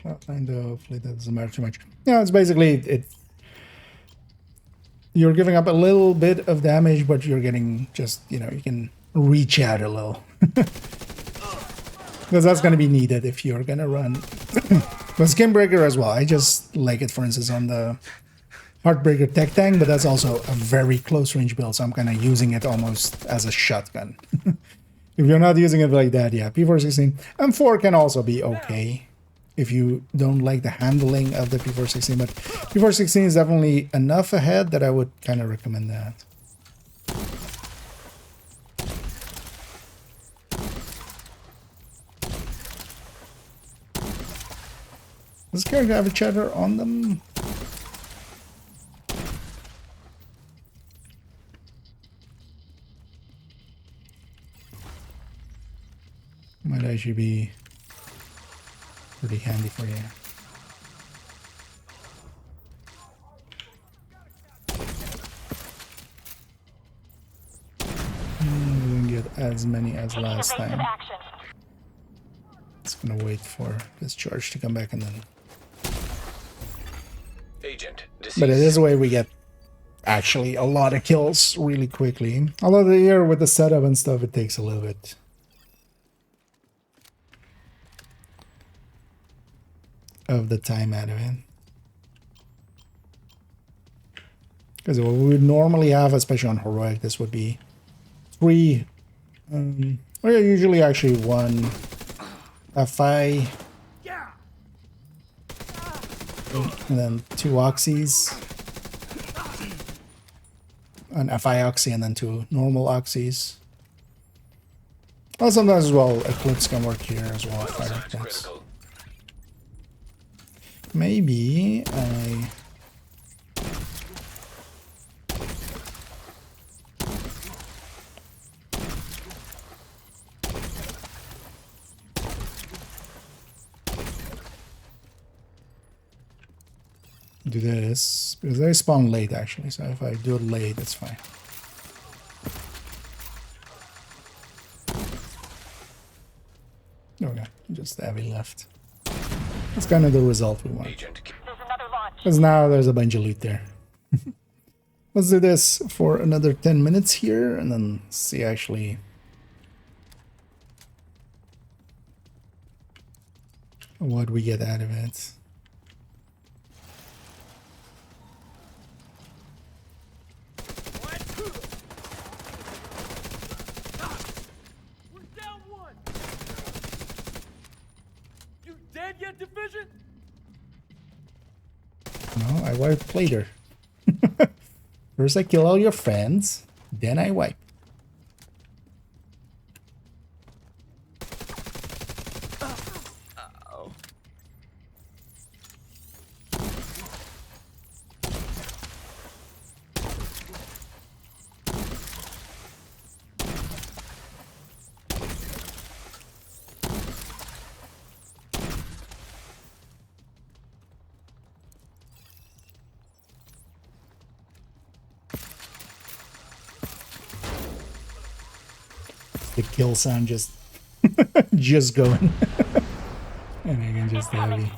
Hopefully that doesn't matter too much. Yeah, it's basically you're giving up a little bit of damage, but you're getting just, you know, you can reach out a little. Because that's going to be needed if you're going to run. But Skin Breaker as well. I just like it, for instance, on the Heartbreaker Tech Tank, but that's also a very close range build, so I'm kind of using it almost as a shotgun. If you're not using it like that, yeah, P416. M4 can also be okay if you don't like the handling of the P416, but P416 is definitely enough ahead that I would kind of recommend that. Does this character have a chatter on them? Might actually be pretty handy for you. We didn't get as many as last time. It's gonna wait for this charge to come back and then. Agent deceased. But it is a way we get actually a lot of kills really quickly. Although here with the setup and stuff, it takes a little bit. Of the time out of it. Because what we would normally have, especially on heroic, this would be 3, or usually actually 1 FI, and then 2 oxys, an FI oxy, and then 2 normal oxys. Well, sometimes as well, Eclipse can work here as well. Fire Eclipse. Maybe I... do this, because they spawn late actually, so if I do it late, that's fine. Okay, just heavy left. That's kind of the result we want. Because now there's a bunch of loot there. Let's do this for another 10 minutes here, and then see actually what we get out of it. We're down 1. You dead yet, Division? No, I wiped later. First I kill all your friends, then I wipe. The kill sound just just going. And I can just heavy.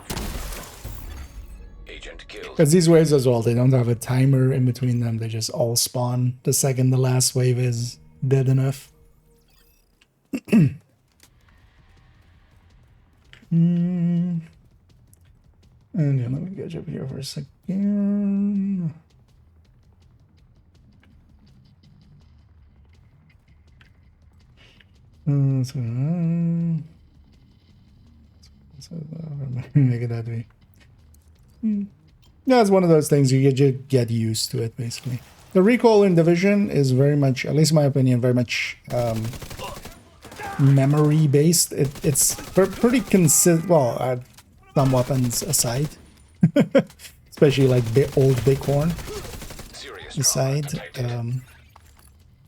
Agent killed. Because these waves as well, they don't have a timer in between them. They just all spawn the second the last wave is dead enough. And yeah, let me catch up here for a second. Make it that way. Yeah, it's one of those things you get used to it, basically. The recoil in Division is very much, at least in my opinion, very much memory based. It's pretty consistent. Well, some weapons aside, especially like the old Bighorn aside.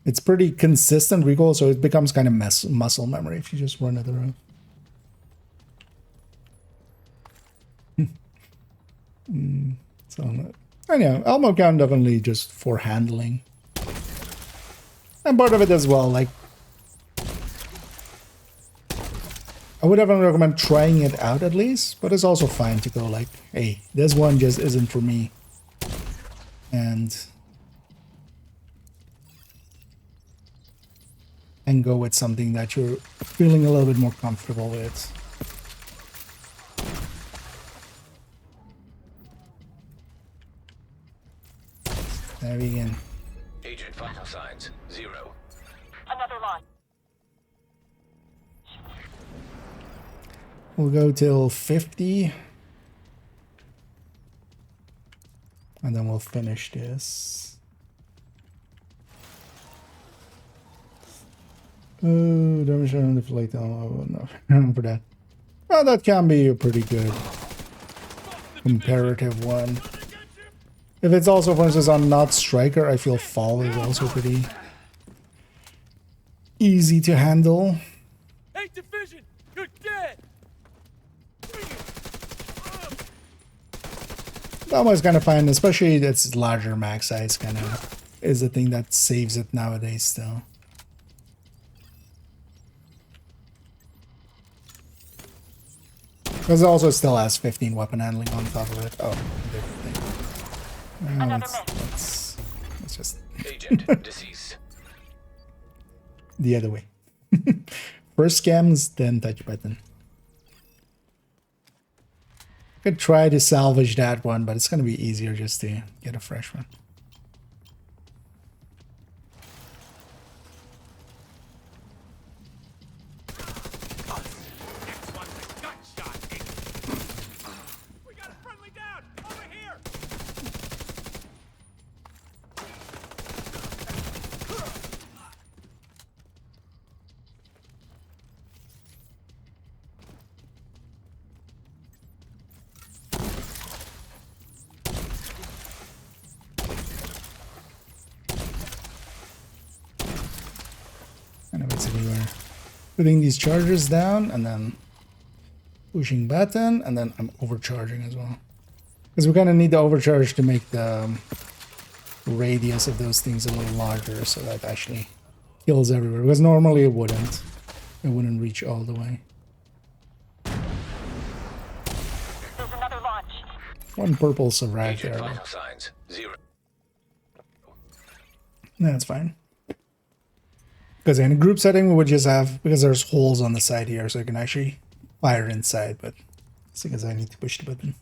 It's pretty consistent recoil, so it becomes kind of muscle memory if you just run it around. So, anyhow, Elmo count definitely just for handling. And part of it as well, like, I would definitely recommend trying it out at least, but it's also fine to go like, hey, this one just isn't for me. And and go with something that you're feeling a little bit more comfortable with. There we go. Agent vital signs 0. Another launch. We'll go till 50. And then we'll finish this. Oh, damage on the flight. Oh, no. For that. Well, that can be a pretty good comparative one. If it's also, for instance, on not striker, I feel fall is also pretty easy to handle. Hey, division, you're dead. Almost kind of fine, especially its larger max size kind of is the thing that saves it nowadays still. Because it also still has 15 weapon handling on top of it. Oh, different thing. Another Let's just Agent deceased. the other way. First scams, then touch button. Could try to salvage that one, but it's going to be easier just to get a fresh one. We got a friendly down over here. And basically we're putting these chargers down and then pushing button, and then I'm overcharging as well. Because we're going to need the overcharge to make the radius of those things a little larger so that actually kills everywhere. Because normally it wouldn't. It wouldn't reach all the way. There's another launch. One purple survived Agent there. vital signs 0. That's fine. Because in a group setting, we would just have, because there's holes on the side here, so I can actually fire inside, but it's because I need to push the button.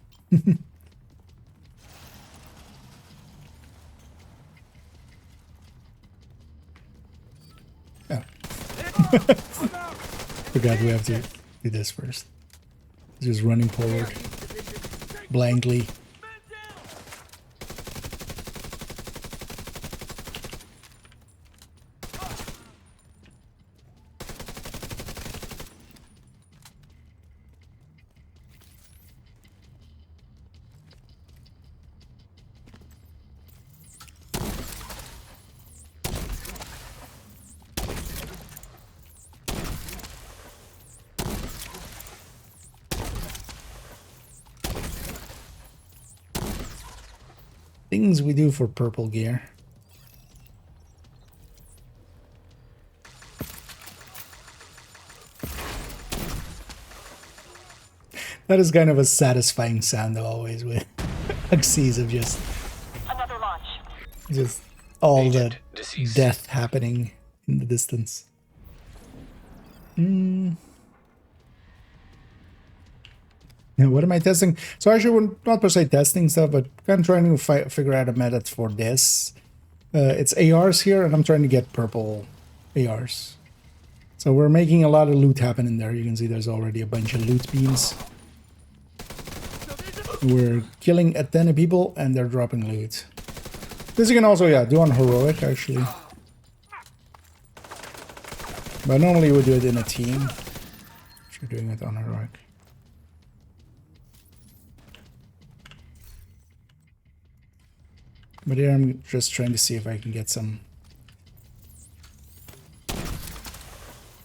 Oh. Forgot we have to do this first. Just running forward blankly. Things we do for purple gear. That is kind of a satisfying sound though, always with Axes of just Another launch. all Agent the deceased. death happening in the distance. Now, what am I testing? So actually, we're not per se testing stuff, but kind of trying to figure out a method for this. It's ARs here, and I'm trying to get purple ARs. So we're making a lot of loot happen in there. You can see there's already a bunch of loot beams. We're killing a ton of people, and they're dropping loot. This you can also, yeah, do on heroic, actually. But normally we would do it in a team. If you're doing it on heroic. But here I'm just trying to see if I can get some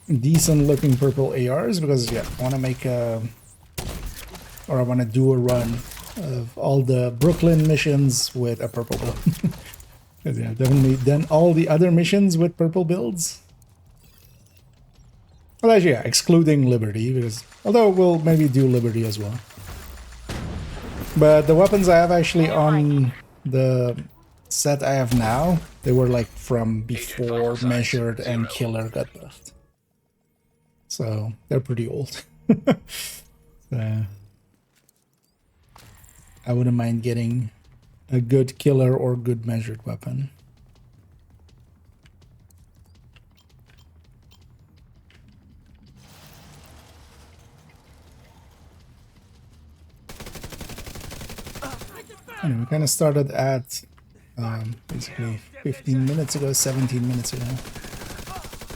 decent looking purple ARs, because yeah, I want to make a, or I want to do a run of all the Brooklyn missions with a purple build. Because yeah, I've definitely done all the other missions with purple builds. Well, actually, yeah, excluding Liberty, because although we'll maybe do Liberty as well. But the weapons I have actually on the set I have now, they were like from before Measured and Killer got buffed. So they're pretty old. So, I wouldn't mind getting a good Killer or good Measured weapon. Anyway, we kind of started at basically 15 minutes ago, 17 minutes ago,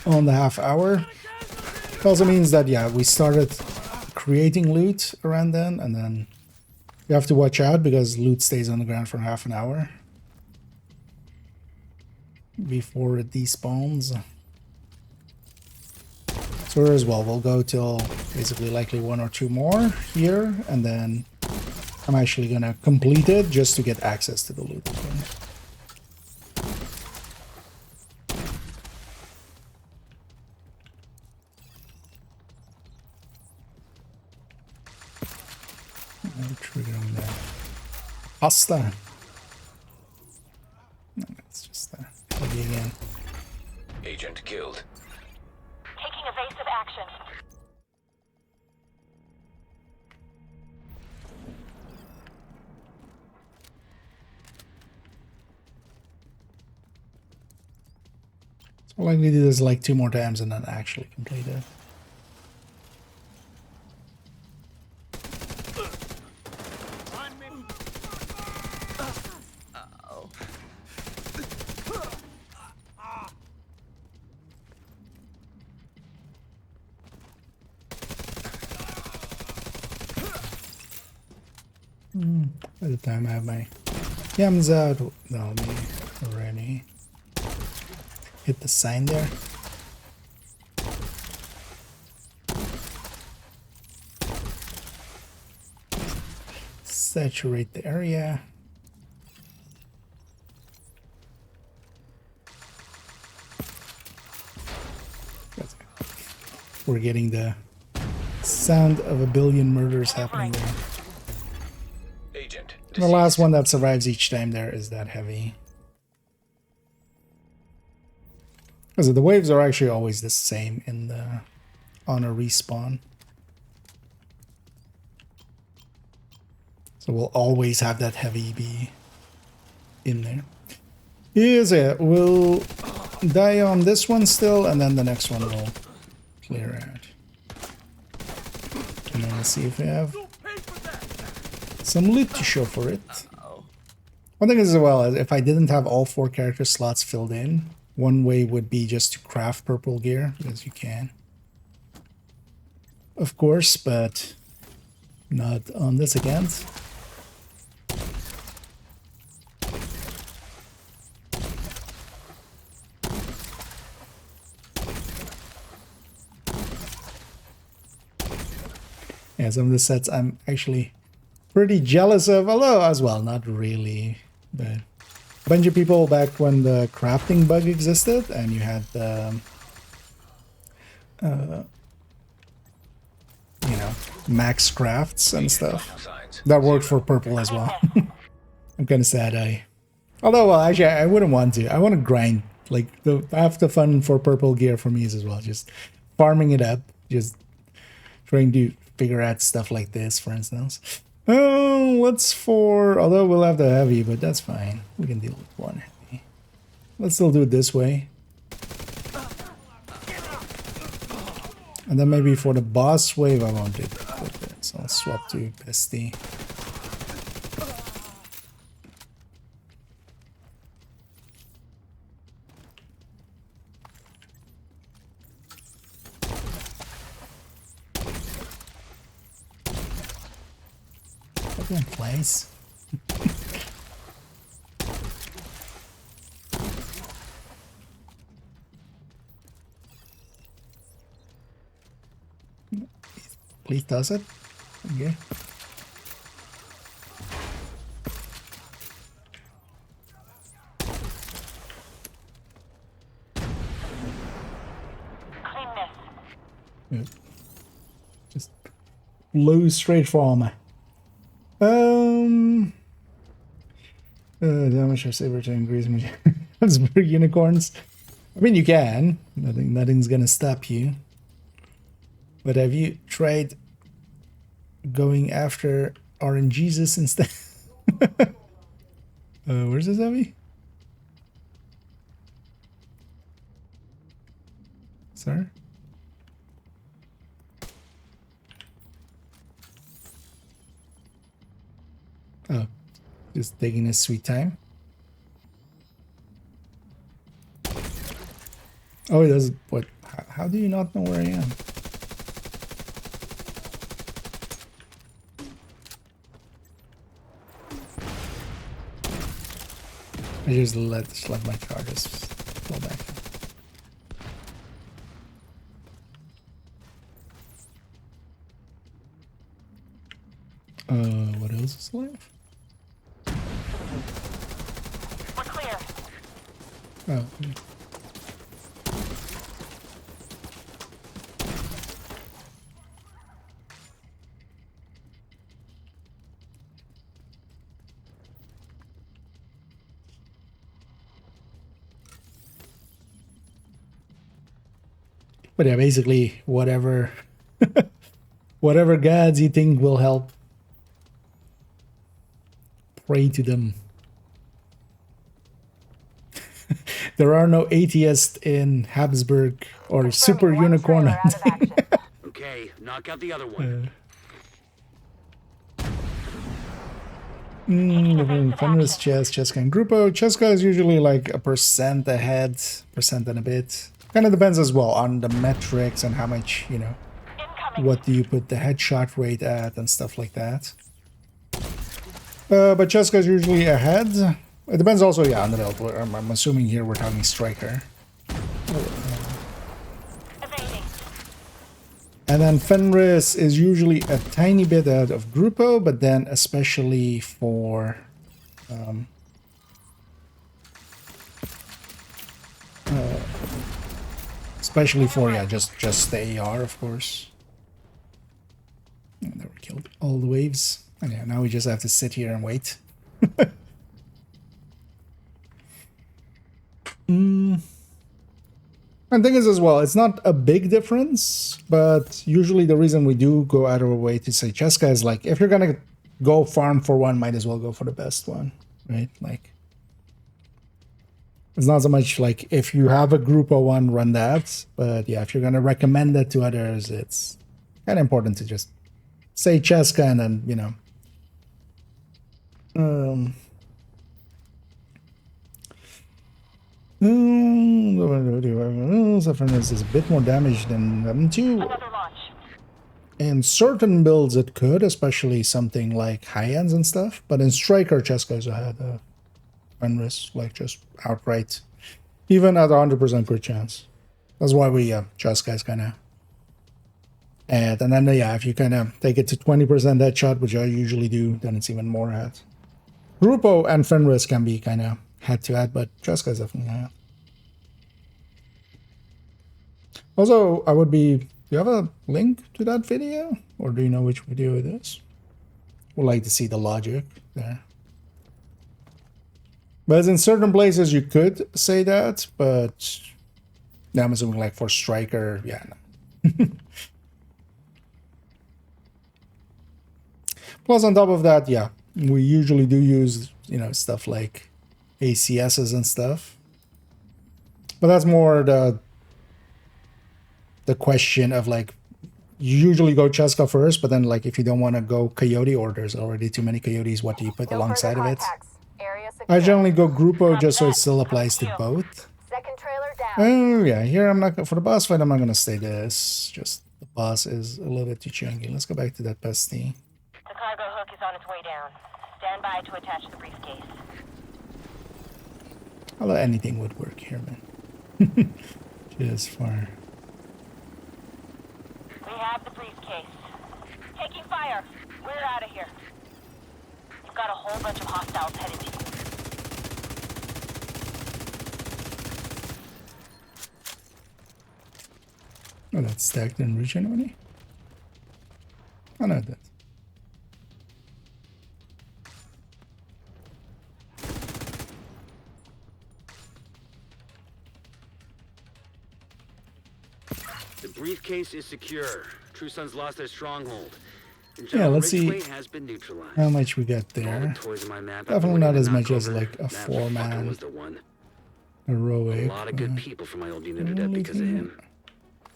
on the half hour. It also means that, yeah, we started creating loot around then, and then you have to watch out because loot stays on the ground for half an hour before it despawns. So as well, we'll go till basically likely 1 or 2 more here, and then I'm actually gonna complete it just to get access to the loot again. I'm triggering the pasta. No, it's just heavy again. Agent killed. Taking evasive action. So all I need to do is like 2 more times and then actually complete it. By the time I have my yams out, that'll be already. Hit the sign there. Saturate the area. We're getting the sound of a billion murders happening there. Agent The last one that survives each time there is that heavy. Because the waves are actually always the same in the on a respawn. So we'll always have that heavy be in there. Here's it. We'll die on this one still, and then the next one will clear out. And then let's see if we have some loot to show for it. One thing is as well, if I didn't have all 4 character slots filled in, one way would be just to craft purple gear, because you can. Of course, but not on this account. Yeah, some of the sets I'm actually pretty jealous of, although as well, not really, but a bunch of people back when the crafting bug existed and you had the, you know, max crafts and stuff, that worked for purple as well. I'm kind of sad although, well, actually, I wouldn't want to. I want to grind, like, half the fun for purple gear for me is as well, just farming it up, just trying to figure out stuff like this, for instance. Oh, what's for... Although we'll have the heavy, but that's fine. We can deal with one heavy. Let's still do it this way. And then maybe for the boss wave, I won't do it with this. I'll swap to Pesty. In place. Please does it. Okay. Clean this. Yeah. Just low straight for me. Damage or saber to increase Habsburg unicorns. I mean, you can. Nothing's gonna stop you. But have you tried going after RNGesus instead? Where's this heavy? Sir? Oh, just taking his sweet time. Oh, he does. What? How do you not know where I am? I just let my charges fall back. What else is alive? We're clear. Oh. But yeah, basically whatever whatever gods you think will help, pray to them. There are no atheists in Habsburg or Super Confirming one Unicorn. trailer out of action. Okay, knock out the other one. Fenris, Cheska, and Grupo. Cheska is usually like a percent ahead, percent and a bit. Kind of depends as well on the metrics and how much, you know, Incoming. what do you put the headshot rate at and stuff like that. But Cheska is usually ahead. It depends also, yeah, on the build. I'm assuming here we're talking striker. Evading. And then Fenris is usually a tiny bit ahead of Grupo, but then especially for yeah, just the AR, of course. And there we killed all the waves. And yeah, now we just have to sit here and wait. And thing is as well, it's not a big difference, but usually the reason we do go out of our way to say Cheska is like, if you're gonna go farm for one, might as well go for the best one, right? Like, it's not so much like if you have a group of one, run that, but yeah, if you're gonna recommend that to others, it's kind of important to just say Cheska and then, you know, Fenris is a bit more damage than them too. Another launch. In certain builds it could, especially something like high-ends and stuff, but in Striker, Cheska is ahead of Fenris, like just outright. Even at 100% crit chance. That's why we, Cheska is kind of ahead. And then, yeah, if you kind of take it to 20% headshot, which I usually do, then it's even more ahead. Grupo and Fenris can be kind of head-to-head, but Cheska is definitely ahead. Also, do you have a link to that video? Or do you know which video it is? Would like to see the logic there. But in certain places you could say that, but I'm assuming like for Striker, yeah, no. Plus on top of that, yeah, we usually do use, you know, stuff like ACSs and stuff. But that's more the question of like, you usually go Cheska first, but then like if you don't want to go Coyote or there's already too many Coyotes, what do you put No alongside further of it? contacts. Area secure. I generally go Grupo just so it still applies to both. Second trailer down. Oh yeah, here I'm not, for the boss fight I'm not gonna stay this. Just the boss is a little bit too chunky. Let's go back to that pesty. The cargo hook is on its way down. Stand by to attach the briefcase. Although anything would work here, man. Just far. We have the briefcase. Taking fire. We're out of here. You've got a whole bunch of hostiles headed to you. Oh, that's stacked and regen already? Oh, no, that. The briefcase is secure. True Sons lost their stronghold. And Yeah, General let's see Ridgway has been neutralized. how much we got All the there. toys in my map Definitely not as much as knockover. like a That fucker 4-man was the one. heroic. A lot of good people from my old unit are dead because of him.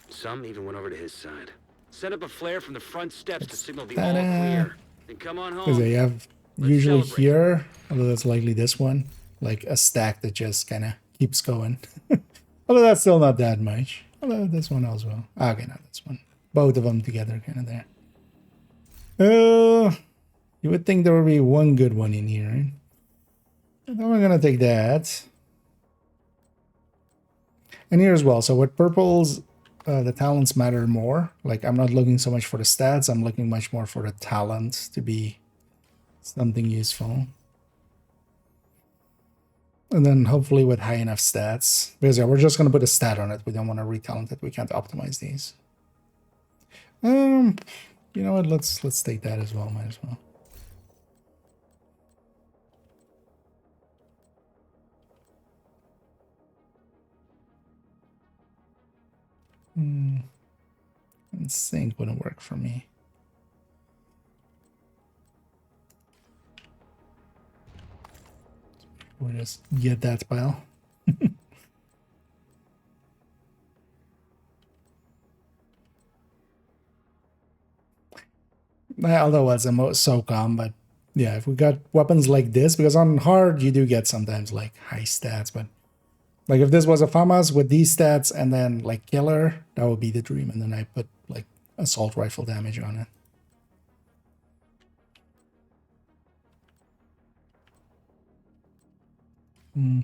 Some even went over to his side. Set up a flare from the front steps to signal the all clear. Then come on Because home. they have Let's usually celebrate. here, although that's likely this one, like a stack that just kind of keeps going. Although that's still not that much. Although this one as well. Okay, not this one. Both of them together, kind of there. You would think there would be one good one in here, right? And then we're gonna take that. And here as well. So with purples, the talents matter more. Like I'm not looking so much for the stats. I'm looking much more for the talent to be something useful. And then hopefully with high enough stats. Because yeah, we're just gonna put a stat on it. We don't want to retalent it. We can't optimize these. You know what? Let's take that as well. Might as well. And sync wouldn't work for me. We'll just get that pile. Although it's a SOCOM, but yeah, if we got weapons like this, because on hard you do get sometimes like high stats, but like if this was a FAMAS with these stats and then like killer, that would be the dream. And then I put like assault rifle damage on it. So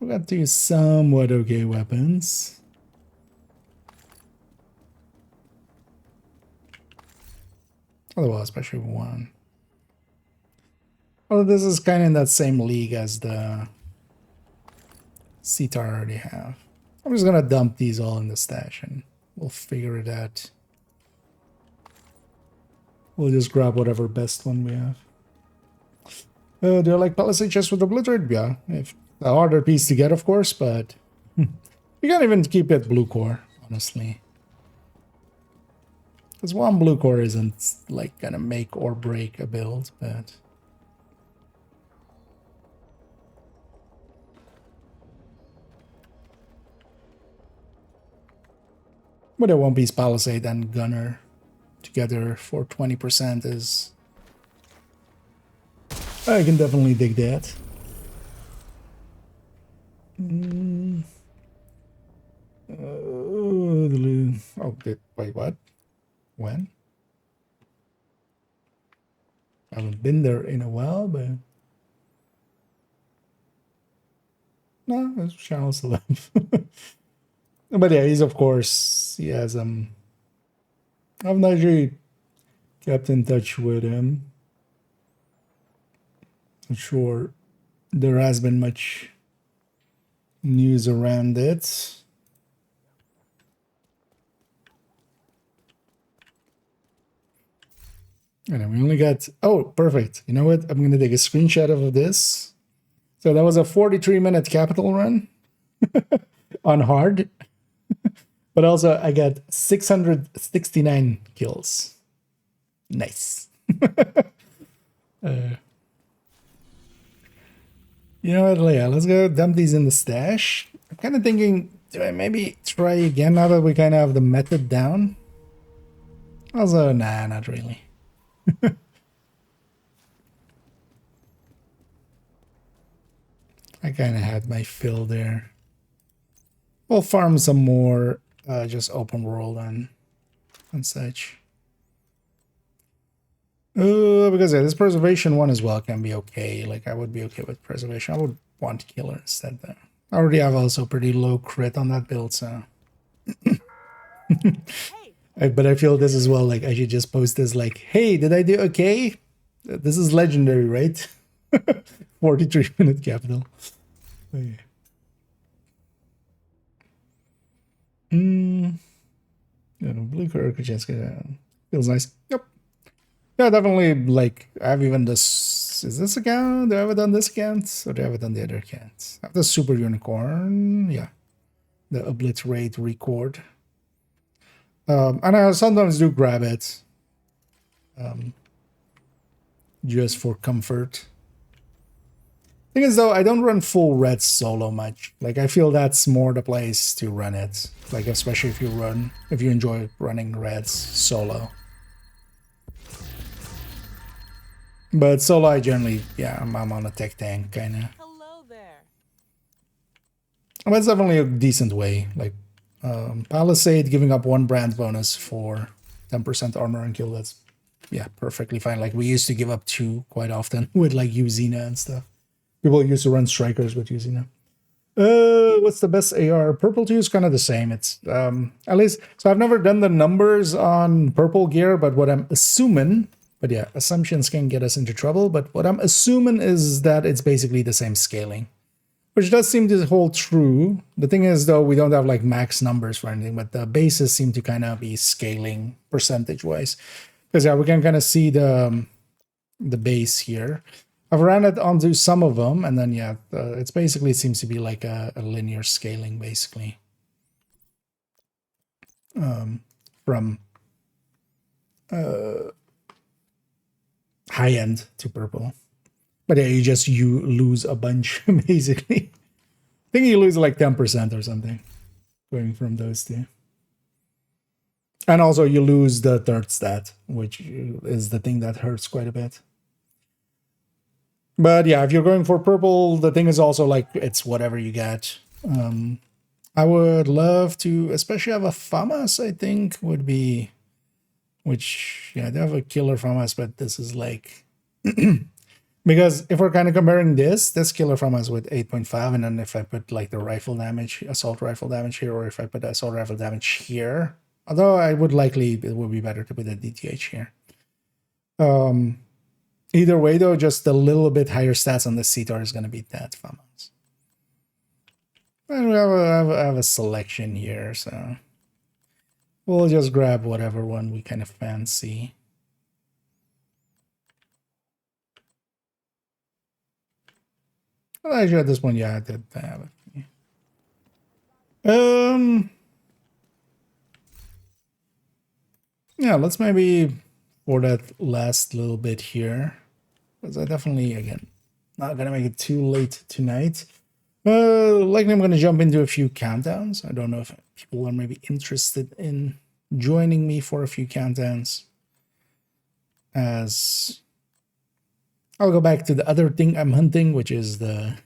we got two somewhat okay weapons. Oh, well, especially one. Well, this is kind of in that same league as the CTAR I already have. I'm just gonna dump these all in the stash and we'll figure it out. We'll just grab whatever best one we have. Do I like Palisade chest with Obliterate? Yeah, if the harder piece to get, of course, but you can't even keep it blue core, honestly. Because one blue core isn't like gonna make or break a build, but a one piece Palisade and Gunner together for 20% is. I can definitely dig that. Oh, wait, what? When? I haven't been there in a while, but no, it's channel still live. But yeah, he's of course he has I've not really kept in touch with him. Not sure there has been much news around it. And we only got, oh, perfect. You know what? I'm going to take a screenshot of this. So that was a 43-minute capital run on hard. But also I got 669 kills. Nice. You know what? Yeah, let's go dump these in the stash. I'm kind of thinking, do I maybe try again now that we kind of have the method down? Also, nah, not really. I kind of had my fill there. We'll farm some more, just open world and such. Because yeah, this preservation one as well can be okay. Like I would be okay with preservation. I would want killer instead though. I already have also pretty low crit on that build, so. But I feel this as well, like I should just post this like, hey, did I do okay? This is legendary, right? 43-minute capital. Okay. Yeah, blue card feels nice. Yep. Yeah, definitely. Like I have even this. Is this account? Do I have it on this account? Or do I have it on the other accounts? I have the Super Unicorn. Yeah. The Obliterate Record. And I sometimes do grab it just for comfort. Thing is, though, I don't run full red solo much. Like, I feel that's more the place to run it. Like, especially if you enjoy running reds solo. But solo, I generally, yeah, I'm on a tech tank, kind of. Hello there. But it's definitely a decent way. Like, Palisade giving up 1 brand bonus for 10% armor and kill, that's, yeah, perfectly fine. Like, we used to give up 2 quite often with, like, Uzina and stuff. People used to run strikers with Uzina. What's the best AR? Purple 2 is kind of the same. It's, at least, so I've never done the numbers on purple gear, but what I'm assuming, but yeah, assumptions can get us into trouble, but what I'm assuming is that it's basically the same scaling. Which does seem to hold true. The thing is, though, we don't have like max numbers for anything, but the bases seem to kind of be scaling percentage-wise. Because yeah, we can kind of see the base here. I've ran it onto some of them, and then yeah, it's basically seems to be like a linear scaling, basically. From high end to purple. But yeah, you lose a bunch, basically. I think you lose like 10% or something going from those two. And also you lose the third stat, which is the thing that hurts quite a bit. But yeah, if you're going for purple, the thing is also like, it's whatever you get. I would love to, especially have a FAMAS, I think, would be, which, yeah, they have a killer FAMAS, but this is like... Because if we're kind of comparing this killer FAMAS with 8.5, and then if I put like the rifle damage, assault rifle damage here, or if I put assault rifle damage here, although it would be better to put a DTH here. Either way, though, just a little bit higher stats on the CTAR is going to beat that FAMAS. And we have a selection here, so we'll just grab whatever one we kind of fancy. Well, actually, at this point, yeah, I did have it. Yeah, let's maybe for that last little bit here, because I definitely, again, not gonna make it too late tonight. Likely I'm gonna jump into a few countdowns. I don't know if people are maybe interested in joining me for a few countdowns, as I'll go back to the other thing I'm hunting, which is the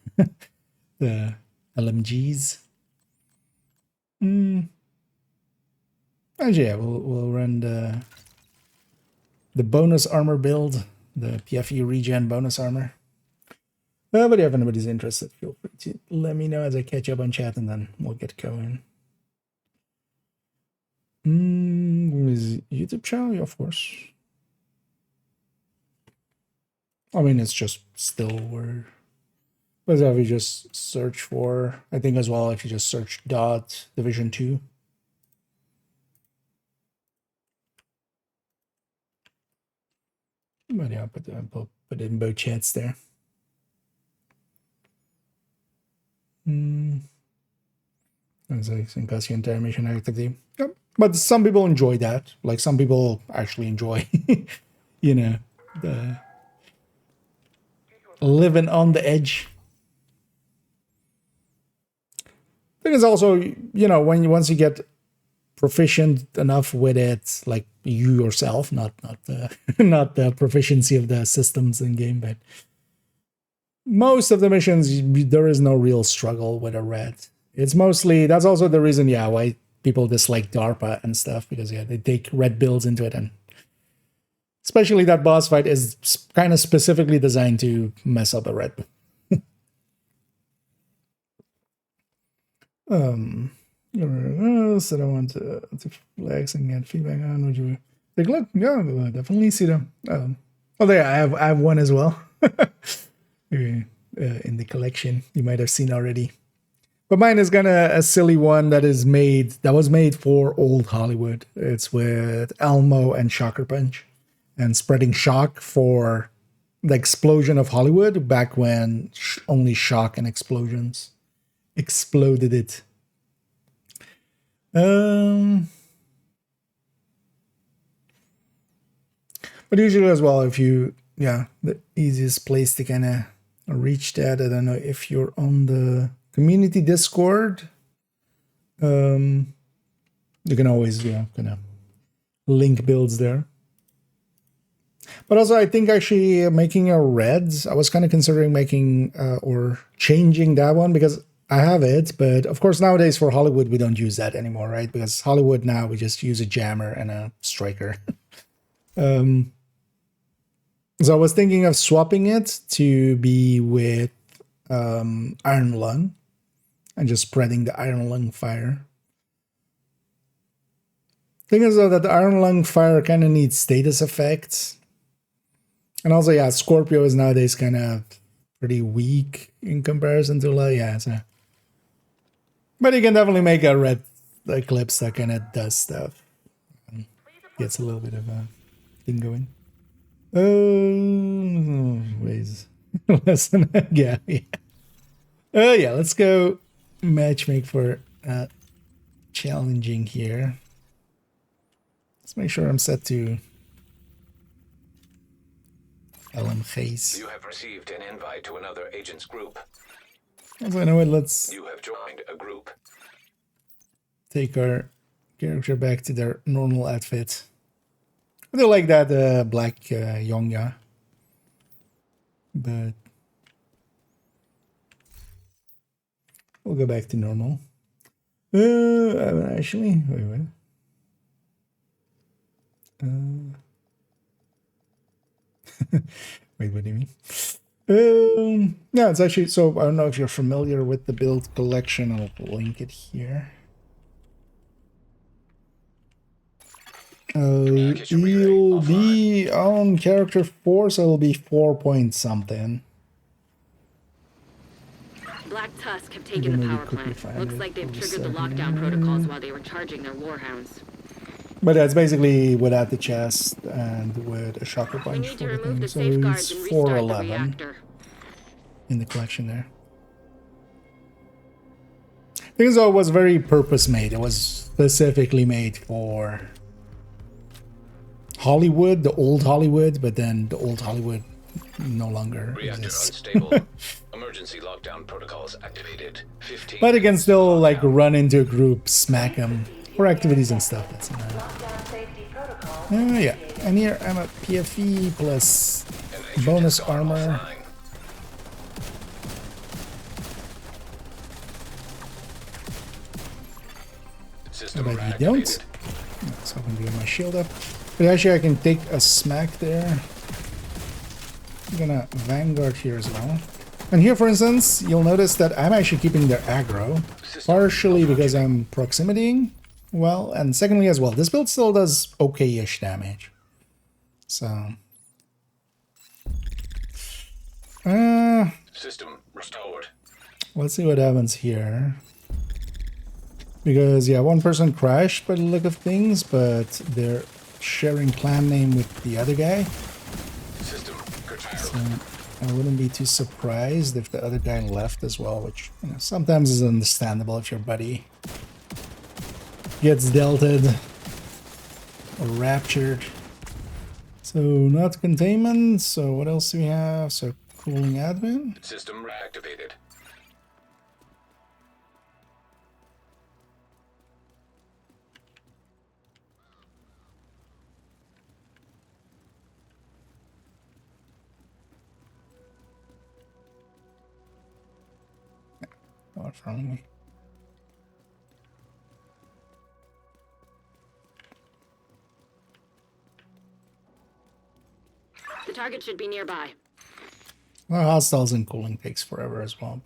the LMGs. Actually, yeah, we'll run the bonus armor build, the PFE regen bonus armor. But yeah, if anybody's interested, feel free to let me know as I catch up on chat, and then we'll get going. Is YouTube channel? Yeah, of course. I mean, it's just still where. But if you just search for, I think as well, if you just search Division 2. But yeah, put it in both chats there. As I think that's the entire mission activity. Yep. But some people enjoy that. Like, some people actually enjoy, you know, the living on the edge. Thing is also, you know, once you get proficient enough with it, like you yourself, not the not the proficiency of the systems in game, but most of the missions there is no real struggle with a red. It's mostly, that's also the reason, yeah, why people dislike DARPA and stuff, because yeah, they take red builds into it, and especially that boss fight is kind of specifically designed to mess up a red. So I want to flex and get feedback on. Would you take a look? Yeah, definitely see them. Oh, there, I have one as well. In the collection, you might have seen already. But mine is kind of a silly one that was made for old Hollywood. It's with Elmo and Shocker Punch, and spreading shock for the explosion of Hollywood back when only shock and explosions exploded it. But usually as well, if you, yeah, the easiest place to kind of reach that, I don't know if you're on the community Discord, you can always, yeah, kind of link builds there. But also, I think actually making a red, I was kind of considering making or changing that one because I have it. But of course, nowadays for Hollywood, we don't use that anymore, right? Because Hollywood now, we just use a jammer and a striker. So I was thinking of swapping it to be with Iron Lung and just spreading the Iron Lung fire. Thing is though that the Iron Lung fire kind of needs status effects. And also, yeah, Scorpio is nowadays kind of pretty weak in comparison to, like, yeah, so. But you can definitely make a red eclipse that kind of does stuff. Gets a little bit of a thing going. Ways. Listen, yeah. Yeah, let's go matchmake for challenging here. Let's make sure I'm set to LMG's. You have received an invite to another agent's group. Also, you know what, let's You have joined a group. take our character back to their normal outfit. I do like that black Yongya. But we'll go back to normal. Actually, wait. Wait, what do you mean? Yeah, it's actually, so I don't know if you're familiar with the build collection. I'll link it here. It'll be on character 4, so it'll be 4 point something. Black Tusk have taken the power plant. Looks like they've triggered the lockdown protocols while they were charging their warhounds. But that's basically without the chest and with a shocker We punch need to for the remove thing. the So safeguards it's and restart the 411 reactor. in the collection there. Thing is, though, it was very purpose made. It was specifically made for Hollywood, the old Hollywood, but then the old Hollywood no longer Reactor exists. unstable. Emergency lockdown protocols activated. 15. But it can still like run into a group, smack them for activities and stuff. That's yeah. And here I'm a PFE plus An agent bonus has gone armor. offline. System But you don't. reactivated. So I can get my shield up. But actually I can take a smack there. I'm gonna Vanguard here as well. And here, for instance, you'll notice that I'm actually keeping their aggro. Partially because I'm proximitying well, and secondly as well, this build still does okay-ish damage. So... System restored. let's see what happens here. Because, yeah, one person crashed by the look of things, but they're sharing clan name with the other guy. System curtailed. So I wouldn't be too surprised if the other guy left as well, which, you know, sometimes is understandable if your buddy gets delted or raptured. So not containment. So what else do we have? So cooling admin. System reactivated. Not in front of me. The target should be nearby. Well, hostiles and cooling takes forever as well.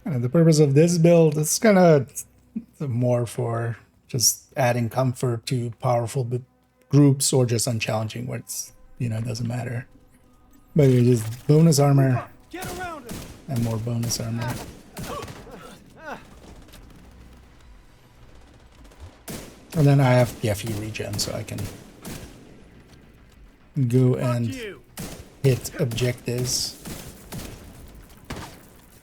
And the purpose of this build is kind of more for just adding comfort to powerful groups or just unchallenging where it's, you know, it doesn't matter. But it's just bonus armor Get around him! and more bonus armor. And then I have PFE regen, so I can go and hit objectives.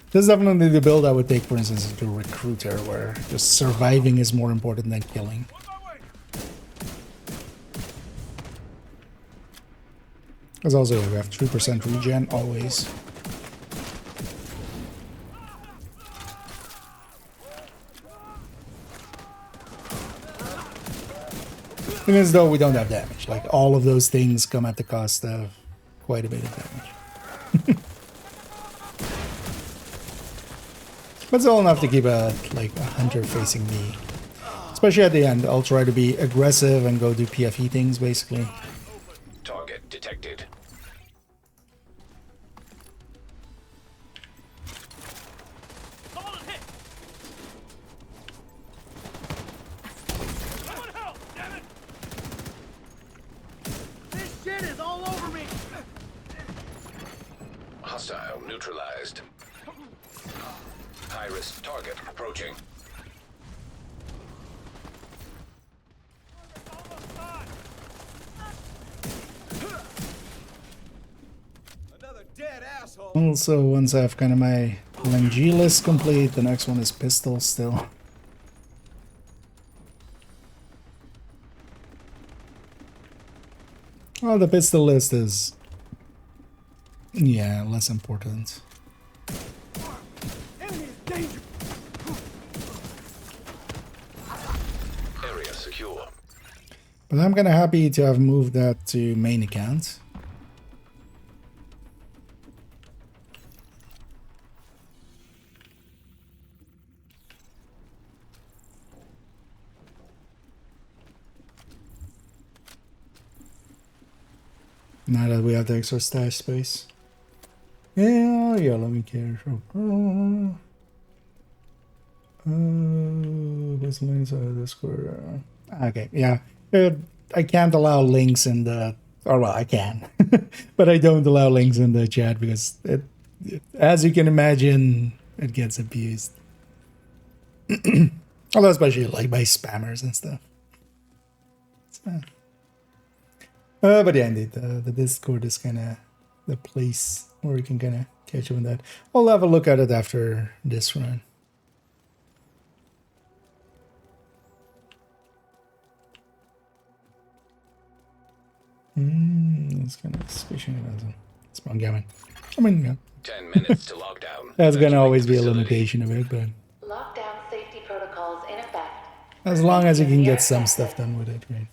This is definitely the build I would take, for instance, into Recruiter, where just surviving is more important than killing. Because also we have 3% regen always. Even as though we don't have damage. Like all of those things come at the cost of quite a bit of damage. But still enough to keep a hunter facing me. Especially at the end, I'll try to be aggressive and go do PFE things basically. Target detected. Solid hit. Someone help! Damn it! This shit is all over me. Hostile neutralized. High-risk target approaching. Almost done. Another dead asshole. Also, once I have kind of my LMG list complete, the next one is pistol still. Well, the pistol list is, yeah, less important. Enemy is dangerous. Area secure. But I'm kind of happy to have moved that to main account. Now that we have the extra stash space. Yeah, let me care. What's the links on Discord? Okay, yeah. I can't allow links in the... Or, well, I can. But I don't allow links in the chat because, as you can imagine, it gets abused. Although especially like by spammers and stuff. So. But yeah, indeed, the Discord is kind of the place where you can kind of catch up on that. I'll have a look at it after this run. It's kind of fishing about spawn gammon. I mean, yeah. 10 minutes to lockdown. That's gonna always be a limitation of it, but Lockdown safety protocols in effect. as long as you can get some stuff done with it, right?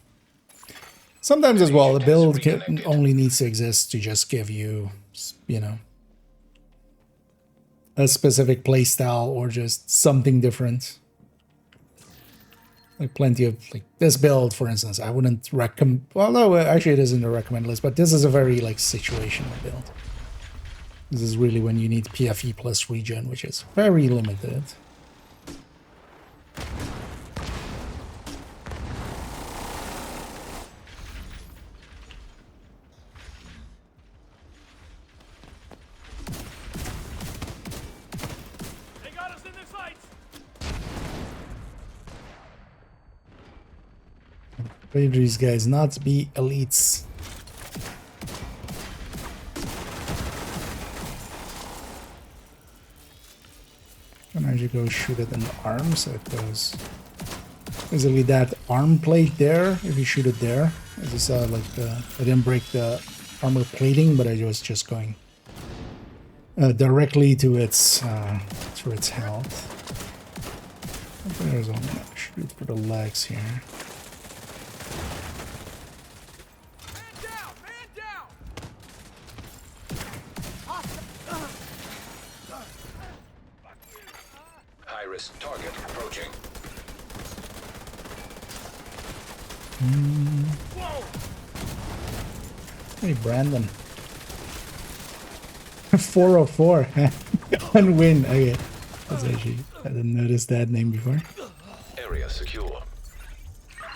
Sometimes as well, the build only needs to exist to just give you, you know, a specific playstyle or just something different. Like plenty of, like this build, for instance, I wouldn't recommend, well, no, actually it isn't a recommend list, but this is a very like situational build. This is really when you need PFE plus regen, which is very limited. They got us in their sights. Wait, these guys not to be elites. And as you go shoot it in the arm, so it goes basically that arm plate there. If you shoot it there, as you saw, like I didn't break the armor plating, but I was just going directly to its health. There's only gonna shoot for the legs here. Man down! High-risk target approaching. Whoa! Hey, Brandon. 404. One win. Okay. That's actually, I didn't notice that name before. Area secure.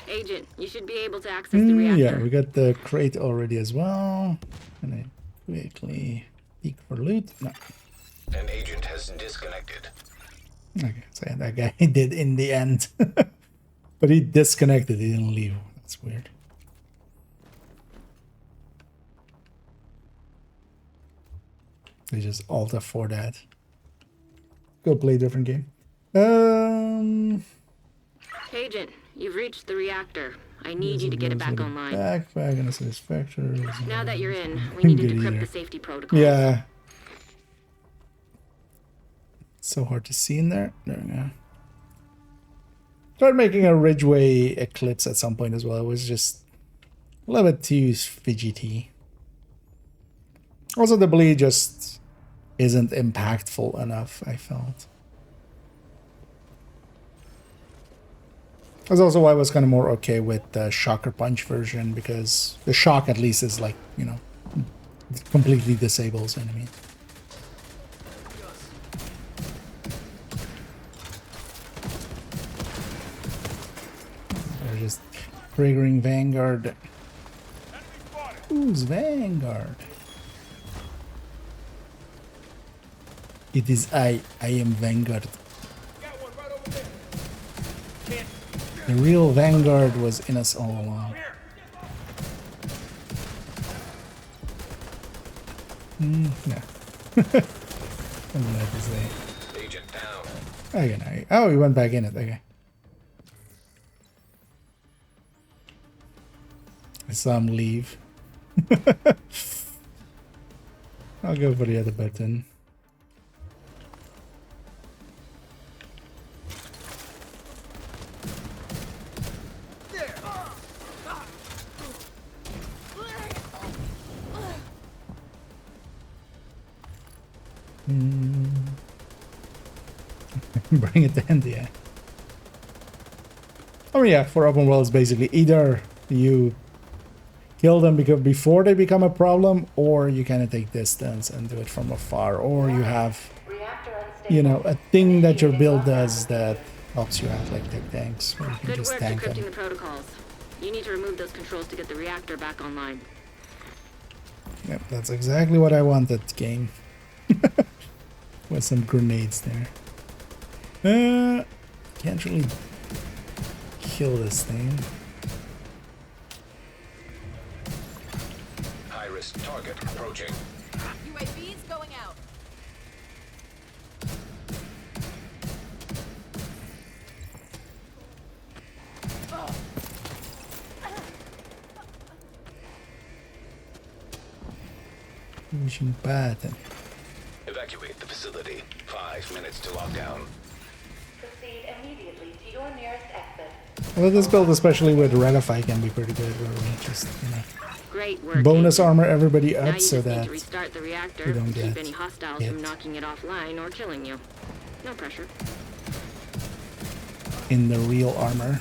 Agent, you should be able to access the reactor. Yeah, we got the crate already as well. Can I quickly peek for loot? No. An agent has disconnected. Okay, so yeah, that guy did in the end. But he disconnected, he didn't leave. That's weird. They just alt F4 that. Go play a different game. Agent, you've reached the reactor. I need you to get it back online. Backpack and satisfactory. Now that you're in, we need to decrypt the safety protocols. Yeah. It's so hard to see in there. There we go. Tried making a Ridgeway Eclipse at some point as well. It was just a little bit too fidgety. Also, the bleed just isn't impactful enough, I felt. That's also why I was kind of more okay with the Shocker Punch version, because the shock at least is like, you know, completely disables enemies. They're just triggering Vanguard. Who's Vanguard? It is I am Vanguard. The real Vanguard was in us all along. Yeah. I'm glad to say. Agent down. Okay, oh, he went back in it. Okay. I saw him leave. I'll go for the other button. Bring it to end, yeah. Oh yeah, for open worlds, basically either you kill them because before they become a problem, or you kind of take distance and do it from afar, or you have, you know, a thing that your build does that helps you out, like take tanks, or you can Good just work tank decrypting them. the protocols. You need to remove those controls to get the reactor back online. Yep, that's exactly what I wanted, game. With some grenades there. Can't really kill this thing. High-risk target approaching. UAV's going out. Pushing pattern. Evacuate the facility. 5 minutes to lockdown. Proceed immediately to your nearest exit. Well, this build, especially with Ratify, can be pretty good, where we just, you know, Great work. bonus Agent. armor everybody Now up you so just need that to restart the reactor, we don't keep get any hostiles hit. from knocking it offline or killing you. No pressure. in the real armor.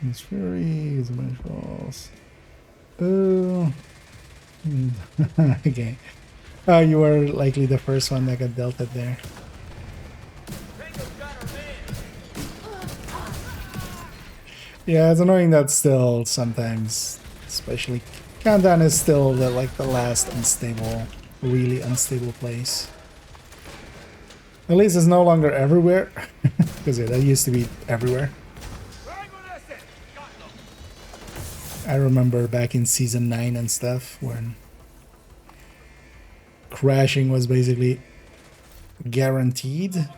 It's Fury, Dimensionals. Oh. Okay. Oh, you were likely the first one that got dealt it there. Yeah, it's annoying that still sometimes, especially Countdown is still the last unstable, really unstable place. At least it's no longer everywhere, because yeah, that used to be everywhere. I remember back in season 9 and stuff when crashing was basically guaranteed.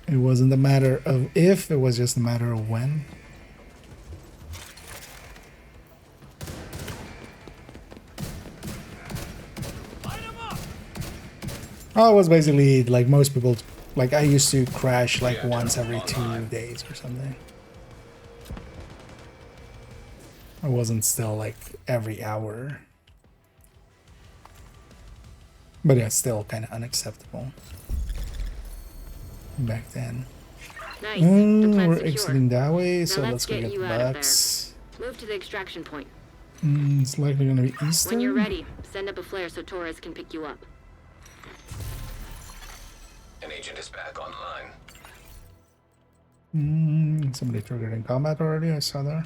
It wasn't a matter of if, it was just a matter of when. Oh, it was basically like most people, like I used to crash like once every 2 days or something. It wasn't still like every hour. But yeah, still kind of unacceptable back then. Nice. The plan's We're secure. exiting that way, Now so let's let's go get get you the out of box. Move to the extraction point. It's likely gonna be eastern. When you're ready, send up a flare so Torres can pick you up. An agent is back online. Somebody triggered in combat already, I saw there.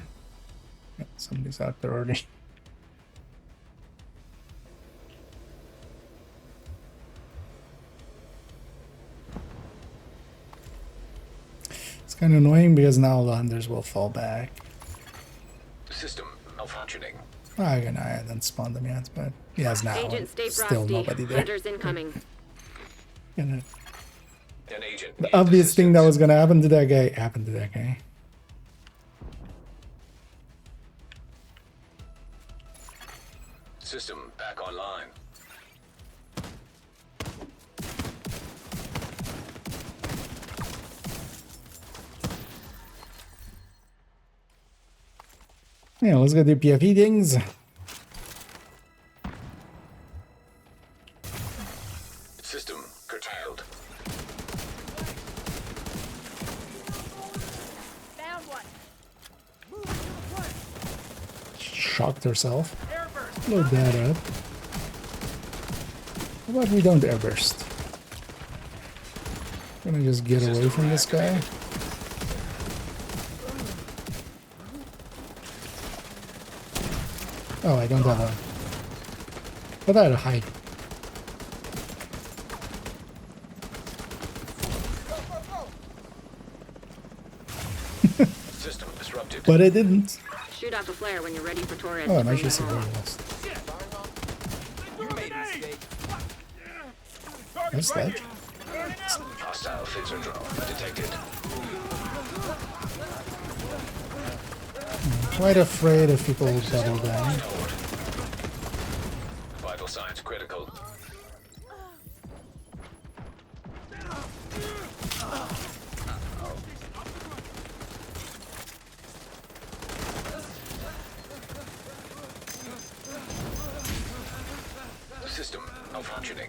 Yeah, somebody's out there already. It's kind of annoying because now the hunters will fall back. System malfunctioning. I haven't spawned them yet, but he has now. Agent, stay Still frosty. nobody there. Hunters incoming. Gonna- An agent. the needs obvious thing that assistance. was gonna happen to that guy happened to that guy. System back online. Yeah, let's go do PFE things. System curtailed. Found one. Shocked herself. Load that up. How about we don't airburst? Gonna just get away from this guy. Oh, I don't have a... I thought I had a hide. System disrupted. But I didn't. Shoot off a flare when you're ready for Torres. Oh, to I'm bring actually them home. lost. You made a mistake. That's that. Hostile phaser drone detected. Quite afraid if people double down. Vital signs critical. System malfunctioning.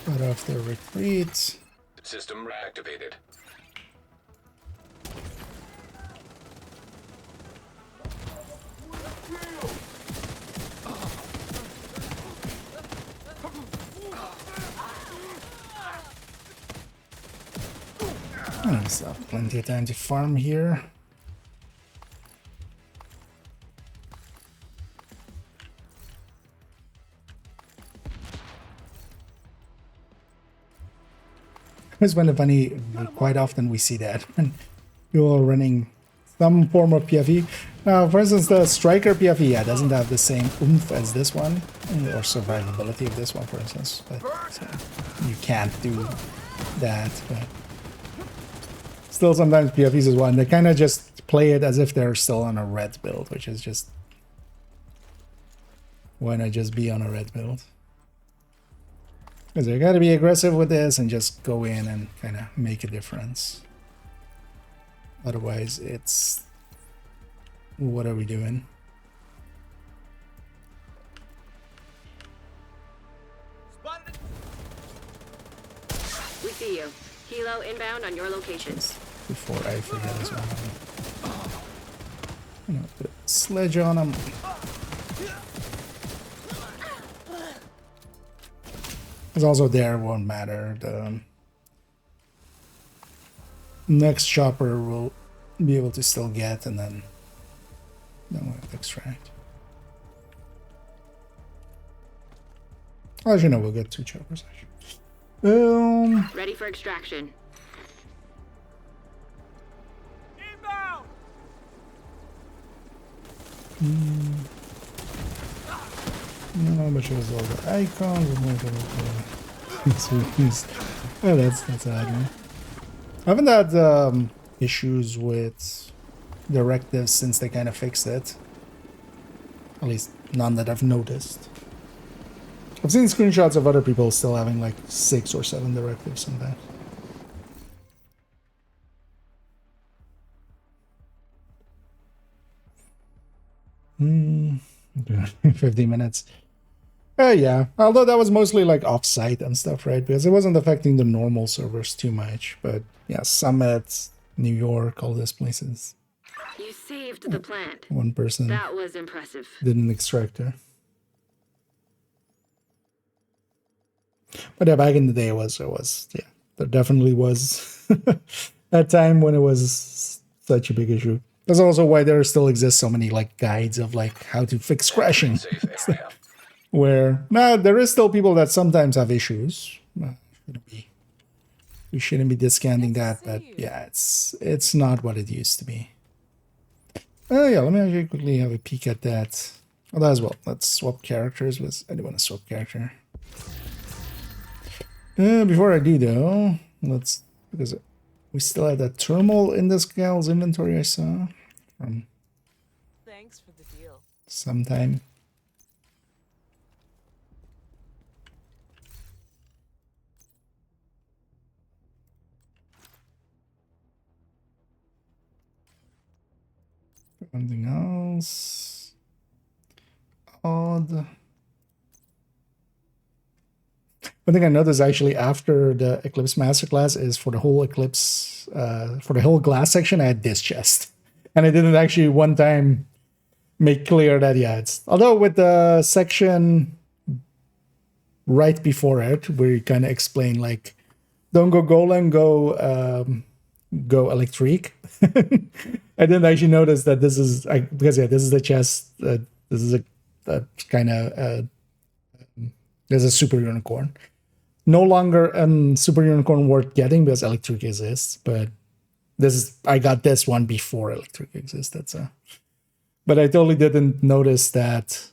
Cut off their retreat. System reactivated. So plenty of time to farm here. It's kind of funny, quite often we see that when you're running some form of PFE. Now, for instance, the Striker PFE doesn't have the same oomph as this one, or survivability of this one, for instance. But so you can't do that. But still, sometimes PFEs is one. They kind of just play it as if they're still on a red build, which is just... Why not just be on a red build? Because you gotta be aggressive with this and just go in and kind of make a difference. Otherwise, it's... What are we doing? Spotted it. We see you. Helo inbound on your locations. Before I forget as well. You know, put a sledge on him. It's also there, won't matter. The next chopper will be able to still get, and then we'll have to extract. Actually, no, we'll get 2 choppers. Actually. Ready for extraction. Inbound. No, but shows all the icons. Oh, that's odd, man. I haven't had issues with directives since they kind of fixed it. At least none that I've noticed. I've seen screenshots of other people still having like 6 or 7 directives on that. Hmm. 50 minutes. Yeah, although that was mostly like off-site and stuff, right? Because it wasn't affecting the normal servers too much. But yeah, Summit, New York, all these places. You saved the plant. One person That was impressive. didn't extract her. But yeah, back in the day, it was there definitely was a time when it was such a big issue. That's also why there still exists so many like guides of like how to fix crashing. Safe area. Where now there is still people that sometimes have issues. We shouldn't be discounting that, but yeah, it's not what it used to be. Oh yeah, let me actually quickly have a peek at that. Oh, that as well. Let's swap characters with. I do want to swap character. Before I do though, let's, because we still have that thermal in this gal's inventory I saw from Thanks for the deal. sometime. Something else odd. One thing I noticed actually after the Eclipse Masterclass is for the whole Eclipse, for the whole glass section, I had this chest. And I didn't actually one time make clear that, yeah, it's, although with the section right before it, where you kind of explain like, don't go golem, go electric. I didn't actually notice that this is, because yeah, this is the chest, this is a kind of, there's a super unicorn. No longer a super unicorn worth getting because electric exists, but this is, I got this one before electric existed, so. But I totally didn't notice that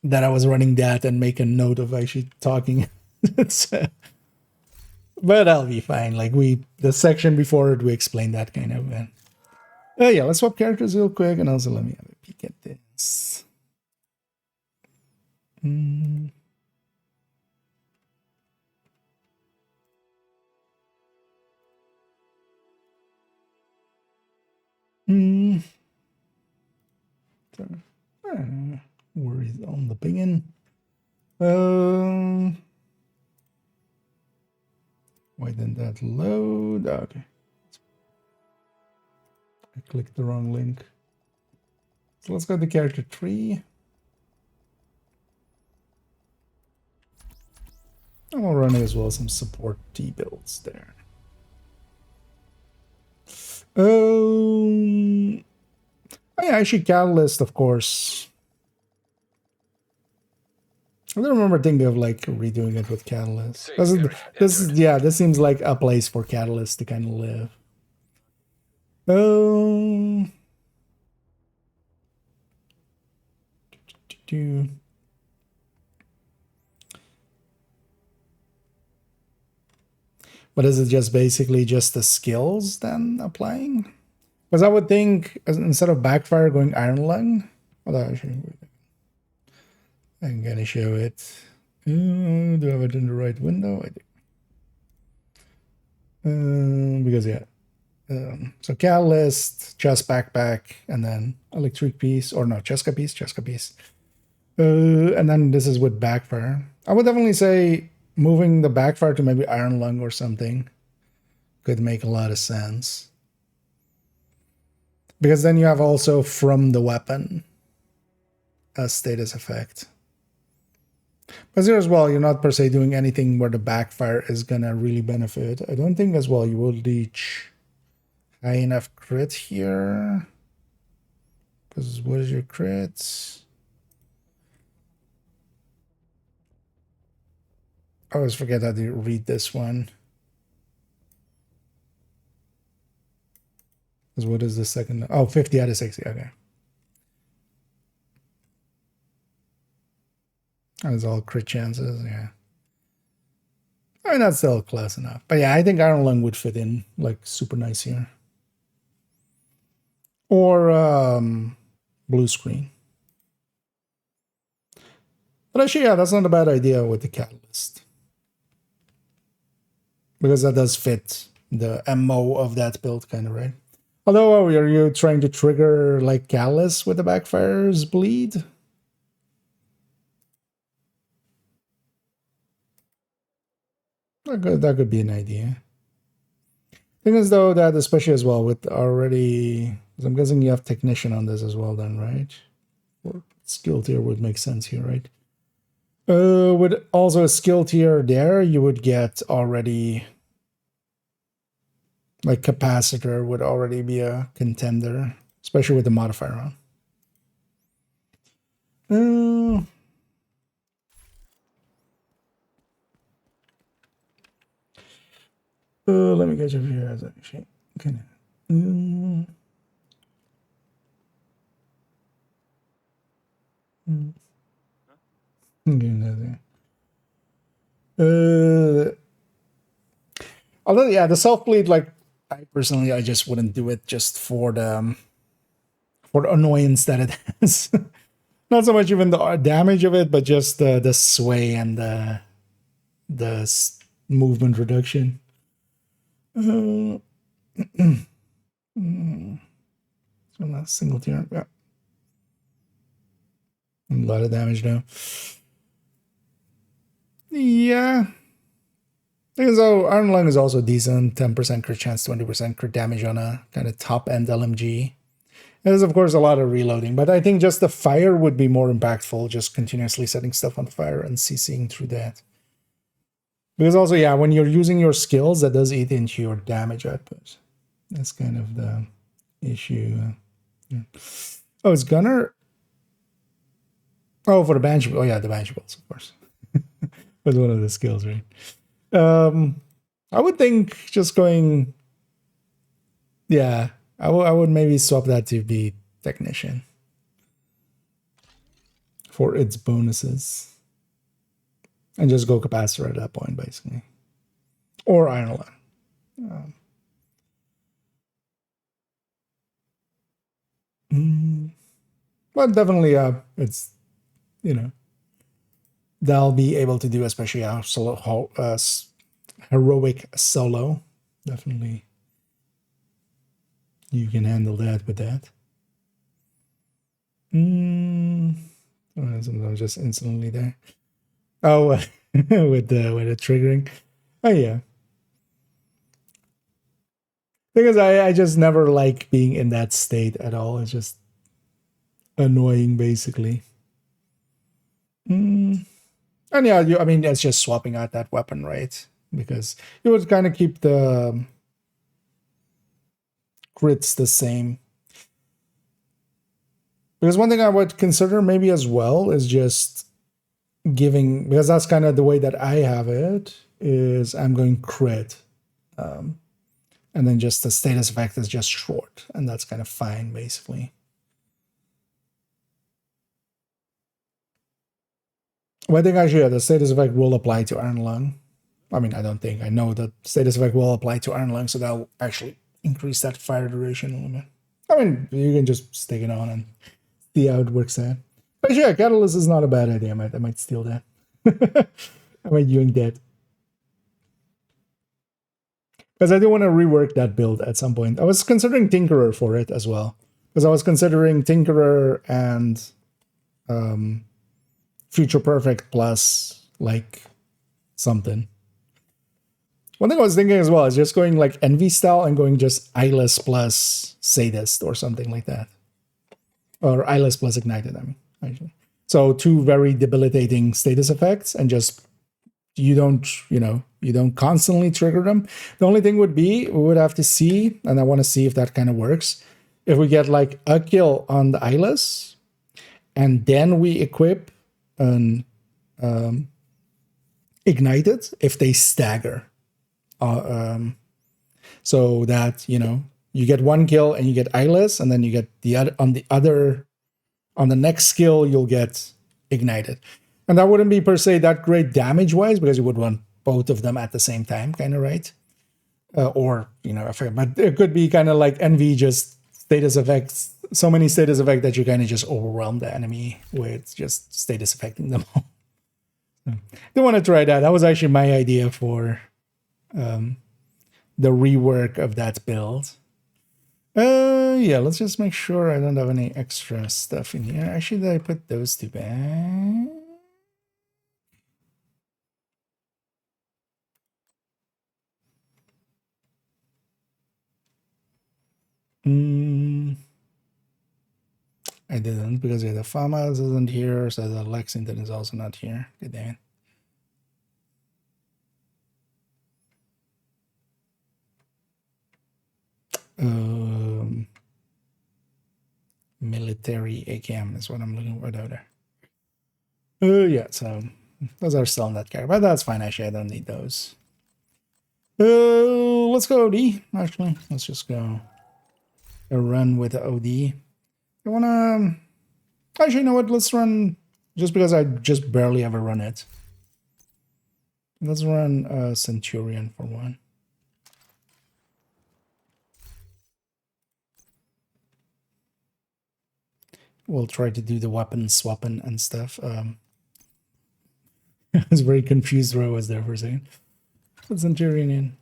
that I was running that and make a note of actually talking. But I'll be fine. Like the section before it, we explained that kind of. Yeah, let's swap characters real quick, and also let me have a peek at this. Worries on the pingin. Why didn't that load? Okay. I clicked the wrong link. So let's go to character 3. And we'll run as well some support T builds there. Yeah, actually Catalyst, of course. I don't remember thinking of like redoing it with Catalyst. This seems like a place for Catalyst to kind of live. But is it just basically just the skills then applying? Because I would think instead of backfire going Iron Lung, I'm gonna show it. Do I have it in the right window? I do. Because yeah. So Catalyst, chest backpack, and then electric piece, or no, Cheska piece. And then this is with backfire. I would definitely say moving the backfire to maybe Iron Lung or something could make a lot of sense. Because then you have also from the weapon a status effect. But here as well, you're not per se doing anything where the backfire is gonna really benefit. I don't think as well you will reach high enough crit here. Because what is your crit? I always forget how to read this one. Because what is the second? Oh, 50 out of 60. Okay. That's all crit chances. Yeah. I mean, that's still close enough. But yeah, I think Iron Lung would fit in like super nice here. Or blue screen. But actually, yeah, that's not a bad idea with the Catalyst. Because that does fit the MO of that build, kind of, right? Although, are you trying to trigger like Catalyst with the backfire's bleed? That could be an idea. Thing is, though, that especially as well with already, I'm guessing you have technician on this as well, then, right? Or skill tier would make sense here, right? With also a skill tier there, you would get already, like capacitor would already be a contender, especially with the modifier on. Let me get you here as a shape. Okay. Although yeah, the self bleed, like I personally, I just wouldn't do it just for the annoyance that it has. Not so much even the damage of it, but just the sway and the movement reduction. So not single tier. Yeah. A lot of damage now. Yeah. So Iron Lung is also decent. 10% crit chance, 20% crit damage on a kind of top end LMG. There's of course a lot of reloading, but I think just the fire would be more impactful, just continuously setting stuff on fire and CCing through that. Because also, yeah, when you're using your skills, that does eat into your damage output. That's kind of the issue. Yeah. Oh, it's Gunner. Oh, for the Banshee. Oh, yeah, the Banshee bolts, of course. Was one of the skills, right? I would think just going. Yeah, I would maybe swap that to be Technician for its bonuses. And just go Capacitor at that point, basically. Or Iron Lung. But definitely, it's, you know, they'll be able to do, especially our solo, heroic solo. Definitely, you can handle that with that. Sometimes just instantly there. Oh, with the triggering. Oh yeah. Because I just never like being in that state at all. It's just annoying, basically. And yeah, I mean, it's just swapping out that weapon, right? Because you would kind of keep the crits the same. Because one thing I would consider maybe as well is just giving, because that's kind of the way that I have it, is I'm going crit. And then just the status effect is just short, and that's kind of fine, basically. Well, I think actually, yeah, the status effect will apply to Iron Lung. I mean, I don't think. I know that status effect will apply to Iron Lung, so that'll actually increase that fire duration a little bit. I mean, you can just stick it on and see how it works out. But yeah, Catalyst is not a bad idea. I might steal that. I might doing that. Because I do want to rework that build at some point. I was considering Tinkerer for it as well. Because I was considering Tinkerer and Future Perfect plus like something. One thing I was thinking as well is just going like Envy style and going just Eyeless plus Sadist or something like that. Or Eyeless plus Ignited, I mean, actually. So two very debilitating status effects, and just you don't constantly trigger them. The only thing would be we would have to see, and I want to see if that kind of works. If we get like a kill on the Eyeless, and then we equip an Ignited, if they stagger. So that, you get one kill and you get Eyeless, and then you get on the next skill, you'll get Ignited. And that wouldn't be per se that great damage-wise, because you would want both of them at the same time, kind of, right? But it could be kind of like Envy, just status effects, so many status effects that you kind of just overwhelm the enemy with just status affecting them all. Don't want to try that. That was actually my idea for the rework of that build. Yeah, let's just make sure I don't have any extra stuff in here. Actually, did I put those two back? I didn't because the Famas isn't here, so the Lexington is also not here. Good damn it. Military AKM is what I'm looking for down there. Oh yeah, so those are still in that character, but that's fine. Actually, I don't need those. Let's go OD. Actually, let's just go a run with the OD. I wanna actually, you know what? Let's run just because I just barely ever run it. Let's run Centurion for one. We'll try to do the weapon swapping and stuff. I was very confused where I was there for a second. Put Centurion in.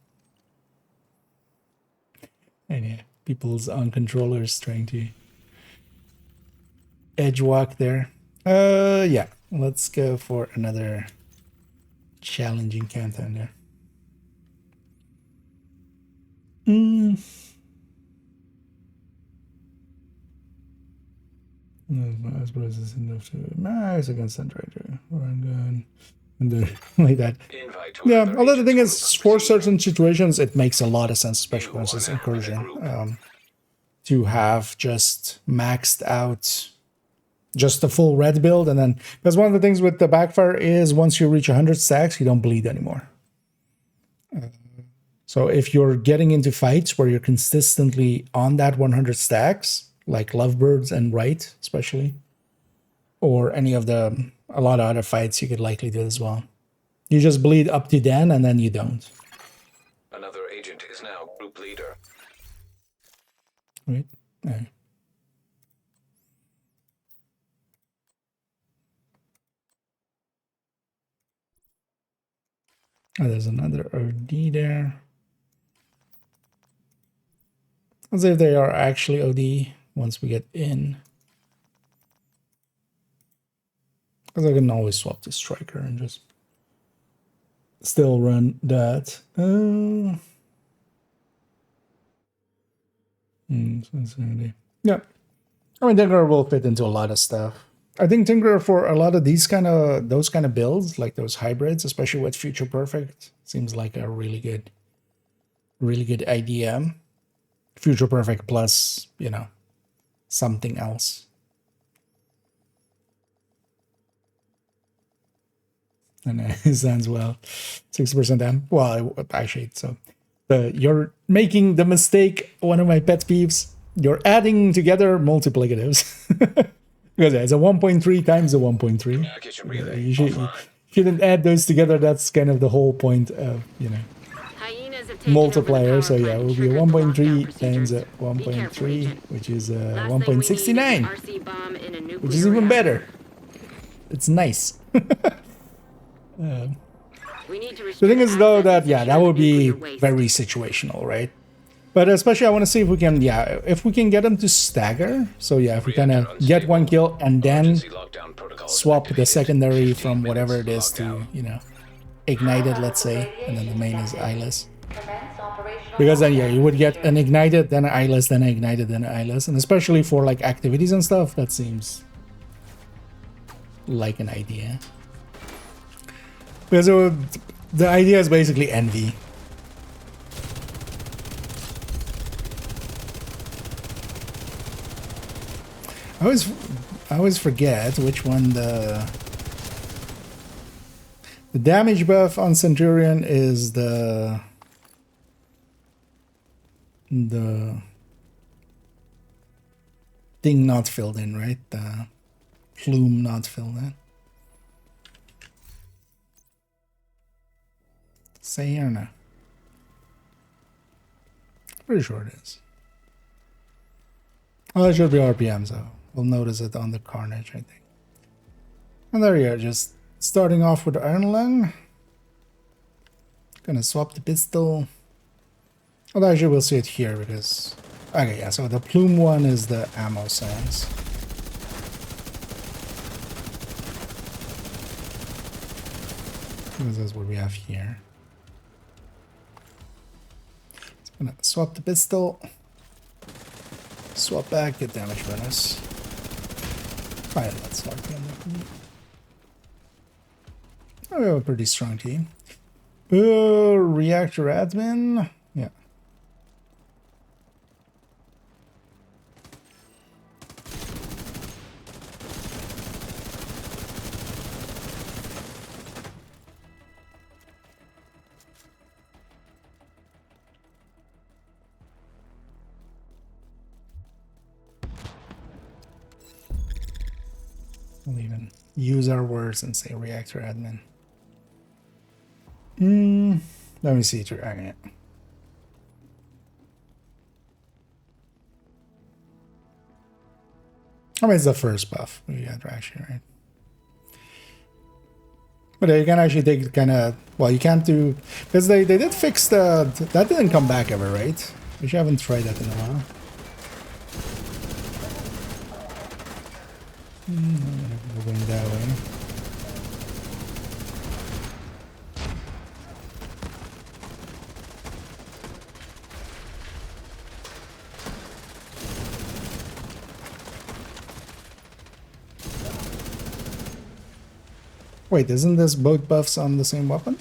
And yeah, people's on controllers trying to edge walk there. Yeah, let's go for another challenging countdown there. I suppose it's enough to nice against Centrator. Run gun. And like that. Yeah, although the thing is, for certain situations, it makes a lot of sense, especially when it's incursion, to have just maxed out just the full red build, and then because one of the things with the backfire is once you reach 100 stacks, you don't bleed anymore. So if you're getting into fights where you're consistently on that 100 stacks, like Lovebirds and Right, especially, or any of a lot of other fights, you could likely do as well. You just bleed up to then, and then you don't. Another agent is now group leader. Right? Yeah. Oh, there's another OD there. Let's see if they are actually OD once we get in. Because I can always swap to Striker and just still run that. Yeah. I mean, Tinkerer will fit into a lot of stuff. I think Tinkerer for a lot of those kind of builds, like those hybrids, especially with Future Perfect, seems like a really good idea. Future Perfect plus, something else. And it sounds well. 60% M. Well, actually, so you're making the mistake. One of my pet peeves. You're adding together multiplicatives. Because it's a 1.3 times a 1.3. You shouldn't add those together. That's kind of the whole point of, multiplier. So yeah, it will be a 1.3 times a 1.3, which is 1.69, which is even better. It's nice. The thing is though that, yeah, that would be very situational, right? But especially I want to see if we can, if we can get them to stagger. So yeah, if we kind of get one kill and then swap the secondary from whatever it is to, ignited, let's say, and then the main is eyeless. Because then, yeah, you would get an ignited, then an eyeless, then an ignited, then an eyeless. And especially for like activities and stuff, that seems like an idea. Because the idea is basically envy. I always forget which one the damage buff on Centurion is the thing not filled in, right? The plume not filled in. Say here now. Pretty sure it is. Oh, it should be RPM, so we'll notice it on the Carnage, I think. And there you are, just starting off with Iron Lung. Gonna swap the pistol. Well, actually, we'll see it here because... Okay, yeah, so the plume one is the ammo sense. This is what we have here. So I'm gonna swap the pistol. Swap back, get damage bonus. Alright, let's start again. Oh, we have a pretty strong team. Reactor admin. Yeah. We'll even use our words and say reactor admin. Let me see. Okay. I mean, it's the first buff we got actually, right? But you can actually take kind of, well, you can't do, because they did fix the, that didn't come back ever, right? We haven't tried that in a while. We're going that way. Wait, isn't this both buffs on the same weapon?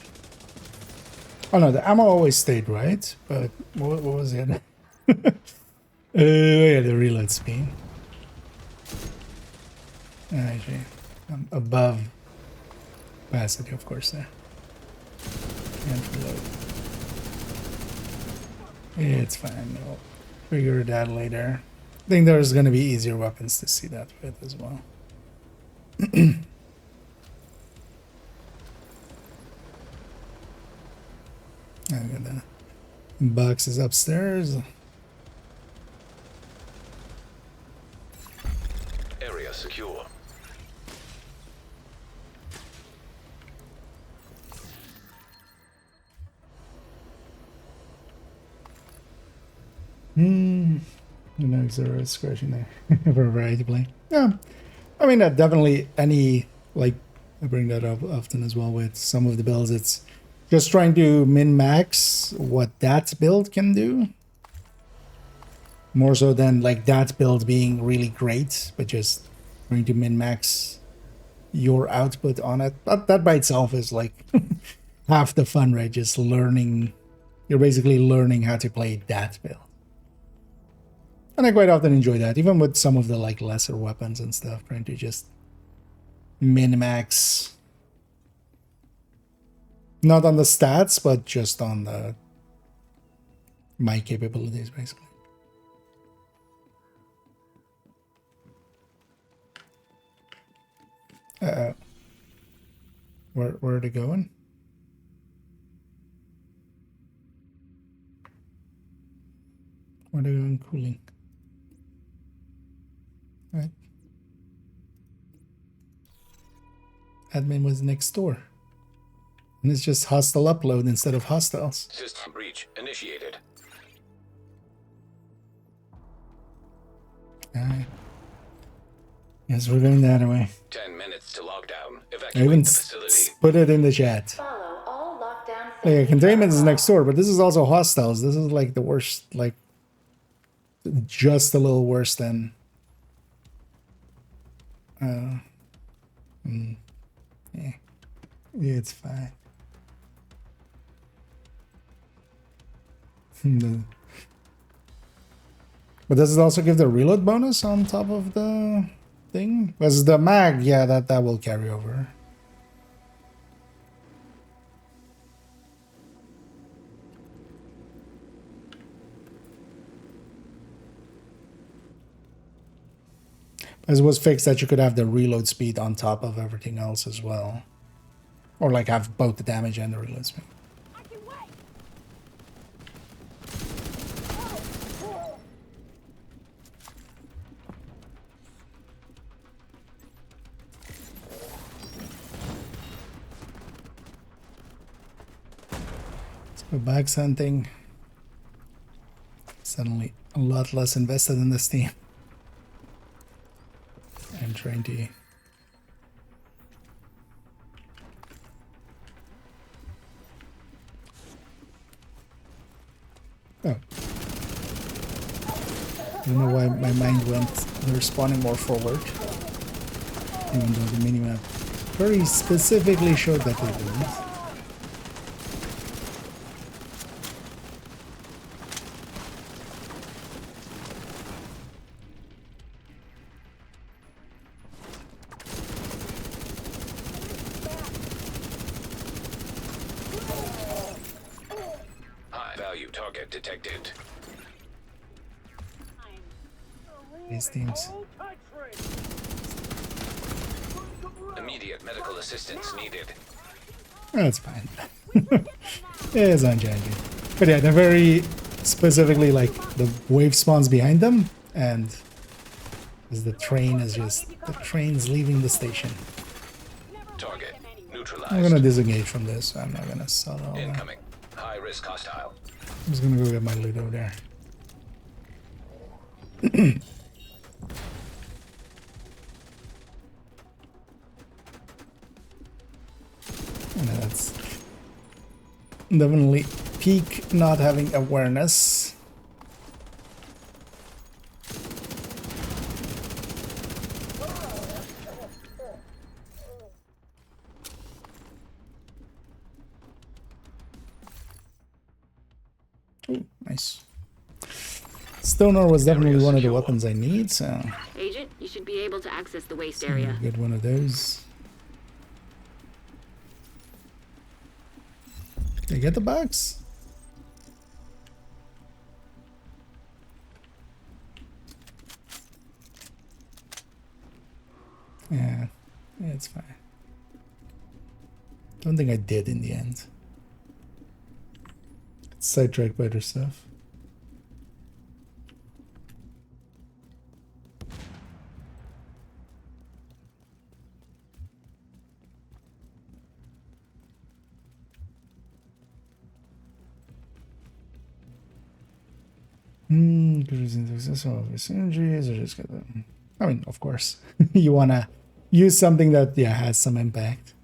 Oh no, the ammo always stayed, right? But what was it? Yeah, the reload speed. Actually, I'm above capacity, of course, there. Can't reload. It's fine, we'll figure that later. I think there's gonna be easier weapons to see that with as well. I got the boxes upstairs. Area secure. You know, zero scratching there for a variety play. Yeah, I mean, definitely any, like, I bring that up often as well with some of the builds. It's just trying to min-max what that build can do. More so than, like, that build being really great, but just trying to min-max your output on it. But that by itself is, like, half the fun, right? Just learning. You're basically learning how to play that build. And I quite often enjoy that, even with some of the, like, lesser weapons and stuff, trying to just min-max. Not on the stats, but just on the my capabilities, basically. Where are they going? Where are they going cooling? Right. Admin was next door. And it's just hostile upload instead of hostiles. System breach initiated. Alright. Yes, we're going that way. 10 minutes to lockdown. I Evacuate even the facility. put it in the chat. Follow all lockdown Yeah, containment is next door, but this is also hostiles. This is like the worst, like, just a little worse than yeah, it's fine. But does it also give the reload bonus on top of the thing? Because the mag, yeah, that will carry over. As was fixed that you could have the reload speed on top of everything else as well. Or like have both the damage and the reload speed. I can wait. Let's go back hunting. Suddenly a lot less invested in this team. I'm trying to... Oh. I don't know why my mind went, they're spawning more forward. Even though the minimap very specifically showed that they didn't. High value target detected. These teams. Immediate medical assistance needed. That's fine. It's unchanging. But yeah, they're very specifically like the wave spawns behind them, and as the train is just the train's leaving the station. Target neutralized. I'm gonna disengage from this. I'm not gonna sell all that. Incoming. High risk hostile. I'm just gonna go get my loot over there. And that's definitely peak not having awareness. Ooh, nice. Stoner was definitely one of the weapons I need, so Agent, you should be able to access the waste area. get one of those. Did I get the box? Yeah, it's fine. Don't think I did in the end. Sidetracked by other stuff. Increase in successful synergies, or just get them. I mean, of course, you wanna use something that has some impact.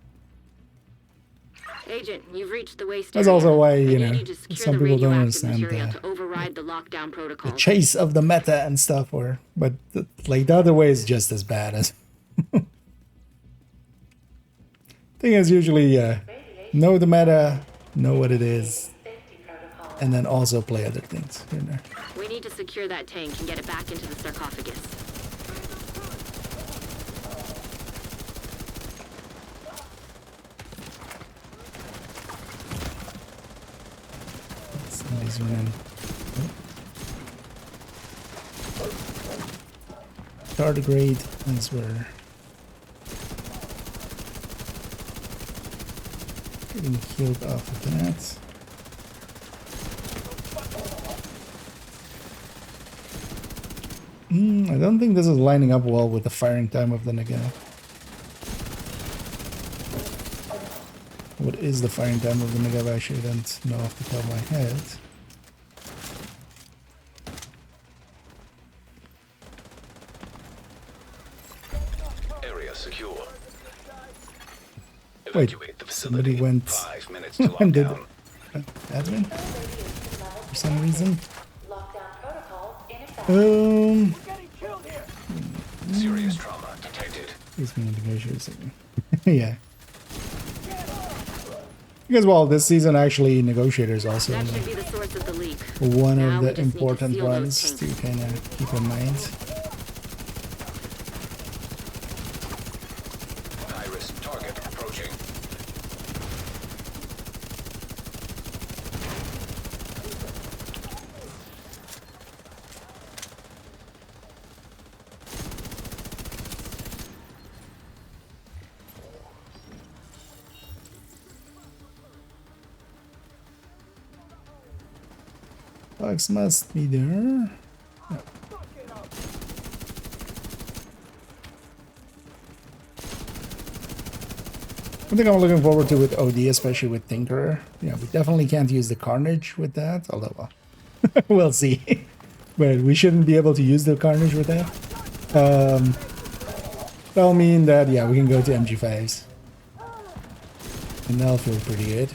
Agent, you've reached the waste That's area. also why, I you need know, to secure some the people don't radioactive understand material the to override the lockdown protocol. chase of the meta and stuff, but like the other way is just as bad as. Thing is usually know the meta, know what it is, and then also play other things. You know. We need to secure that tank and get it back into the sarcophagus. Somebody's running. Tardigrade, that's where. Getting healed off of that. I don't think this is lining up well with the firing time of the Negav. What is the firing time of the Negav? I actually don't know off the top of my head. Area secure. Wait, Evacuate the somebody facility. went 5 minutes to and did lockdown. admin for some reason. Serious trauma detected. He's gonna negotiate. Yeah. Because well, this season actually negotiators also That should be the source of the leak. one Now of we the just need to important seal those ones to tanks. kind of keep in mind. High risk target approaching. Bugs must be there. Yeah. I think I'm looking forward to with OD, especially with Tinkerer. Yeah, we definitely can't use the Carnage with that, although well, we'll see. But we shouldn't be able to use the Carnage with that. That'll mean that, yeah, we can go to MG5s. And that'll feel pretty good.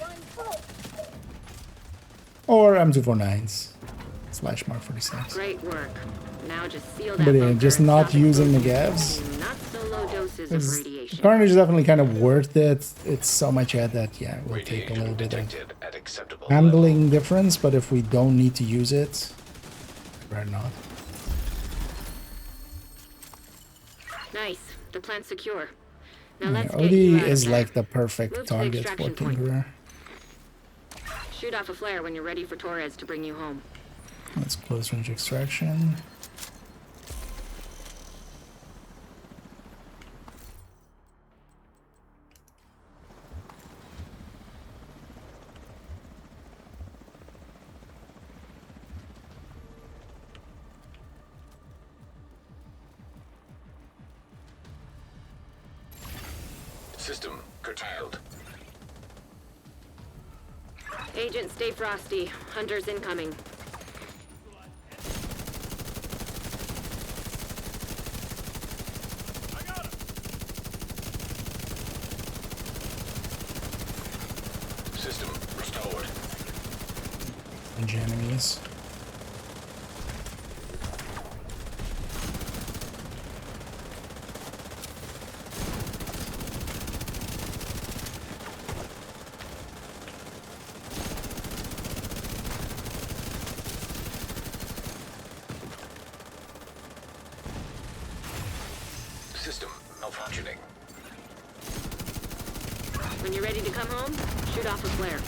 Or M249s. Slash Mark 46. Great work. Now just seal that But yeah, bunker just and not stop using the explosions Gavs. in not so low doses. doses of radiation. Carnage is definitely kind of worth it. It's so much head that, yeah, it will take a Radiation little bit of detected at acceptable handling level. difference, but if we don't need to use it, I'd rather not. Nice. The plant's secure. Now Yeah, let's get you OD out is of there. like the perfect Move to the target for extraction point. Tinkerer. Shoot off a flare when you're ready for Torres to bring you home. That's close range extraction. System curtailed. Agent, stay frosty. Hunters incoming. System restored. Range enemies. System malfunctioning. When you're ready to come home, shoot off a flare.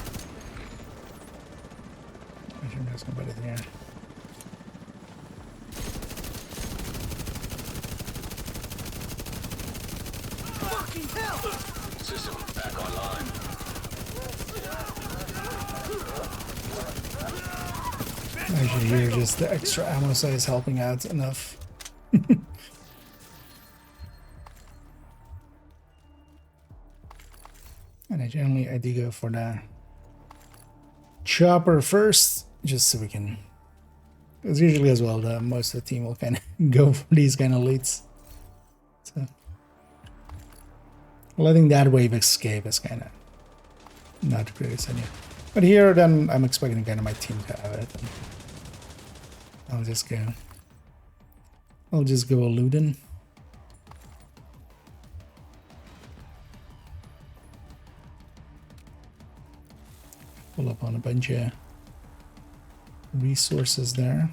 I think there's nobody there. System back online. Actually, here, just the extra ammo size helping out enough. And I do go for the chopper first, just so we can. Because usually as well, most of the team will kind of go for these kind of leads. So letting that wave escape is kind of not the greatest idea. But here, then I'm expecting kind of my team to have it. And I'll just go. I'll just go eluding. Pull up on a bunch of resources there.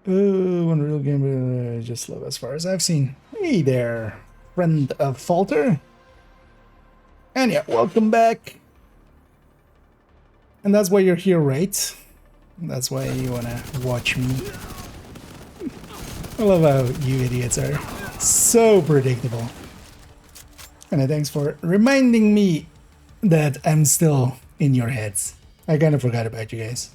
Oh, Unreal Game, just love as far as I've seen. Hey there, friend of Falter. And yeah, welcome back. And that's why you're here, right? That's why you wanna watch me. I love how you idiots are so predictable. And thanks for reminding me that I'm still in your heads. I kind of forgot about you guys.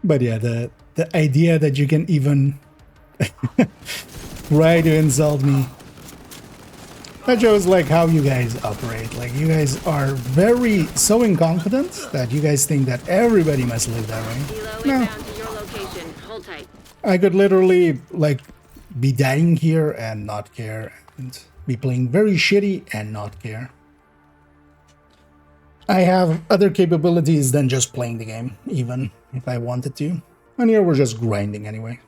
But yeah, the idea that you can even try to insult me, that shows like how you guys operate. Like you guys are very so incompetent that you guys think that everybody must live that way. No, Down to your location. Hold tight. I could literally like be dying here and not care, and be playing very shitty and not care. I have other capabilities than just playing the game, even if I wanted to. And here we're just grinding anyway.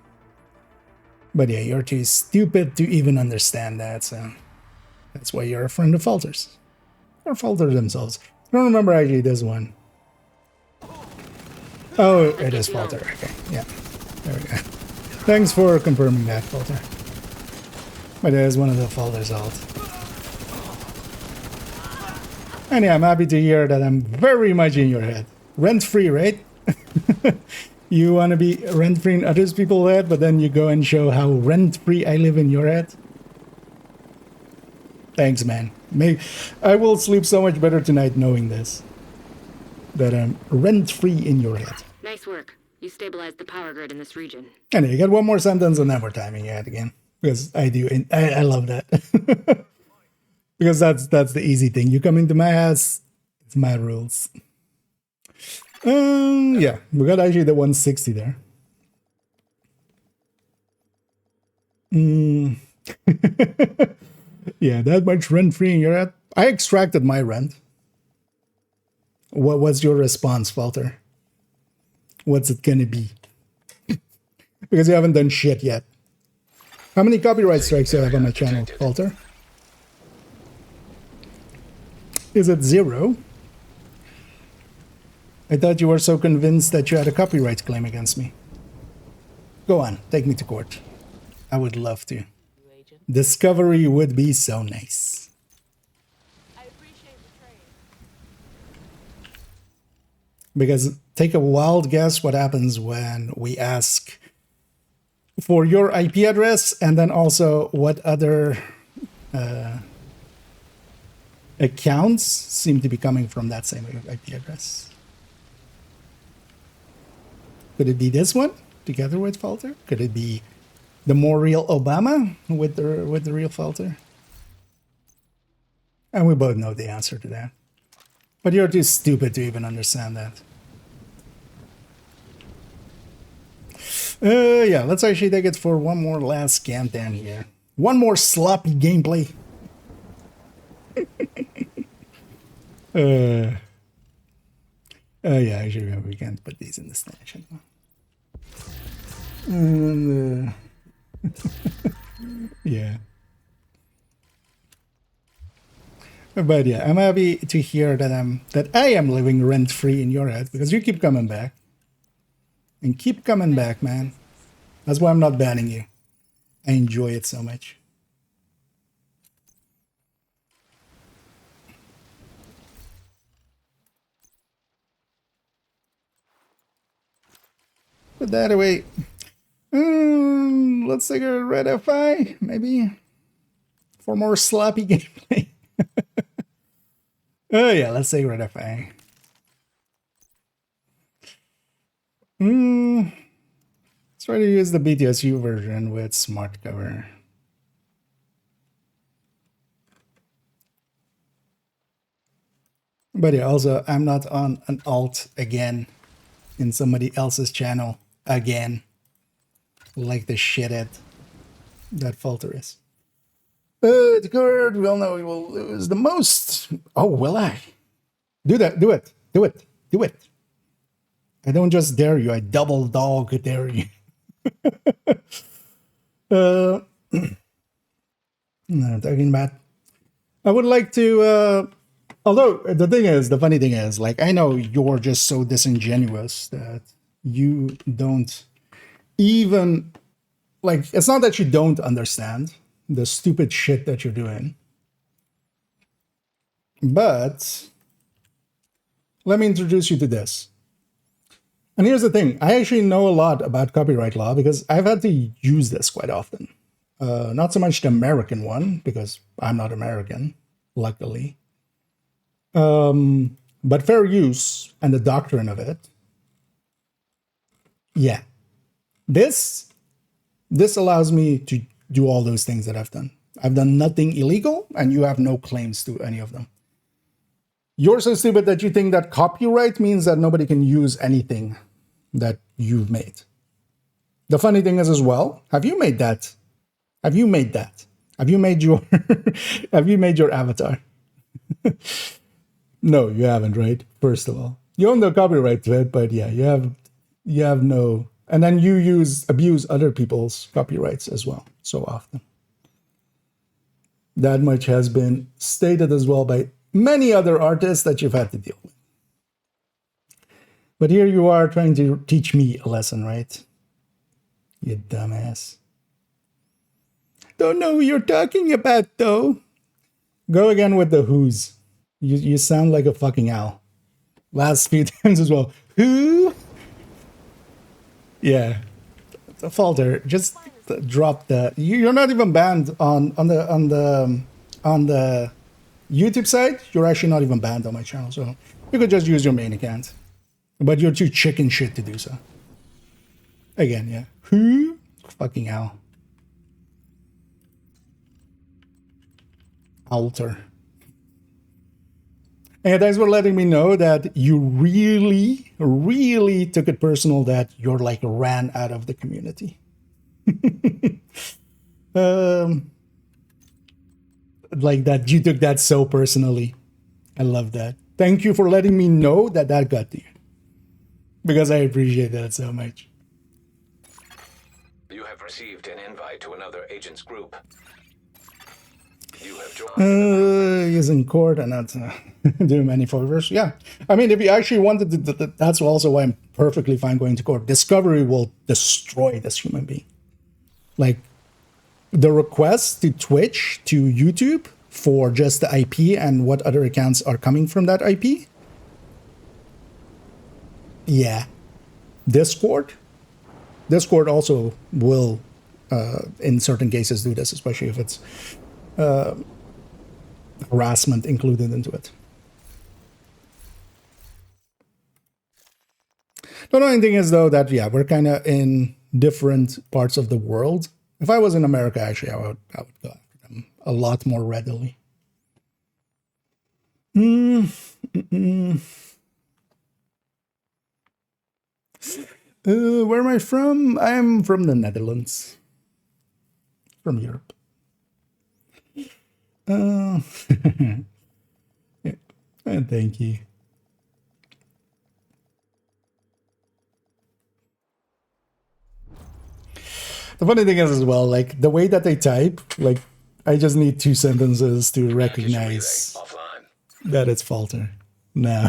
But yeah, you're too stupid to even understand that, so that's why you're a friend of Falters. Or Falter themselves. I don't remember actually this one. Oh, it is Falter. Okay, yeah. There we go. Thanks for confirming that, Falter. But it is one of the Falter's alt. And yeah, I'm happy to hear that I'm very much in your head. Rent-free, right? You want to be rent-free in other people's head, but then you go and show how rent-free I live in your head? Thanks, man. I will sleep so much better tonight knowing this. That I'm rent-free in your head. Nice work. You stabilized the power grid in this region. And you got one more sentence and then we're timing it again. Because I do, and I love that. Because that's the easy thing. You come into my house, it's my rules. Yeah, we got actually the 160 there. Yeah, that much rent-free in your head. I extracted my rent. What was your response, Falter? What's it gonna be? Because you haven't done shit yet. How many copyright strikes do I have on my channel, Falter? Is it 0? I thought you were so convinced that you had a copyright claim against me. Go on, take me to court. I would love to. Discovery would be so nice. Because take a wild guess what happens when we ask for your IP address and then also what other accounts seem to be coming from that same IP address. Could it be this one together with Falter? Could it be the more real Obama with the real Falter? And we both know the answer to that. But you're too stupid to even understand that. Yeah, let's actually take it for one more last scan down here. One more sloppy gameplay. Yeah, actually we can't put these in the stash anymore. And, yeah. But yeah, I'm happy to hear that I am living rent-free in your head because you keep coming back. And keep coming back, man. That's why I'm not banning you. I enjoy it so much. Put that away. Let's take a red FI, maybe. For more sloppy gameplay. Oh yeah, let's take red FI. Let's try to use the BTSU version with smart cover. But yeah, also, I'm not on an alt again in somebody else's channel again. Like the shithead that Falter is. The card, we all know we will lose the most. Oh, will I? Do that, do it, do it, do it. I don't just dare you, I double dog dare you. No, talking about. I would like to, although the funny thing is, like, I know you're just so disingenuous that you don't even, like, it's not that you don't understand the stupid shit that you're doing. But let me introduce you to this. And here's the thing, I actually know a lot about copyright law because I've had to use this quite often. Not so much the American one, because I'm not American, luckily. But fair use and the doctrine of it. Yeah. This allows me to do all those things that I've done. I've done nothing illegal, and you have no claims to any of them. You're so stupid that you think that copyright means that nobody can use anything that you've made. The funny thing is as well, have you made that? Have you made that? Have you made your have you made your avatar? No, you haven't, right? First of all. You own the copyright to it, but yeah, you have no, and then you abuse other people's copyrights as well so often. That much has been stated as well by many other artists that you've had to deal with. But here you are trying to teach me a lesson, right? You dumbass. Don't know who you're talking about, though. Go again with the who's. You sound like a fucking owl. Last few times as well. Who? Yeah. The Falter, just drop that. You're not even banned on the YouTube side, you're actually not even banned on my channel, so you could just use your main account. But you're too chicken shit to do so. Again, yeah. Who? Fucking hell. Alter. And thanks for letting me know that you really, really took it personal that you're like ran out of the community. Like that, you took that so personally. I love that. Thank you for letting me know that that got to you. Because I appreciate that so much. You have received an invite to another agent's group. You have joined. He's in court and not doing many favors. Yeah. I mean, if you actually wanted to, that's also why I'm perfectly fine going to court. Discovery will destroy this human being. Like, the request to Twitch, to YouTube, for just the IP and what other accounts are coming from that IP. Yeah. Discord also will, in certain cases, do this, especially if it's harassment included into it. The only thing is, though, that, yeah, we're kind of in different parts of the world. If I was in America, actually, I would go after them a lot more readily. Where am I from? I'm from the Netherlands. From Europe. Yeah. Thank you. The funny thing is as well, like the way that they type, like I just need 2 sentences to recognize that it's falter. No.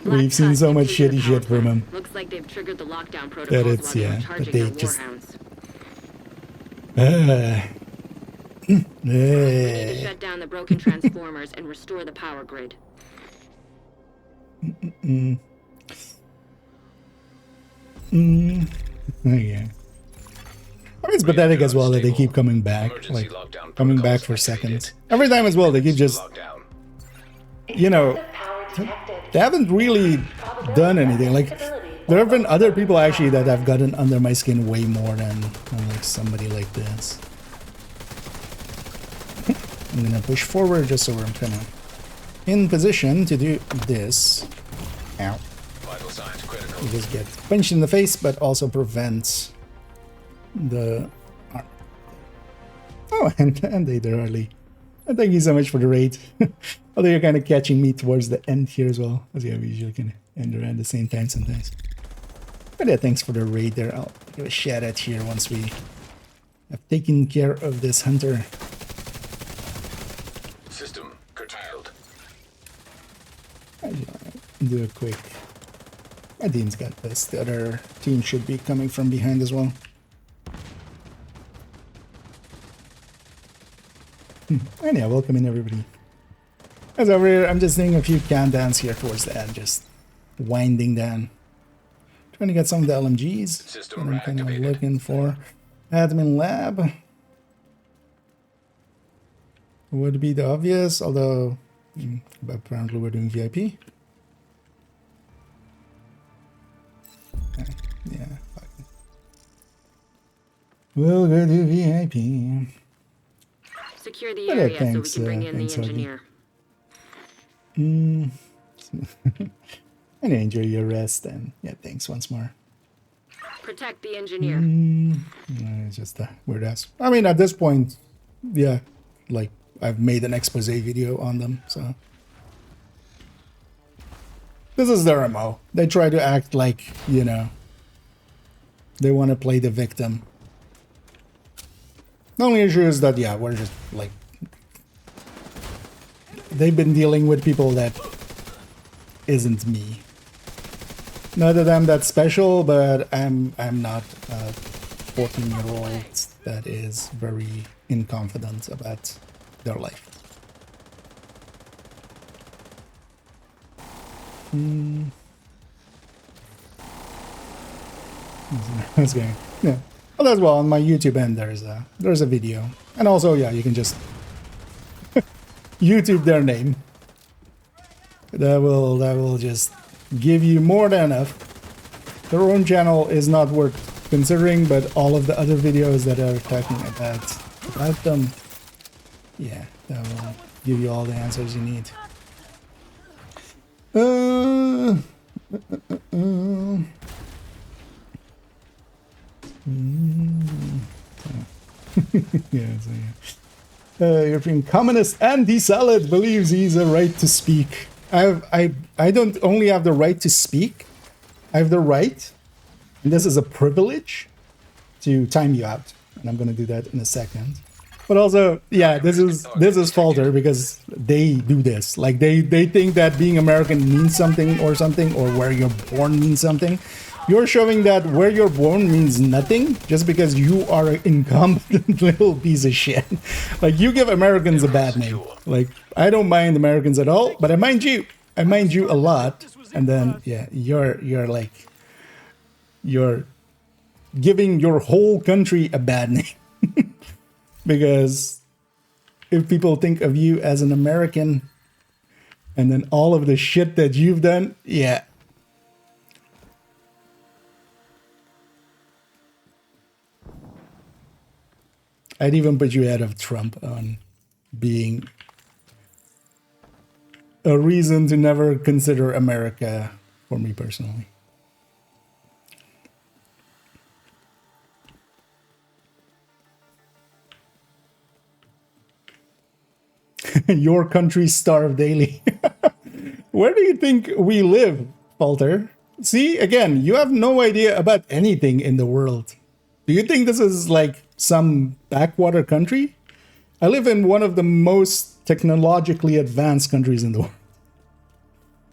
We've seen so much shitty shit from him. Looks like they've triggered the lockdown protocols That it's, while they were yeah, charging that they their just... We need to shut down the broken transformers and restore the power grid. Yeah. It's pathetic as well that they keep coming back, like coming back for seconds. Every time as well, they keep just, you know, they haven't really done anything. Like, there have been other people actually that have gotten under my skin way more than like somebody like this. I'm gonna push forward just so I'm kind of in position to do this. Ow. You just get punched in the face, but also prevents the... Oh, and they early. Thank you so much for the raid. Although you're kind of catching me towards the end here as well, as yeah, we usually kind of end around the same time sometimes. But yeah, thanks for the raid there. I'll give a shout out here once we have taken care of this hunter. System curtailed. I'll do a quick... My team's got this. The other team should be coming from behind as well. And yeah, welcome in everybody. As over here, I'm just doing a few countdowns here towards the end, just winding down. Trying to get some of the LMGs that I'm kind of looking for. Admin lab would be the obvious, although apparently we're doing VIP. Yeah, fuck it. We'll go to VIP. Secure the area so we can bring in the engineer. And enjoy your rest, and yeah, thanks once more. Protect the engineer. It's just a weird ass. I mean, at this point, yeah, like I've made an expose video on them, so this is their MO. They try to act like, you know, they want to play the victim. The only issue is that, yeah, we're just like, they've been dealing with people that isn't me. Not that I'm that special, but I'm not a 14-year-old that is very inconfident about their life. How's it going? Yeah. Well, as well on my YouTube end there's a video, and also yeah, you can just YouTube their name. That will just give you more than enough. Their own channel is not worth considering, but all of the other videos that are talking about them, yeah, that will give you all the answers you need. European communist anti-salad believes he's a right to speak. I don't only have the right to speak, I have the right, and this is a privilege, to time you out. And I'm going to do that in a second. But also, yeah, this is falter because they do this. Like they think that being American means something, or where you're born means something. You're showing that where you're born means nothing just because you are an incompetent little piece of shit. Like, you give Americans a bad name. Like, I don't mind Americans at all, but I mind you. I mind you a lot. And then, yeah, you're giving your whole country a bad name. Because if people think of you as an American and then all of the shit that you've done, yeah. I'd even put you ahead of Trump on being a reason to never consider America for me personally. Your country starve daily. Where do you think we live, Falter? See, again, you have no idea about anything in the world. Do you think this is like some backwater country? I live in one of the most technologically advanced countries in the world.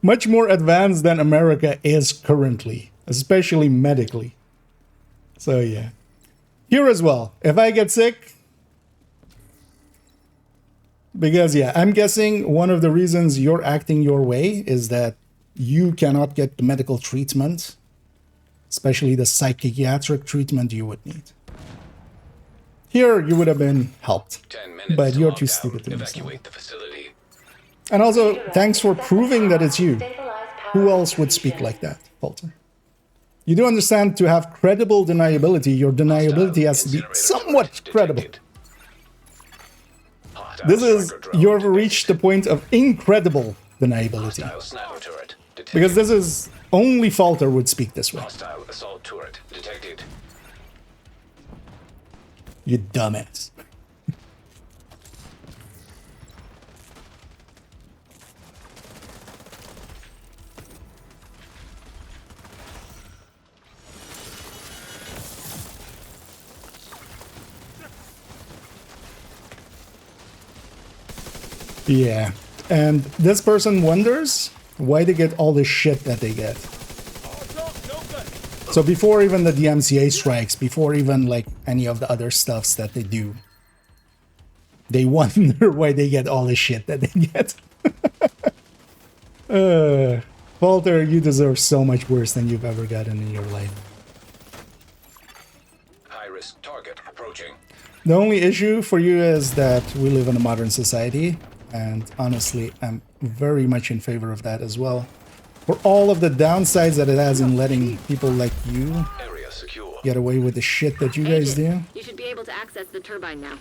Much more advanced than America is currently, especially medically. So yeah. Here as well, if I get sick, because yeah, I'm guessing one of the reasons you're acting your way is that you cannot get the medical treatment, especially the psychiatric treatment you would need. Here, you would have been helped, 10 minutes but to you're log too out. stupid to Evacuate the facility. And also, thanks for proving that it's you. Who else would speak like that, Falter? You do understand, to have credible deniability, your deniability has to be somewhat credible. This is, you've reached the point of incredible deniability. Because this is, only Falter would speak this way. Hostile assault turret detected. You dumbass. Yeah, and this person wonders why they get all the shit that they get. So before even the DMCA strikes, before even like any of the other stuffs that they do, they wonder why they get all the shit that they get. Walter, you deserve so much worse than you've ever gotten in your life. High-risk target approaching. The only issue for you is that we live in a modern society, and honestly, I'm very much in favor of that as well. For all of the downsides that it has in letting people like you get away with the shit that you guys do, You should be able to access the turbine now.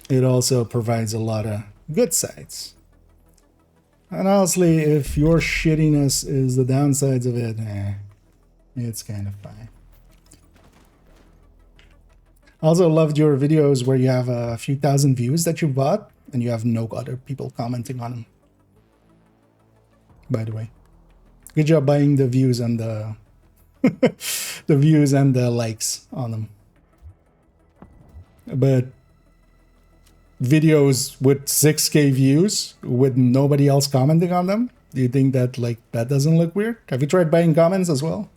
it also provides a lot of good sides. And honestly, if your shittiness is the downsides of it, it's kind of fine. I also loved your videos where you have a few thousand views that you bought and you have no other people commenting on them. By the way, good job buying the views and the the views and the likes on them. But videos with 6K views with nobody else commenting on them, do you think that like that doesn't look weird? Have you tried buying comments as well?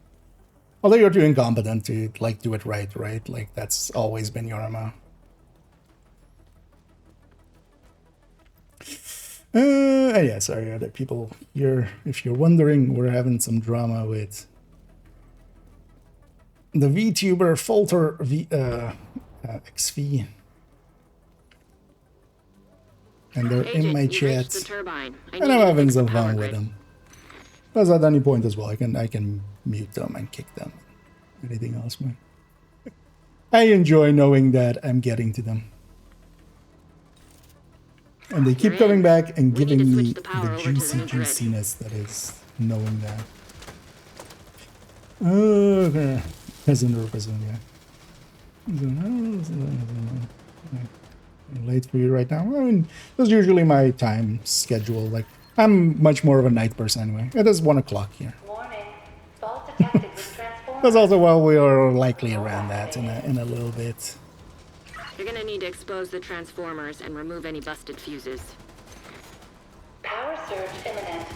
Although you're too incompetent to like do it right? Like that's always been your MO. Yeah, sorry, other people. If you're wondering, we're having some drama with the VTuber Falter XV. and they're in Agent, my you've reached the chat, turbine. I and need I'm you to having fix the some power fun with grid. them. Plus, at any point as well, I can mute them and kick them. Anything else, man? I enjoy knowing that I'm getting to them. And they keep You're coming in. back and We need giving to me switch the power the over to the juicy new grid. juiciness that is knowing that. Okay. Peasant or peasant, yeah. Late for you right now? I mean, that's usually my time schedule. Like, I'm much more of a night person anyway. It is 1 o'clock here. Warning. Fault detected with transformer. That's also why we are likely around that in a little bit. You're gonna need to expose the transformers and remove any busted fuses. Power surge imminent.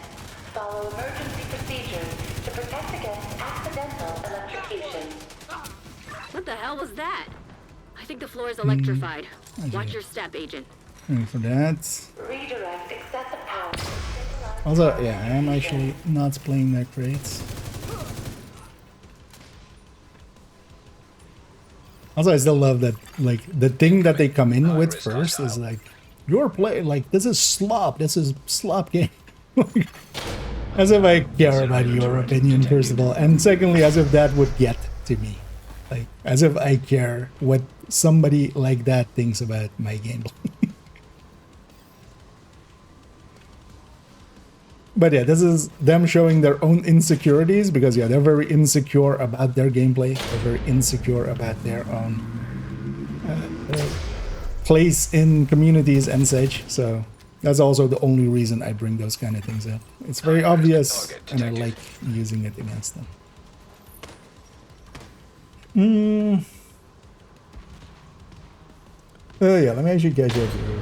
Follow emergency procedures to protect against accidental electrocution. What the hell was that? I think the floor is electrified. Watch your step, Agent. And for that. Redirect excessive power. Also, yeah, I am actually not playing that great. Also, I still love that, like, the thing that they come in with first is like, your play, like, this is slop game. As if I care about your opinion, first of all. And secondly, as if that would get to me. Like, as if I care what somebody like that thinks about my gameplay. But yeah, this is them showing their own insecurities because, yeah, they're very insecure about their gameplay. They're very insecure about their own place in communities and such. So that's also the only reason I bring those kind of things up. It's very obvious, and I like using it against them. Oh yeah, let me actually get you over here.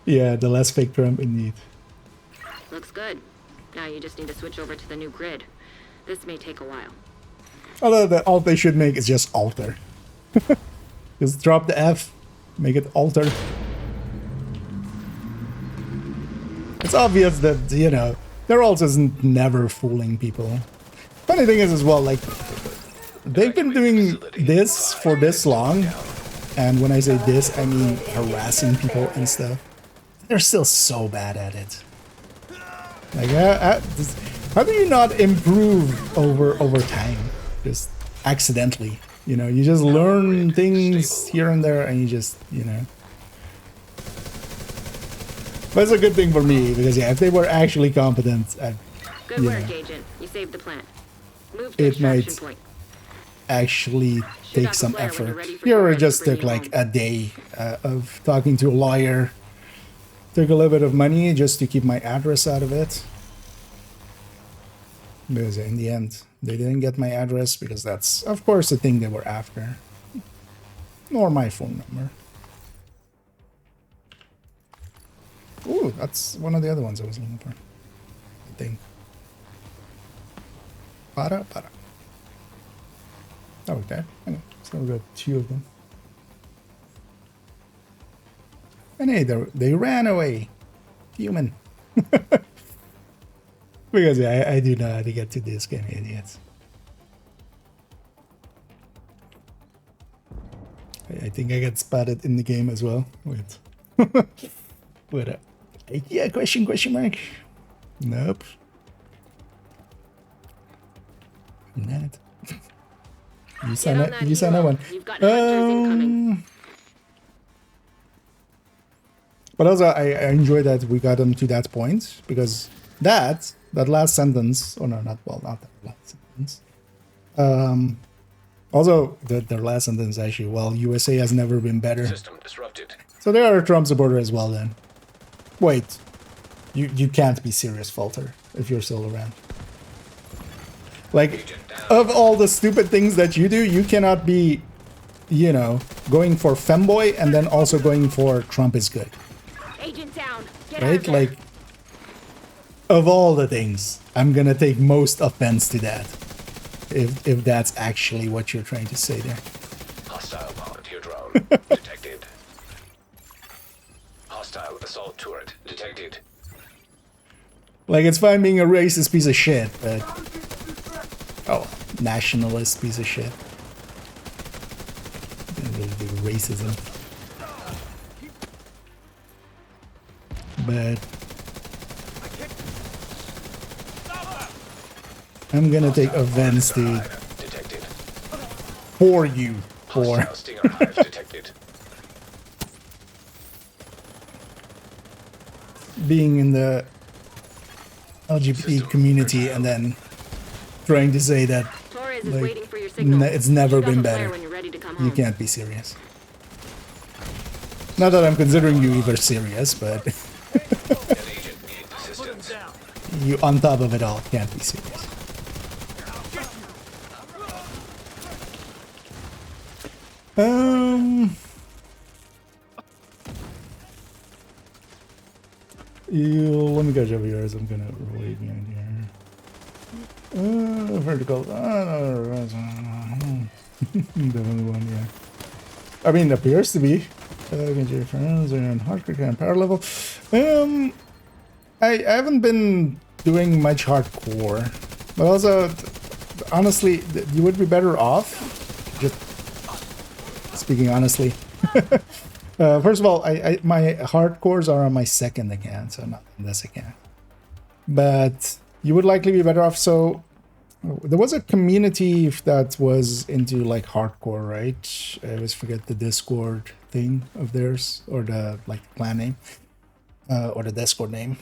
Yeah, the less fake Trump indeed. Looks good. Now you just need to switch over to the new grid. This may take a while. Although the alt they should make is just alter. Just drop the F, make it alter. It's obvious that, you know, they're also never fooling people. Funny thing is as well, like, they've been doing this for this long. And when I say this, I mean harassing people and stuff. They're still so bad at it. Like, how do you not improve over time? Just accidentally, you know? You just learn things here and there, and you just, you know. But it's a good thing for me because, yeah, if they were actually competent, Good work, Agent. You saved the plant. Move to it might extraction point. actually take some effort. Here it just took like a day of talking to a lawyer. Took a little bit of money just to keep my address out of it. Because in the end, they didn't get my address because that's, of course, the thing they were after. Nor my phone number. Ooh, that's one of the other ones I was looking for. I think. Para. Okay, so we got 2 of them. And hey, they ran away. Human. Because yeah, I do know how to get to this kind of idiots. I think I got spotted in the game as well. Wait. What up? Yeah, question mark? Nope. Not. You saw that one. You've got hunters incoming. But also, I enjoy that we got them to that point because that last sentence. Oh no, not that last sentence. Also, their last sentence actually. Well, USA has never been better. System disrupted. So they are a Trump supporter as well. Then, wait, you can't be serious, Falter, if you're still around. Like, of all the stupid things that you do, you cannot be, you know, going for femboy and then also going for Trump is good. Agent down. Get Right? Like, of all the things, I'm gonna take most offense to that. If that's actually what you're trying to say there. Hostile volunteer drone detected. Hostile assault turret detected. Like, it's fine being a racist piece of shit, but... Oh, nationalist piece of shit. racism. But I'm gonna take offense to Detected. for you for Hostile Stinger hive detected. being in the LGBT community and then trying to say that Torres is like waiting for your signal. it's never Shoot off been a flare better. when you're ready to come You home. can't be serious. Not that I'm considering you either serious, but An agent needs assistance. you on top of it all can't be serious. Let me catch up here as I'm gonna wait behind here. Vertical. Definitely one, yeah. I mean, it appears to be. Get your friends are on hardcore and power level. I haven't been doing much hardcore, but also, honestly, you would be better off. Just speaking honestly. First of all, my hardcores are on my second account, so not on this account. But you would likely be better off. So there was a community that was into like hardcore, right? I always forget the Discord thing of theirs, or the like clan name, or the Discord name.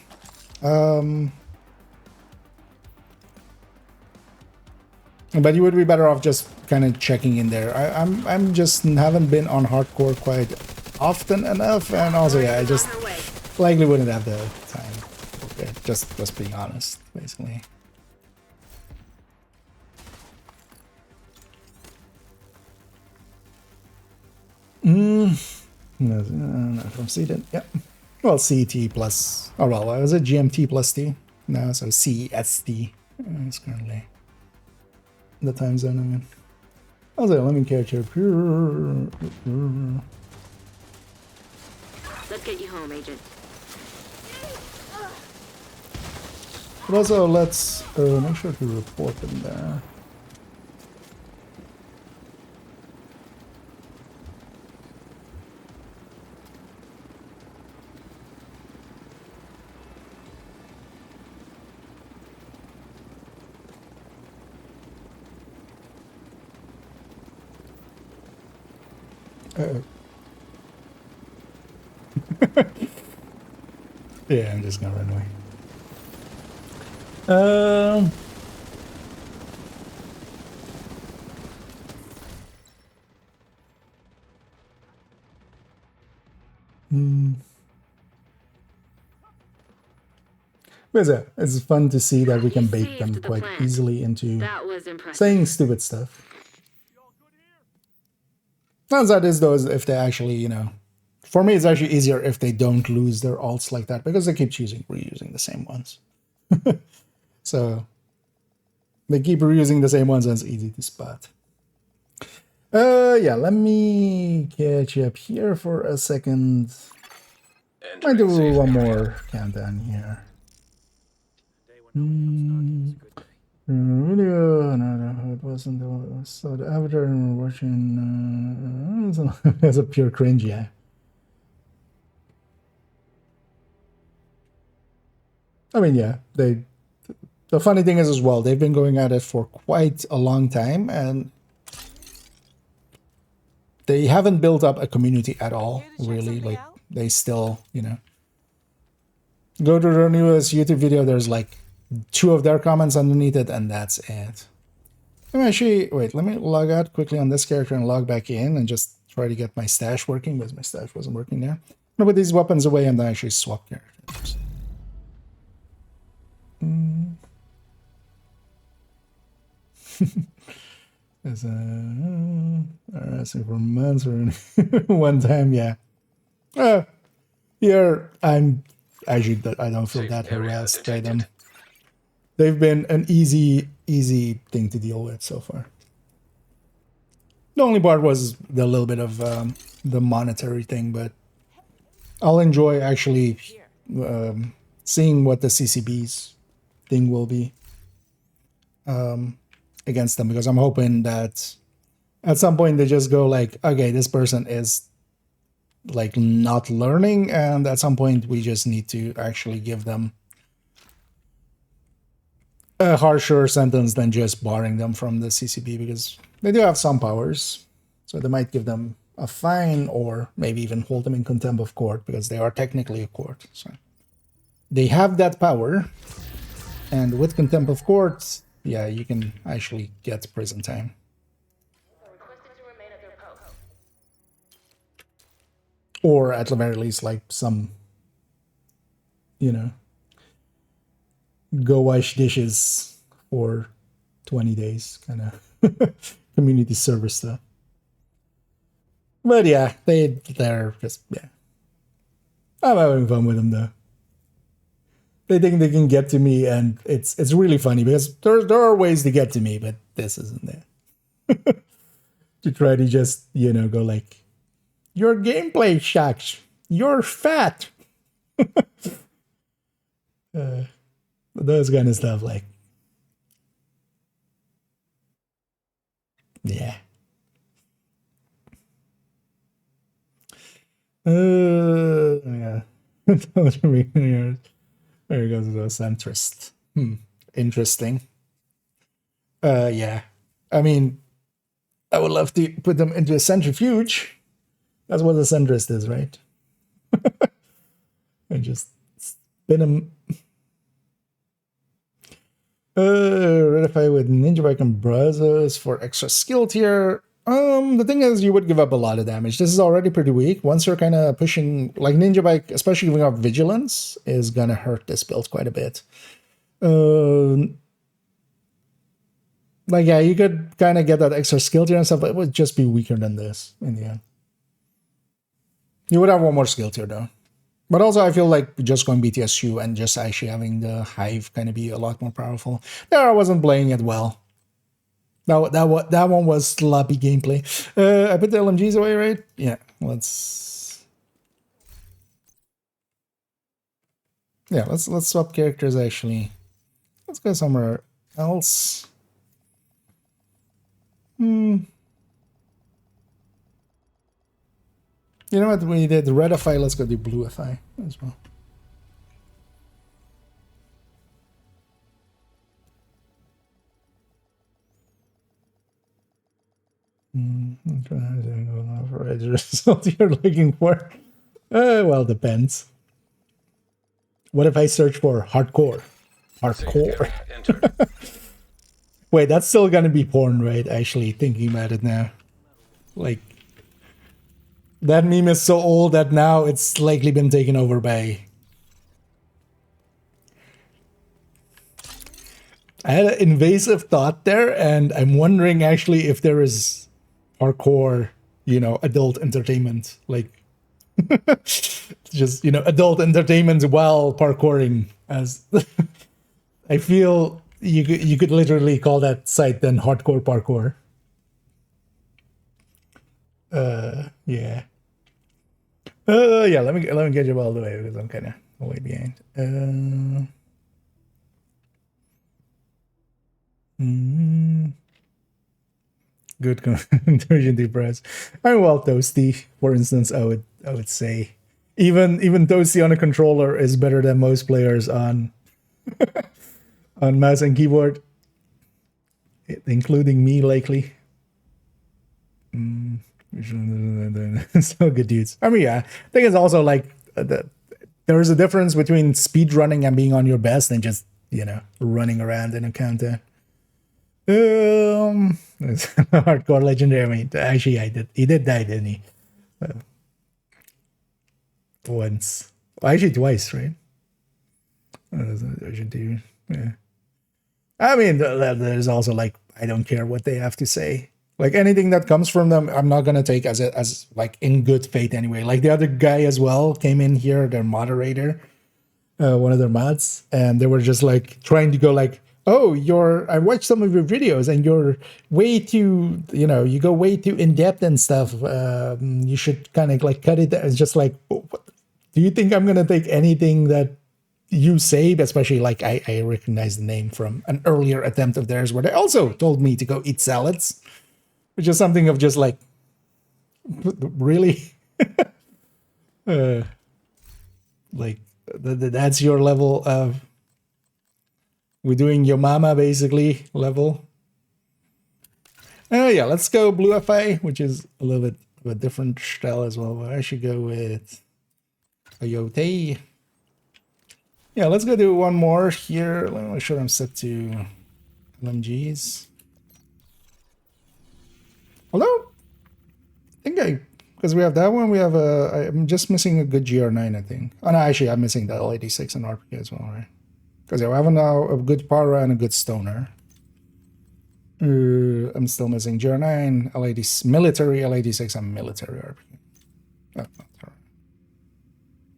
But you would be better off just kind of checking in there. I'm just haven't been on hardcore quite often enough, and also yeah, I just likely wouldn't have the time. Okay, just being honest, basically. No, from Sweden, yeah. Well, CET plus, oh well, was it GMT plus T? No, so CEST is currently the time zone I'm in. Also, let me catch up here. Let's get you home, Agent. But also, let's make sure to report them there. Yeah, I'm just gonna run away. But yeah, it's fun to see that we can bait them quite easily into saying stupid stuff. Downside is though, is if they actually, you know, for me it's actually easier if they don't lose their alts like that, because they keep reusing the same ones. So they keep reusing the same ones and it's easy to spot. Yeah, let me catch up here for a second. I do one more countdown here. Video, no, it wasn't. So the avatar we're watching it's a pure cringe, yeah. I mean, yeah, the funny thing is as well, they've been going at it for quite a long time, and they haven't built up a community at all, really. Like, they still, you know, go to their newest YouTube video, there's like 2 of their comments underneath it, and that's it. I'm actually, wait, let me log out quickly on this character and log back in and just try to get my stash working, because my stash wasn't working there. No, put these weapons away and then actually swap characters. As harassing for months or one time, yeah. Here, I'm actually, I don't feel that harassed by them. They've been an easy thing to deal with so far. The only part was the little bit of the monetary thing, but I'll enjoy actually seeing what the CCB's thing will be against them, because I'm hoping that at some point they just go like, okay, this person is like not learning, and at some point we just need to actually give them a harsher sentence than just barring them from the CCP, because they do have some powers. So they might give them a fine or maybe even hold them in contempt of court, because they are technically a court. So they have that power. And with contempt of court, yeah, you can actually get prison time. Or at the very least, like some, you know, go wash dishes for 20 days kind of community service stuff. But yeah, they're just, yeah. I'm having fun with them though. They think they can get to me, and it's really funny because there are ways to get to me, but this isn't there. To try to just, you know, go like, your gameplay sucks. You're fat. Those kind of stuff, like, yeah. Yeah. There goes the centrist. Interesting. Yeah. I mean, I would love to put them into a centrifuge. That's what a centrist is, right? And just spin them. Ratify with Ninja Bike and Brazos for extra skill tier. The thing is, you would give up a lot of damage. This is already pretty weak. Once you're kind of pushing, like Ninja Bike, especially giving up Vigilance, is gonna hurt this build quite a bit. Like, yeah, you could kind of get that extra skill tier and stuff, but it would just be weaker than this in the end. You would have one more skill tier though. But also, I feel like just going BTSU and just actually having the Hive kind of be a lot more powerful. There, I wasn't playing it well. That one was sloppy gameplay. I put the LMGs away, right? Yeah, let's swap characters actually. Let's go somewhere else. You know what? We did Redify. Let's go do Bluify as well. Result you're looking for? Well, depends. What if I search for hardcore? Hardcore. Wait, that's still gonna be porn, right? Actually, thinking about it now, like that meme is so old that now it's likely been taken over by. I had an invasive thought there, and I'm wondering actually if there is hardcore, you know, adult entertainment, like just, you know, adult entertainment while parkouring. As I feel you could literally call that site then hardcore parkour. Yeah. Yeah. Let me get you all the way because I'm kind of way behind. Good conversion to press. I'm well toasty, for instance. I would say even toasty on a controller is better than most players on on mouse and keyboard, including me likely. So good dudes. I mean, yeah, I think it's also like there is a difference between speed running and being on your best and just, you know, running around in a counter. It's hardcore legendary. I mean, actually, he did die, didn't he? Once, well, actually twice, right? Yeah. I mean, there's also like, I don't care what they have to say. Like anything that comes from them, I'm not gonna take as like in good faith anyway. Like the other guy as well came in here, their moderator, one of their mods, and they were just like trying to go like, oh, I watched some of your videos and you're way too, you know, you go way too in depth and stuff. You should kind of like cut it. It's just like, what? Do you think I'm gonna take anything that you say? Especially like I recognize the name from an earlier attempt of theirs where they also told me to go eat salads. which is something of just like, really, like that's your level of we're doing your mama basically level. Yeah, let's go blue FA, which is a little bit of a different style as well. But I should go with Coyote. Yeah, let's go do one more here. Let me make sure I'm set to LMGs. Although, I think because we have that one, we have I'm just missing a good GR9, I think. Oh no, actually, I'm missing the L86 and RPK as well, right? Because yeah, we have now a good Para and a good Stoner. I'm still missing GR9, L80, military L86, and military RPK. Oh, that's all right.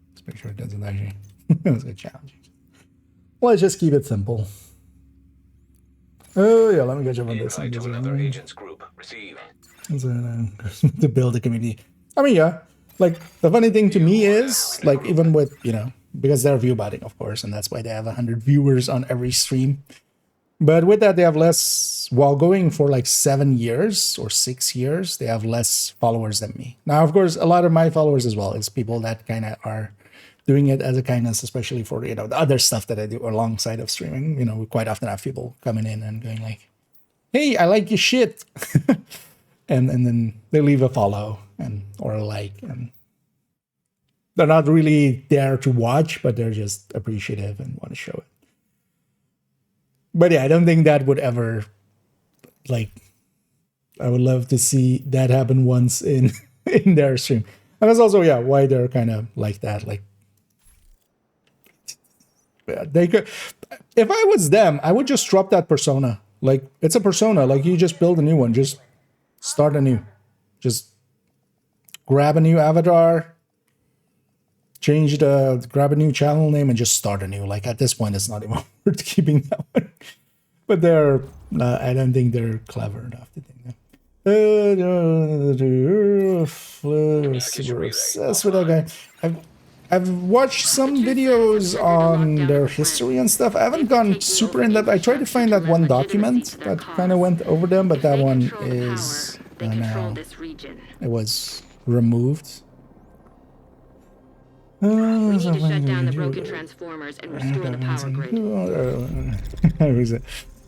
Let's make sure it doesn't actually. That's a challenge. Let's just keep it simple. Oh yeah, let me get you on this. Invite to another agent's group. Receive. To build a community. I mean, yeah. Like the funny thing to me is, like, even with, you know, because they're view botting, of course, and that's why they have 100 viewers on every stream. But with that, they have less, while going for like 7 years or 6 years, they have less followers than me. Now, of course, a lot of my followers as well is people that kind of are doing it as a kindness, especially for, you know, the other stuff that I do alongside of streaming. You know, we quite often have people coming in and going like, hey, I like your shit. and then they leave a follow and or a like, and they're not really there to watch, but they're just appreciative and want to show it. But yeah, I don't think that would ever, like, I would love to see that happen once in in their stream. And that's also, yeah, why they're kind of like that. Like, they could, if I was them, I would just drop that persona. Like, it's a persona. Like, you just build a new one. Just start anew. Just grab a new avatar, grab a new channel name, and just start anew. Like, at this point, it's not even worth keeping that one. But they're, I don't think they're clever enough to think that. We're obsessed with that guy. I've watched some videos on their history and stuff. I haven't gone super in depth. I tried to find that one document that kind of went over them, but that one is now, it was removed. We need to shut down the broken transformers and restore the power grid.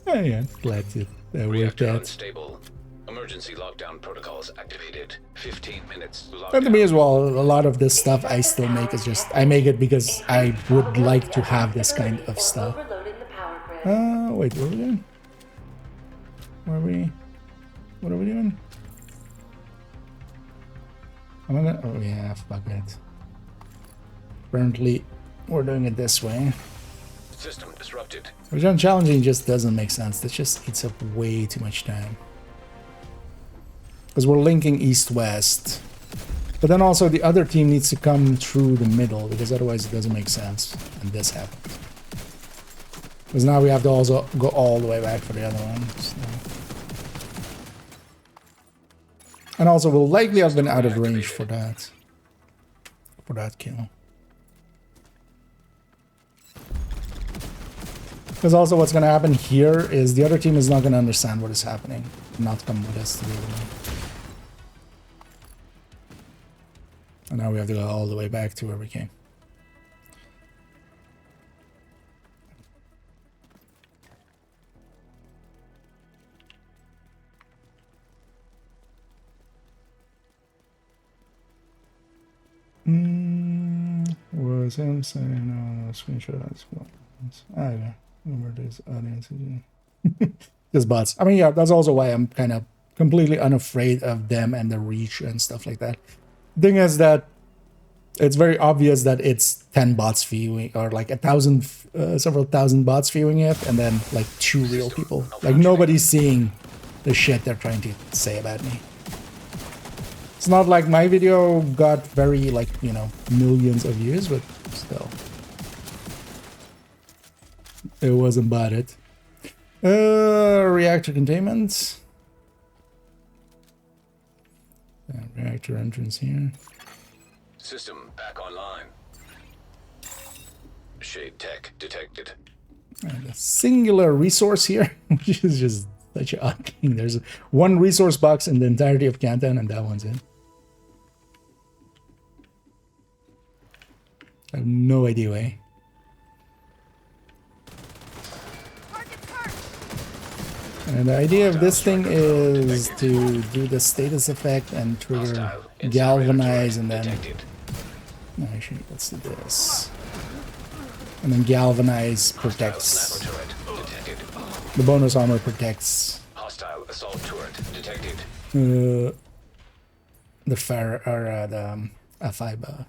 Yeah, glad to work Reactor that. unstable. Emergency lockdown protocols activated. 15 minutes. And to me as well, a lot of this stuff I still make is just, I make it because I would like to have this kind of stuff. Wait, what are we doing? What are we doing? Oh yeah, fuck it. Apparently, we're doing it this way. System disrupted. Which on challenging just doesn't make sense. That just eats up way too much time. Because we're linking east-west. But then also the other team needs to come through the middle, because otherwise it doesn't make sense. And this happens. Because now we have to also go all the way back for the other one. So. And also we'll likely have been out of range for that. For that kill. Because also what's going to happen here is the other team is not going to understand what is happening. Not come with us to do it. And now we have to go all the way back to where we came. Was him saying no screenshot? I don't know. Where this audience is. Just bots. I mean, yeah, that's also why I'm kind of completely unafraid of them and the reach and stuff like that. The thing is that it's very obvious that it's 10 bots viewing, or like 1,000, several thousand bots viewing it, and then like 2 real people. Like nobody's seeing the shit they're trying to say about me. It's not like my video got very, like, you know, millions of views, but still. It wasn't bad it. Reactor containment. Reactor entrance here. System back online. Shade tech detected. And a singular resource here, which is just Such a odd king. There's one resource box in the entirety of Canton, and that one's it. I have no idea why. And the idea of this thing is to do the status effect and trigger galvanize, and then no, actually, let's do this. And then galvanize protects. The bonus armor protects. Hostile assault turret detected. The fire or the F5 buff.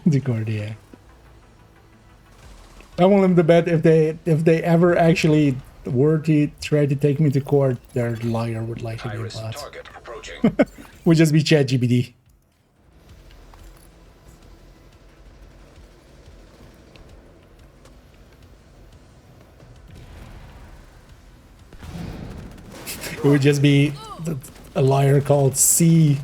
Decordia. I want them to bet if they ever actually were to try to take me to court, their lawyer would likely be a bot. Target approaching. Would just be ChatGPT. It would just be a lawyer called C.G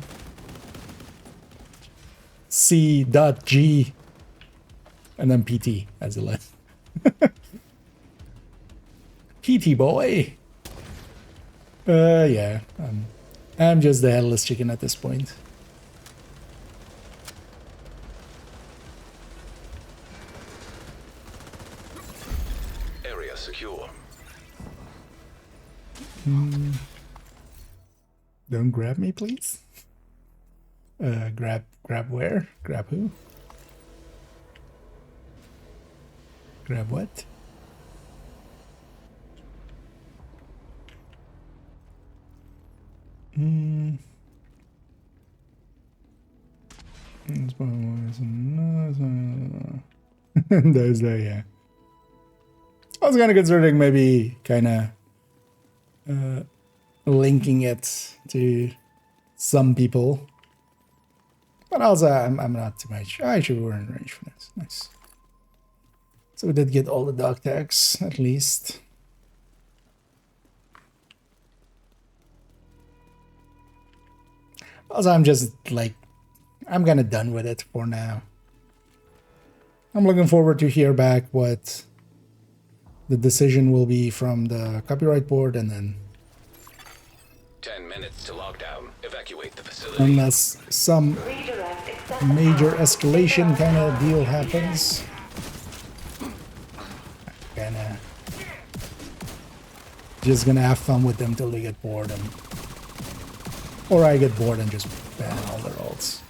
and then PT as a list. PT boy. Yeah. I'm just the headless chicken at this point. Area secure. Don't grab me, please. Grab where? Grab who? Grab what? There's that, yeah. I was kind of considering maybe kind of linking it to some people. But also, I'm not too much. Actually, we're in range for this. Nice. So we did get all the dog tags, at least. Also, I'm just like, I'm kind of done with it for now. I'm looking forward to hear back what the decision will be from the copyright board, and then 10 minutes to lockdown. Evacuate the facility. unless some major escalation kind of deal happens, kinda just gonna have fun with them till they get bored, and or I get bored and just ban all their ults.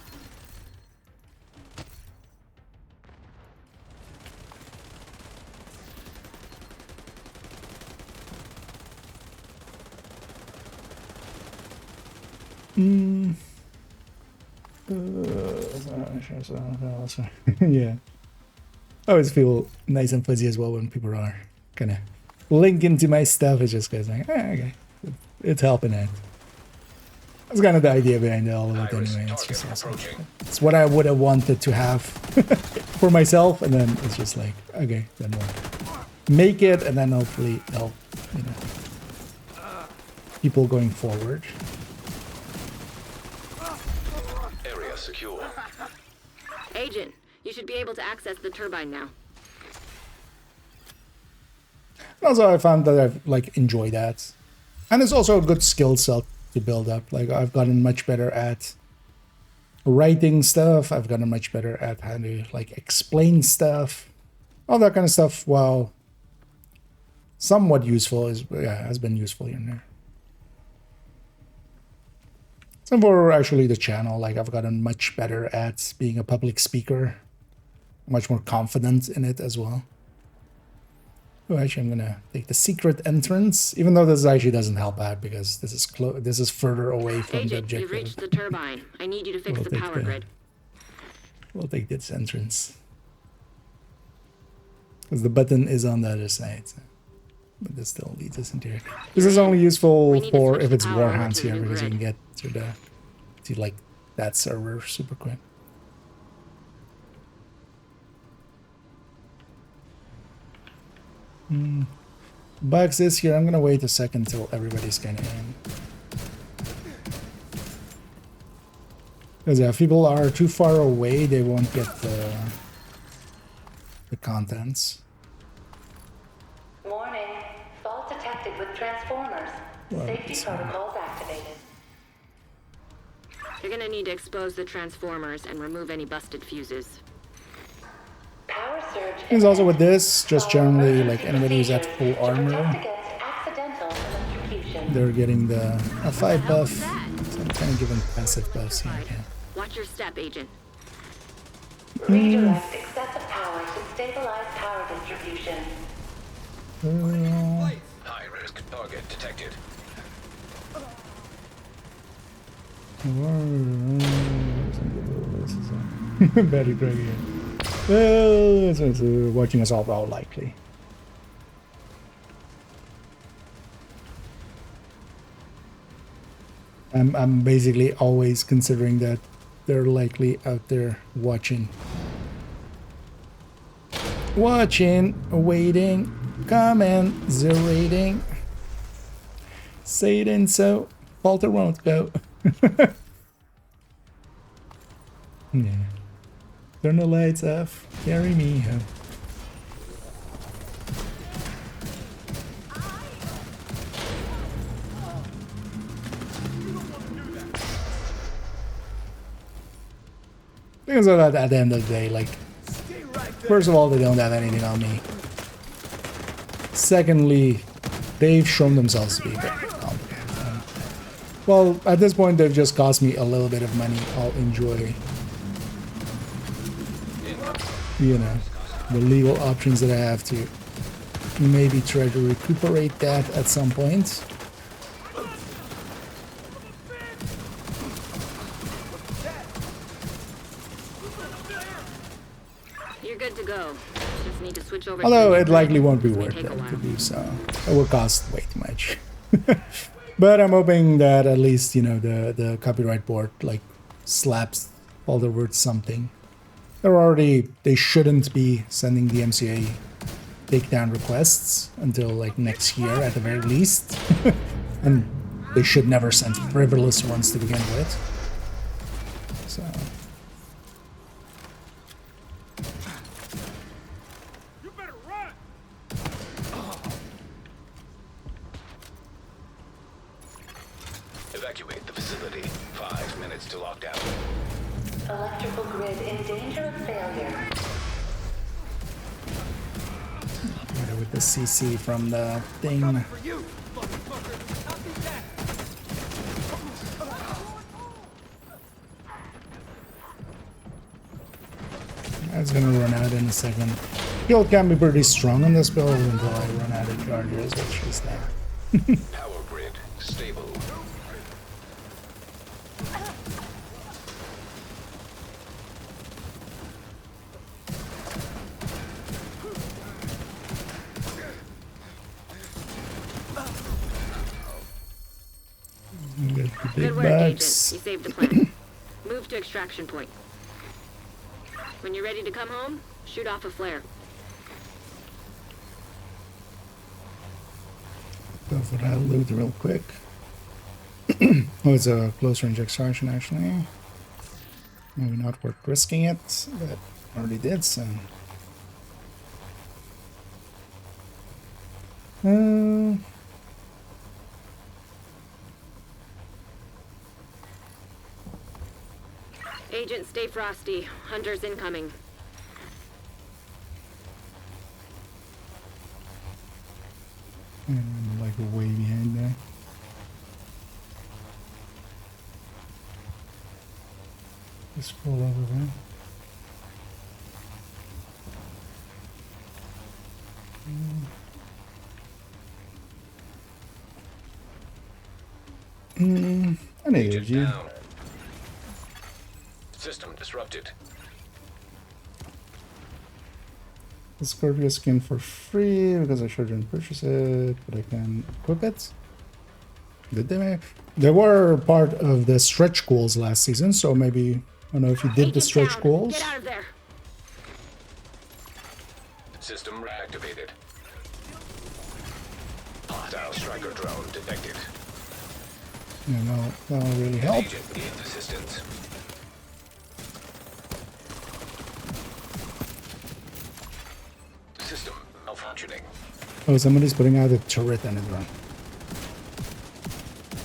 Yeah. I always feel nice and fuzzy as well when people are kind of linking to my stuff. It's just because like, okay, it's helping out. That's kind of the idea behind all of it anyway. It's just awesome. It's what I would have wanted to have for myself, and then it's just like, okay, then we'll make it, and then hopefully help, you know, people going forward. Area secure. Agent, you should be able to access the turbine now. Also, I found that I've like enjoyed that, and it's also a good skill set to build up. Like I've gotten much better at writing stuff. I've gotten much better at how to like explain stuff, all that kind of stuff. While somewhat useful has been useful here and there. So for actually the channel, like I've gotten much better at being a public speaker, much more confident in it as well. Oh, actually, I'm gonna take the secret entrance, even though this actually doesn't help out because this is further away from the Agent, objective. you've reached the turbine. I need you to fix the power grid. We'll take this entrance because the button is on the other side. So. But this still leads us into here. This is only useful for if it's Warhounds here because you can get to like that server super quick. Bugs is here. I'm gonna wait a second till everybody's kind of in. Because if people are too far away, they won't get the contents. Warning. Fault detected with transformers. Well, Safety protocols activated. You're gonna need to expose the transformers and remove any busted fuses. Power surge. Things also with this, just generally, like anybody who's at full armor, Accidental electrocution. they're getting the F5 buff. So I'm kind of giving passive buffs here. Okay. Watch your step, Agent. Redirect excessive power to stabilize power distribution. High-risk target detected. Very great. Well, it's watching us all likely. I'm basically always considering that they're likely out there watching. Watching, waiting, comment, zerating. Say it in so Walter won't go. Yeah. Turn the lights off. Carry me home. Because at the end of the day, like, first of all, they don't have anything on me. Secondly, they've shown themselves to be very competent. Well, at this point, they've just cost me a little bit of money. I'll enjoy, you know, the legal options that I have to maybe try to recuperate that at some point. You're good to go. Just need to switch over. Although to it likely won't be This may worth take it a while. to do so. It will cost way too much. But I'm hoping that at least, you know, the copyright board like slaps all the words something. They shouldn't be sending the MCA takedown requests until like next year at the very least. And they should never send frivolous ones to begin with. So You better run! Evacuate the facility. 5 minutes to lockdown. Electrical grid in danger of failure. with the CC from the thing. For you, motherfucker! I'll be back! That's gonna run out in a second. Heal can be pretty strong on this build until I run out of charges, which is that. Power grid stable. Get the Good big work, Agent. bucks. You saved the planet. Move to extraction point. When you're ready to come home, shoot off a flare. Go for that loot real quick. Oh, it's a close range extraction actually. Maybe not worth risking it, but I already did so. Agent, stay frosty. Hunters incoming. And I'm like way behind there. Just scroll over there. I needed Agent you. down. System disrupted. The Scorpio skin for free because I sure didn't purchase it, but I can equip it. Did they make? They were part of the stretch goals last season, so maybe I don't know if you did the Agent stretch down. goals. Get out of there. System reactivated. Hostile striker drone detected. You know, that'll really help. Agent needs assistance. System malfunctioning. Oh, somebody's putting out a turret on his run.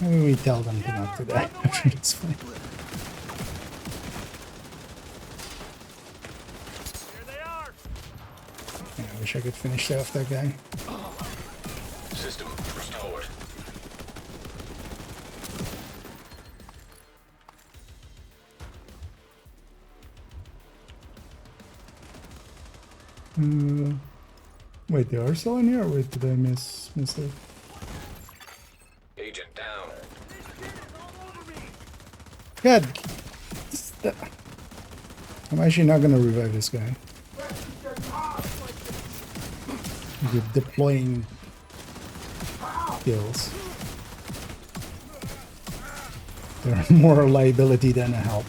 Maybe we tell them to not do that. It's fine. Here they are. Yeah, I wish I could finish off that guy. System restored. Wait, they are still in here, or wait, did I miss it? Agent down. God, I'm actually not gonna revive this guy. You're deploying skills. They're more a liability than a help.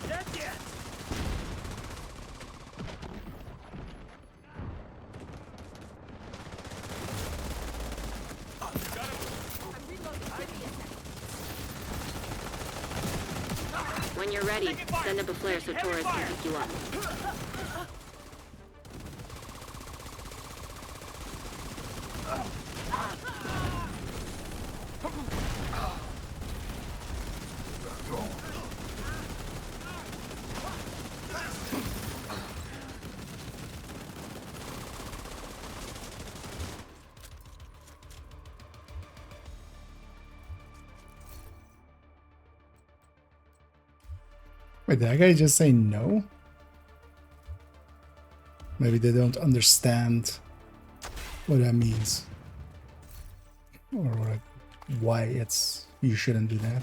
Dead yet. When you're ready, send up a flare so Torres can pick you up. Wait, did that guy just say no? Maybe they don't understand what that means. Or like why it's you shouldn't do that.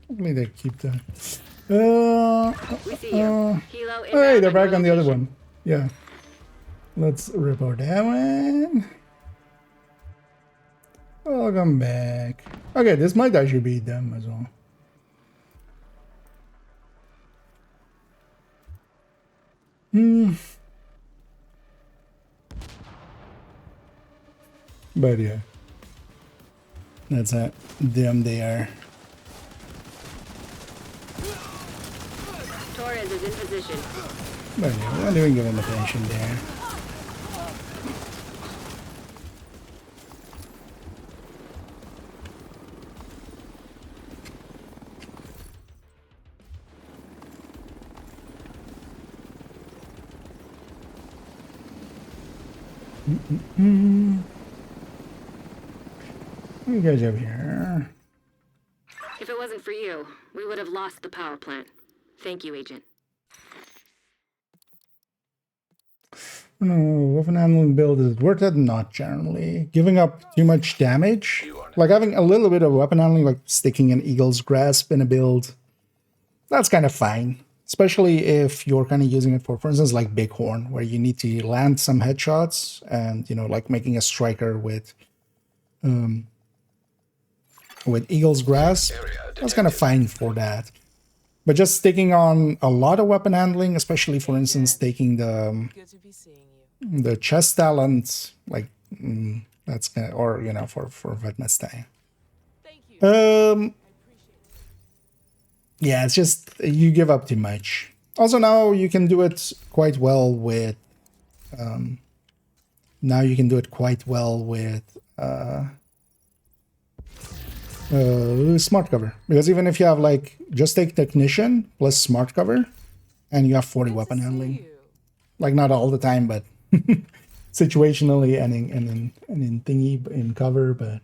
Hopefully they keep that. We see you. Hilo Hey, inbound they're on back your on the other location. one. Yeah. Let's report that one. Welcome back. Okay, this might actually be them as well. But yeah. That's it. Them they are. Torres is in position. But yeah, we're not even giving attention there. What you guys over here? If it wasn't for you, we would have lost the power plant. Thank you, Agent. No, weapon handling build is worth it? Not generally. Giving up too much damage? Like having a little bit of weapon handling, like sticking an Eagle's Grasp in a build, that's kind of fine. Especially if you're kind of using it for instance, like Bighorn, where you need to land some headshots and, you know, like making a striker with Eagle's Grasp. That's kind of fine for that. But just sticking on a lot of weapon handling, especially for instance, taking Good to be seeing you. the chest talent, like that's gonna, or you know, for Vetmestang. Thank you. Yeah, it's just you give up too much. Also now you can do it quite well with smart cover, because even if you have like just take technician plus smart cover and you have 40 weapon handling, like not all the time, but situationally and in thingy in cover, but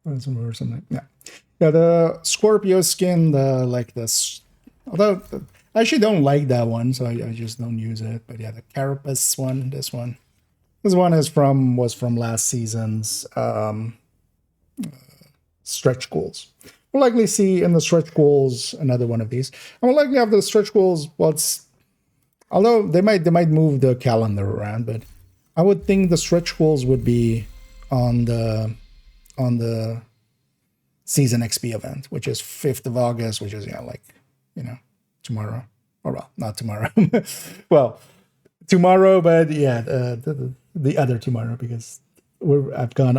or something. Yeah, yeah. The Scorpio skin, the like this. Although I actually don't like that one, so I just don't use it. But yeah, the Carapace one, this one was from last season's stretch goals. We'll likely see in the stretch goals another one of these. And we'll likely have the stretch goals. Although they might move the calendar around, but I would think the stretch goals would be on the season XP event, which is 5th of August, which is tomorrow. Or well, not tomorrow. Well, tomorrow, but yeah, the other tomorrow, because I've gone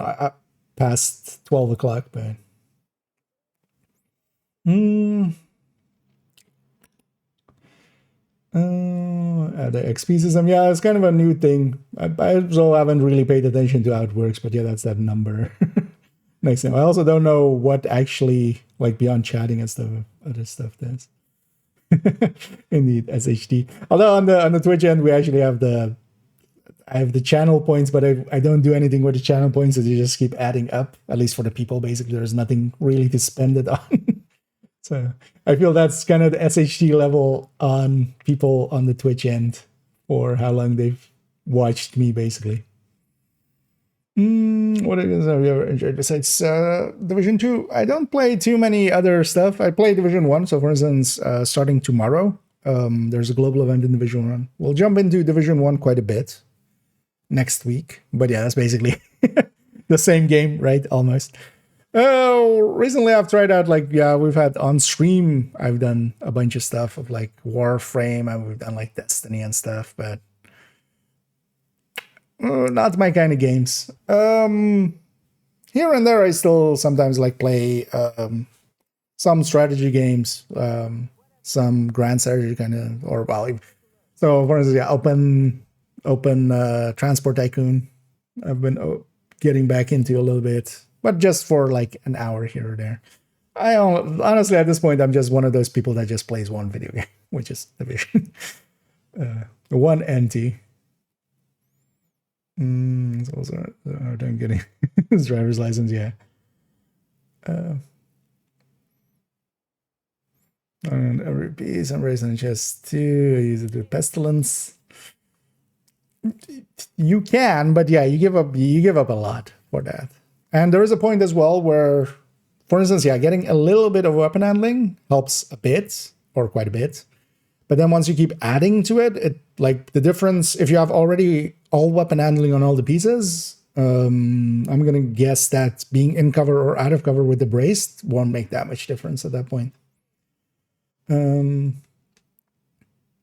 past 12 o'clock, but the XP system, yeah, it's kind of a new thing. I also haven't really paid attention to how it works, but yeah, that's that number. Next thing, I also don't know what actually, like beyond chatting and stuff, other stuff does. In the SHD. Although on the Twitch end, we actually have I have the channel points, but I don't do anything with the channel points, so they just keep adding up. At least for the people, basically, there's nothing really to spend it on. So I feel that's kind of the SHD level on people on the Twitch end for how long they've watched me, basically. What have you ever enjoyed besides Division 2? I don't play too many other stuff. I play Division 1. So for instance, starting tomorrow, there's a global event in Division 1. We'll jump into Division 1 quite a bit next week. But yeah, that's basically the same game, right? Almost. Recently I've tried out we've had on stream, I've done a bunch of stuff of like Warframe, and we've done like Destiny and stuff, but not my kind of games. Here and there I still sometimes like play some strategy games, some grand strategy kind of, or well, so for instance, yeah, open Transport Tycoon I've been getting back into a little bit, but just for like an hour here or there. Honestly, at this point, I'm just one of those people that just plays one video game, which is Division. One NT. It's also a hard time getting his driver's license, yeah. And every piece, I'm racing just to use it with Pestilence. You can, but yeah, you give up a lot for that. And there is a point as well where, for instance, yeah, getting a little bit of weapon handling helps a bit, or quite a bit. But then once you keep adding to it, like the difference, if you have already all weapon handling on all the pieces, I'm going to guess that being in cover or out of cover with the braced won't make that much difference at that point.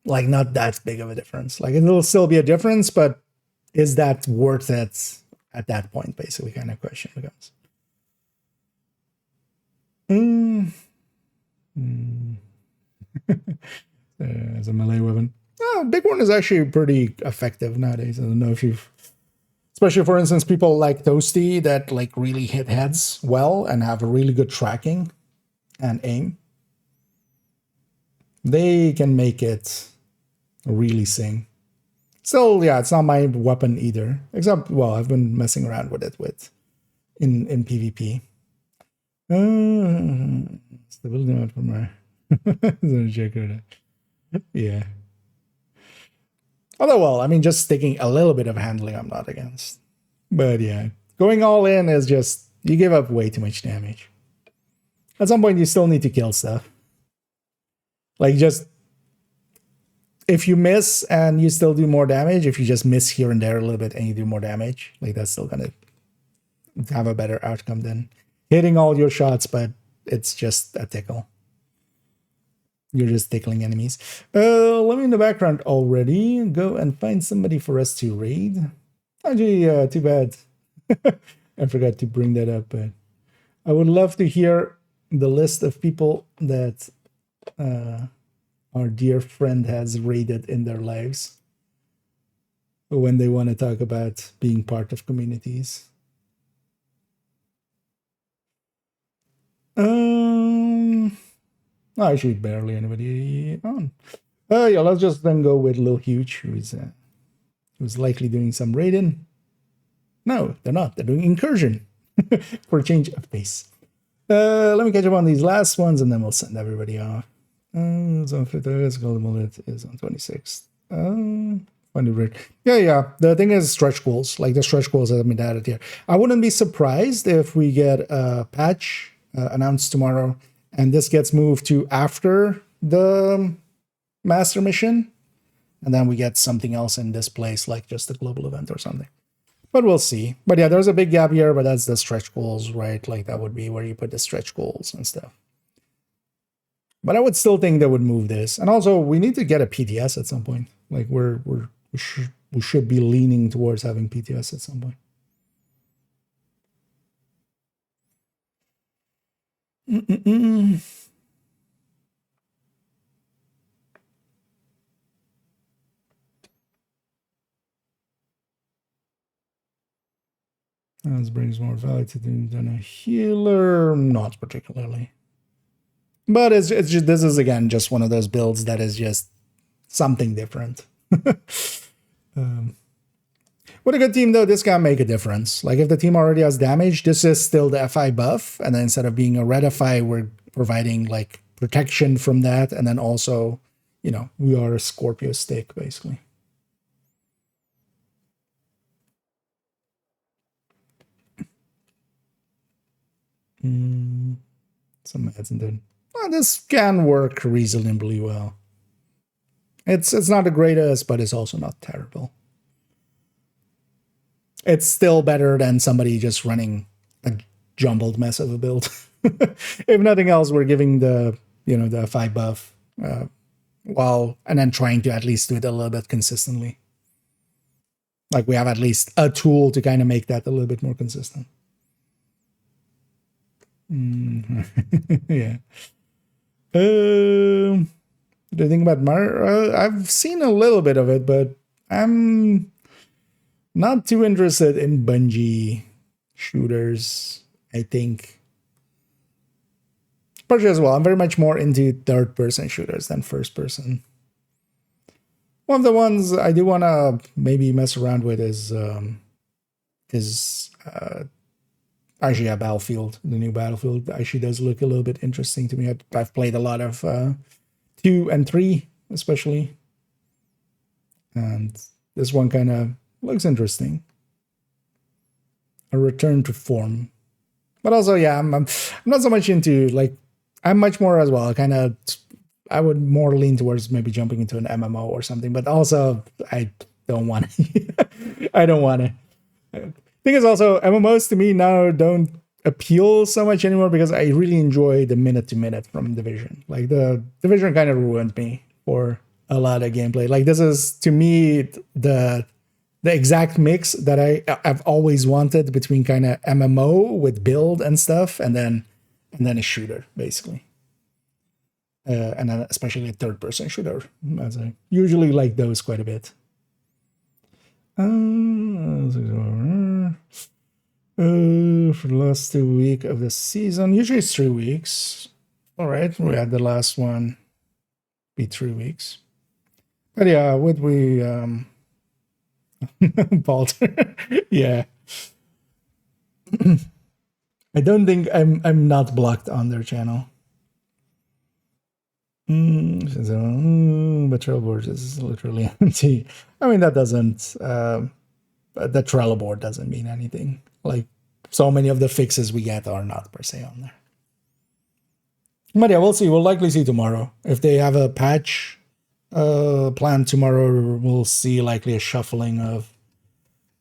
Like not that big of a difference. Like it'll still be a difference, but is that worth it at that point? Basically, kind of question becomes. As a melee weapon. Oh, big one is actually pretty effective nowadays. I don't know if you've, especially for instance, people like Toasty that like really hit heads well and have a really good tracking and aim. They can make it really sing. Still, yeah, it's not my weapon either. Except, well, I've been messing around with it in PvP. Stability mode for my yeah. Although, well, I mean, just taking a little bit of handling, I'm not against. But yeah, going all in is just, you give up way too much damage. At some point, you still need to kill stuff. Like, just, if you miss and you still do more damage, if you just miss here and there a little bit and you do more damage, like, that's still gonna have a better outcome than hitting all your shots, but it's just a tickle. You're just tickling enemies. Let me in the background already. Go and find somebody for us to raid. Actually, too bad. I forgot to bring that up, but I would love to hear the list of people that our dear friend has raided in their lives when they want to talk about being part of communities. Actually, barely anybody on. Yeah, let's just then go with Lil Huge, who's likely doing some raiding. No, they're not. They're doing incursion. For a change of pace. Let me catch up on these last ones and then we'll send everybody off. It's on 5th. Golden Bullet is on 26th. Yeah. The thing is stretch goals. Like the stretch goals that have been added here. I wouldn't be surprised if we get a patch announced tomorrow and this gets moved to after the master mission. And then we get something else in this place, like just a global event or something. But we'll see. But yeah, there's a big gap here, but that's the stretch goals, right? Like that would be where you put the stretch goals and stuff. But I would still think they would move this. And also, we need to get a PTS at some point. Like we should be leaning towards having PTS at some point. This brings more value to them than a healer. Not particularly. But it's just, this is again just one of those builds that is just something different. With a good team though, this can make a difference. Like if the team already has damage, this is still the FI buff. And then instead of being a red FI, we're providing like protection from that. And then also, you know, we are a Scorpio stick basically. Some meds and then this can work reasonably well. It's not the greatest, but it's also not terrible. It's still better than somebody just running a jumbled mess of a build. If nothing else, we're giving the the 5 buff and then trying to at least do it a little bit consistently. Like we have at least a tool to kind of make that a little bit more consistent. Yeah. The thing about Mario, I've seen a little bit of it, but I'm not too interested in Bungie shooters, I think. Partially as well, I'm very much more into third-person shooters than first-person. One of the ones I do want to maybe mess around with is actually, yeah, Battlefield, the new Battlefield actually does look a little bit interesting to me. I've played a lot of 2 and 3, especially. And this one kind of looks interesting. A return to form. But also, yeah, I'm not so much into, like, I'm much more as well. I would more lean towards maybe jumping into an MMO or something. But also, I don't want to. I don't want to. Thing is also, MMOs to me now don't appeal so much anymore because I really enjoy the minute-to-minute from Division. Like, the Division kind of ruined me for a lot of gameplay. Like, this is, to me, the exact mix that I've always wanted between kind of MMO with build and stuff, and then a shooter, basically. And then especially a third-person shooter, as I usually like those quite a bit. For the last 2 weeks of the season, usually it's 3 weeks. All right, we had the last one be 3 weeks. But yeah, would we Balter? Yeah. I don't think I'm not blocked on their channel. Betrayal board is literally empty. I mean, that doesn't the Trello board doesn't mean anything. Like, so many of the fixes we get are not per se on there. But yeah, we'll see. We'll likely see tomorrow. If they have a patch planned tomorrow, we'll see likely a shuffling of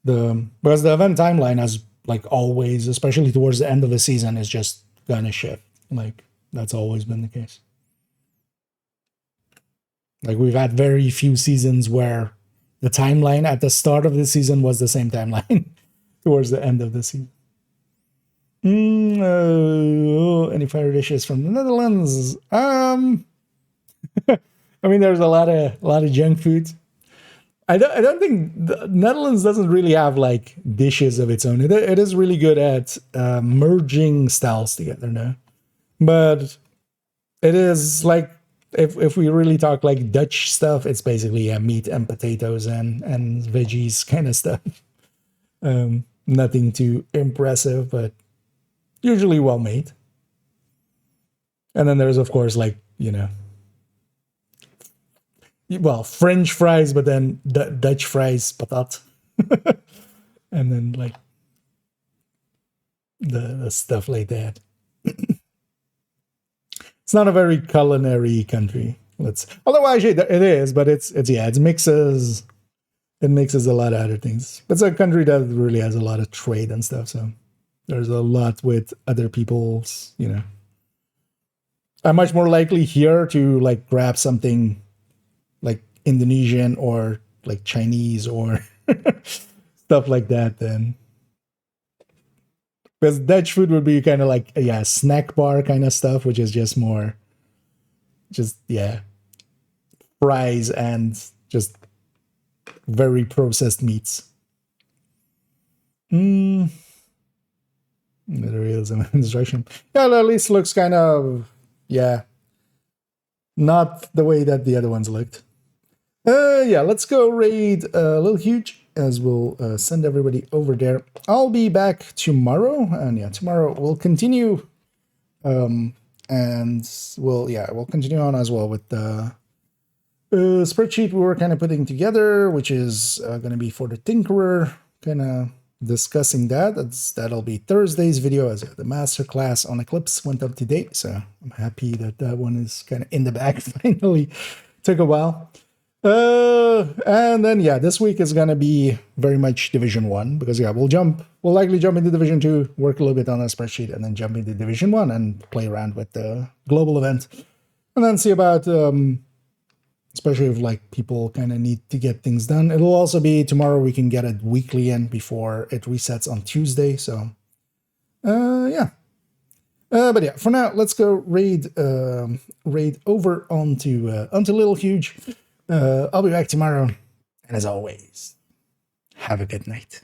because the event timeline has, like always, especially towards the end of the season, is just gonna shift. Like, that's always been the case. Like, we've had very few seasons where the timeline at the start of the season was the same timeline towards the end of the season. Any fire dishes from the Netherlands? I mean, there's a lot of junk food. I don't think the Netherlands doesn't really have like dishes of its own. It is really good at merging styles together now, but it is like, if we really talk like Dutch stuff, it's basically meat and potatoes and veggies kind of stuff. Nothing too impressive, but usually well made. And then there's, of course, like, you know, well, French fries, but then Dutch fries, patat. And then like the stuff like that. It's not a very culinary country. Although actually it is, but it mixes a lot of other things. It's a country that really has a lot of trade and stuff, so there's a lot with other people's, you know. I'm much more likely here to like grab something like Indonesian or like Chinese or stuff like that then. Because Dutch food would be kind of like, yeah, snack bar kind of stuff, which is just more, fries and just very processed meats. There is an instruction. Yeah, at least looks kind of, yeah, not the way that the other ones looked. Yeah, let's go raid Little Huge, as we'll send everybody over there. I'll be back tomorrow, and yeah, tomorrow we'll continue, and we'll continue on as well with the spreadsheet we were kind of putting together, which is going to be for the Tinkerer, kind of discussing that. That'll be Thursday's video, as the masterclass on Eclipse went up to date, so I'm happy that one is kind of in the bag finally. Took a while. And then yeah, this week is gonna be very much Division 1, because yeah, we'll likely jump into Division 2, work a little bit on a spreadsheet, and then jump into Division 1 and play around with the global event, and then see about especially if like people kind of need to get things done. It'll also be tomorrow we can get it weekly in before it resets on Tuesday, so yeah. But yeah, for now, let's go raid over onto Little Huge. I'll be back tomorrow, and as always, have a good night.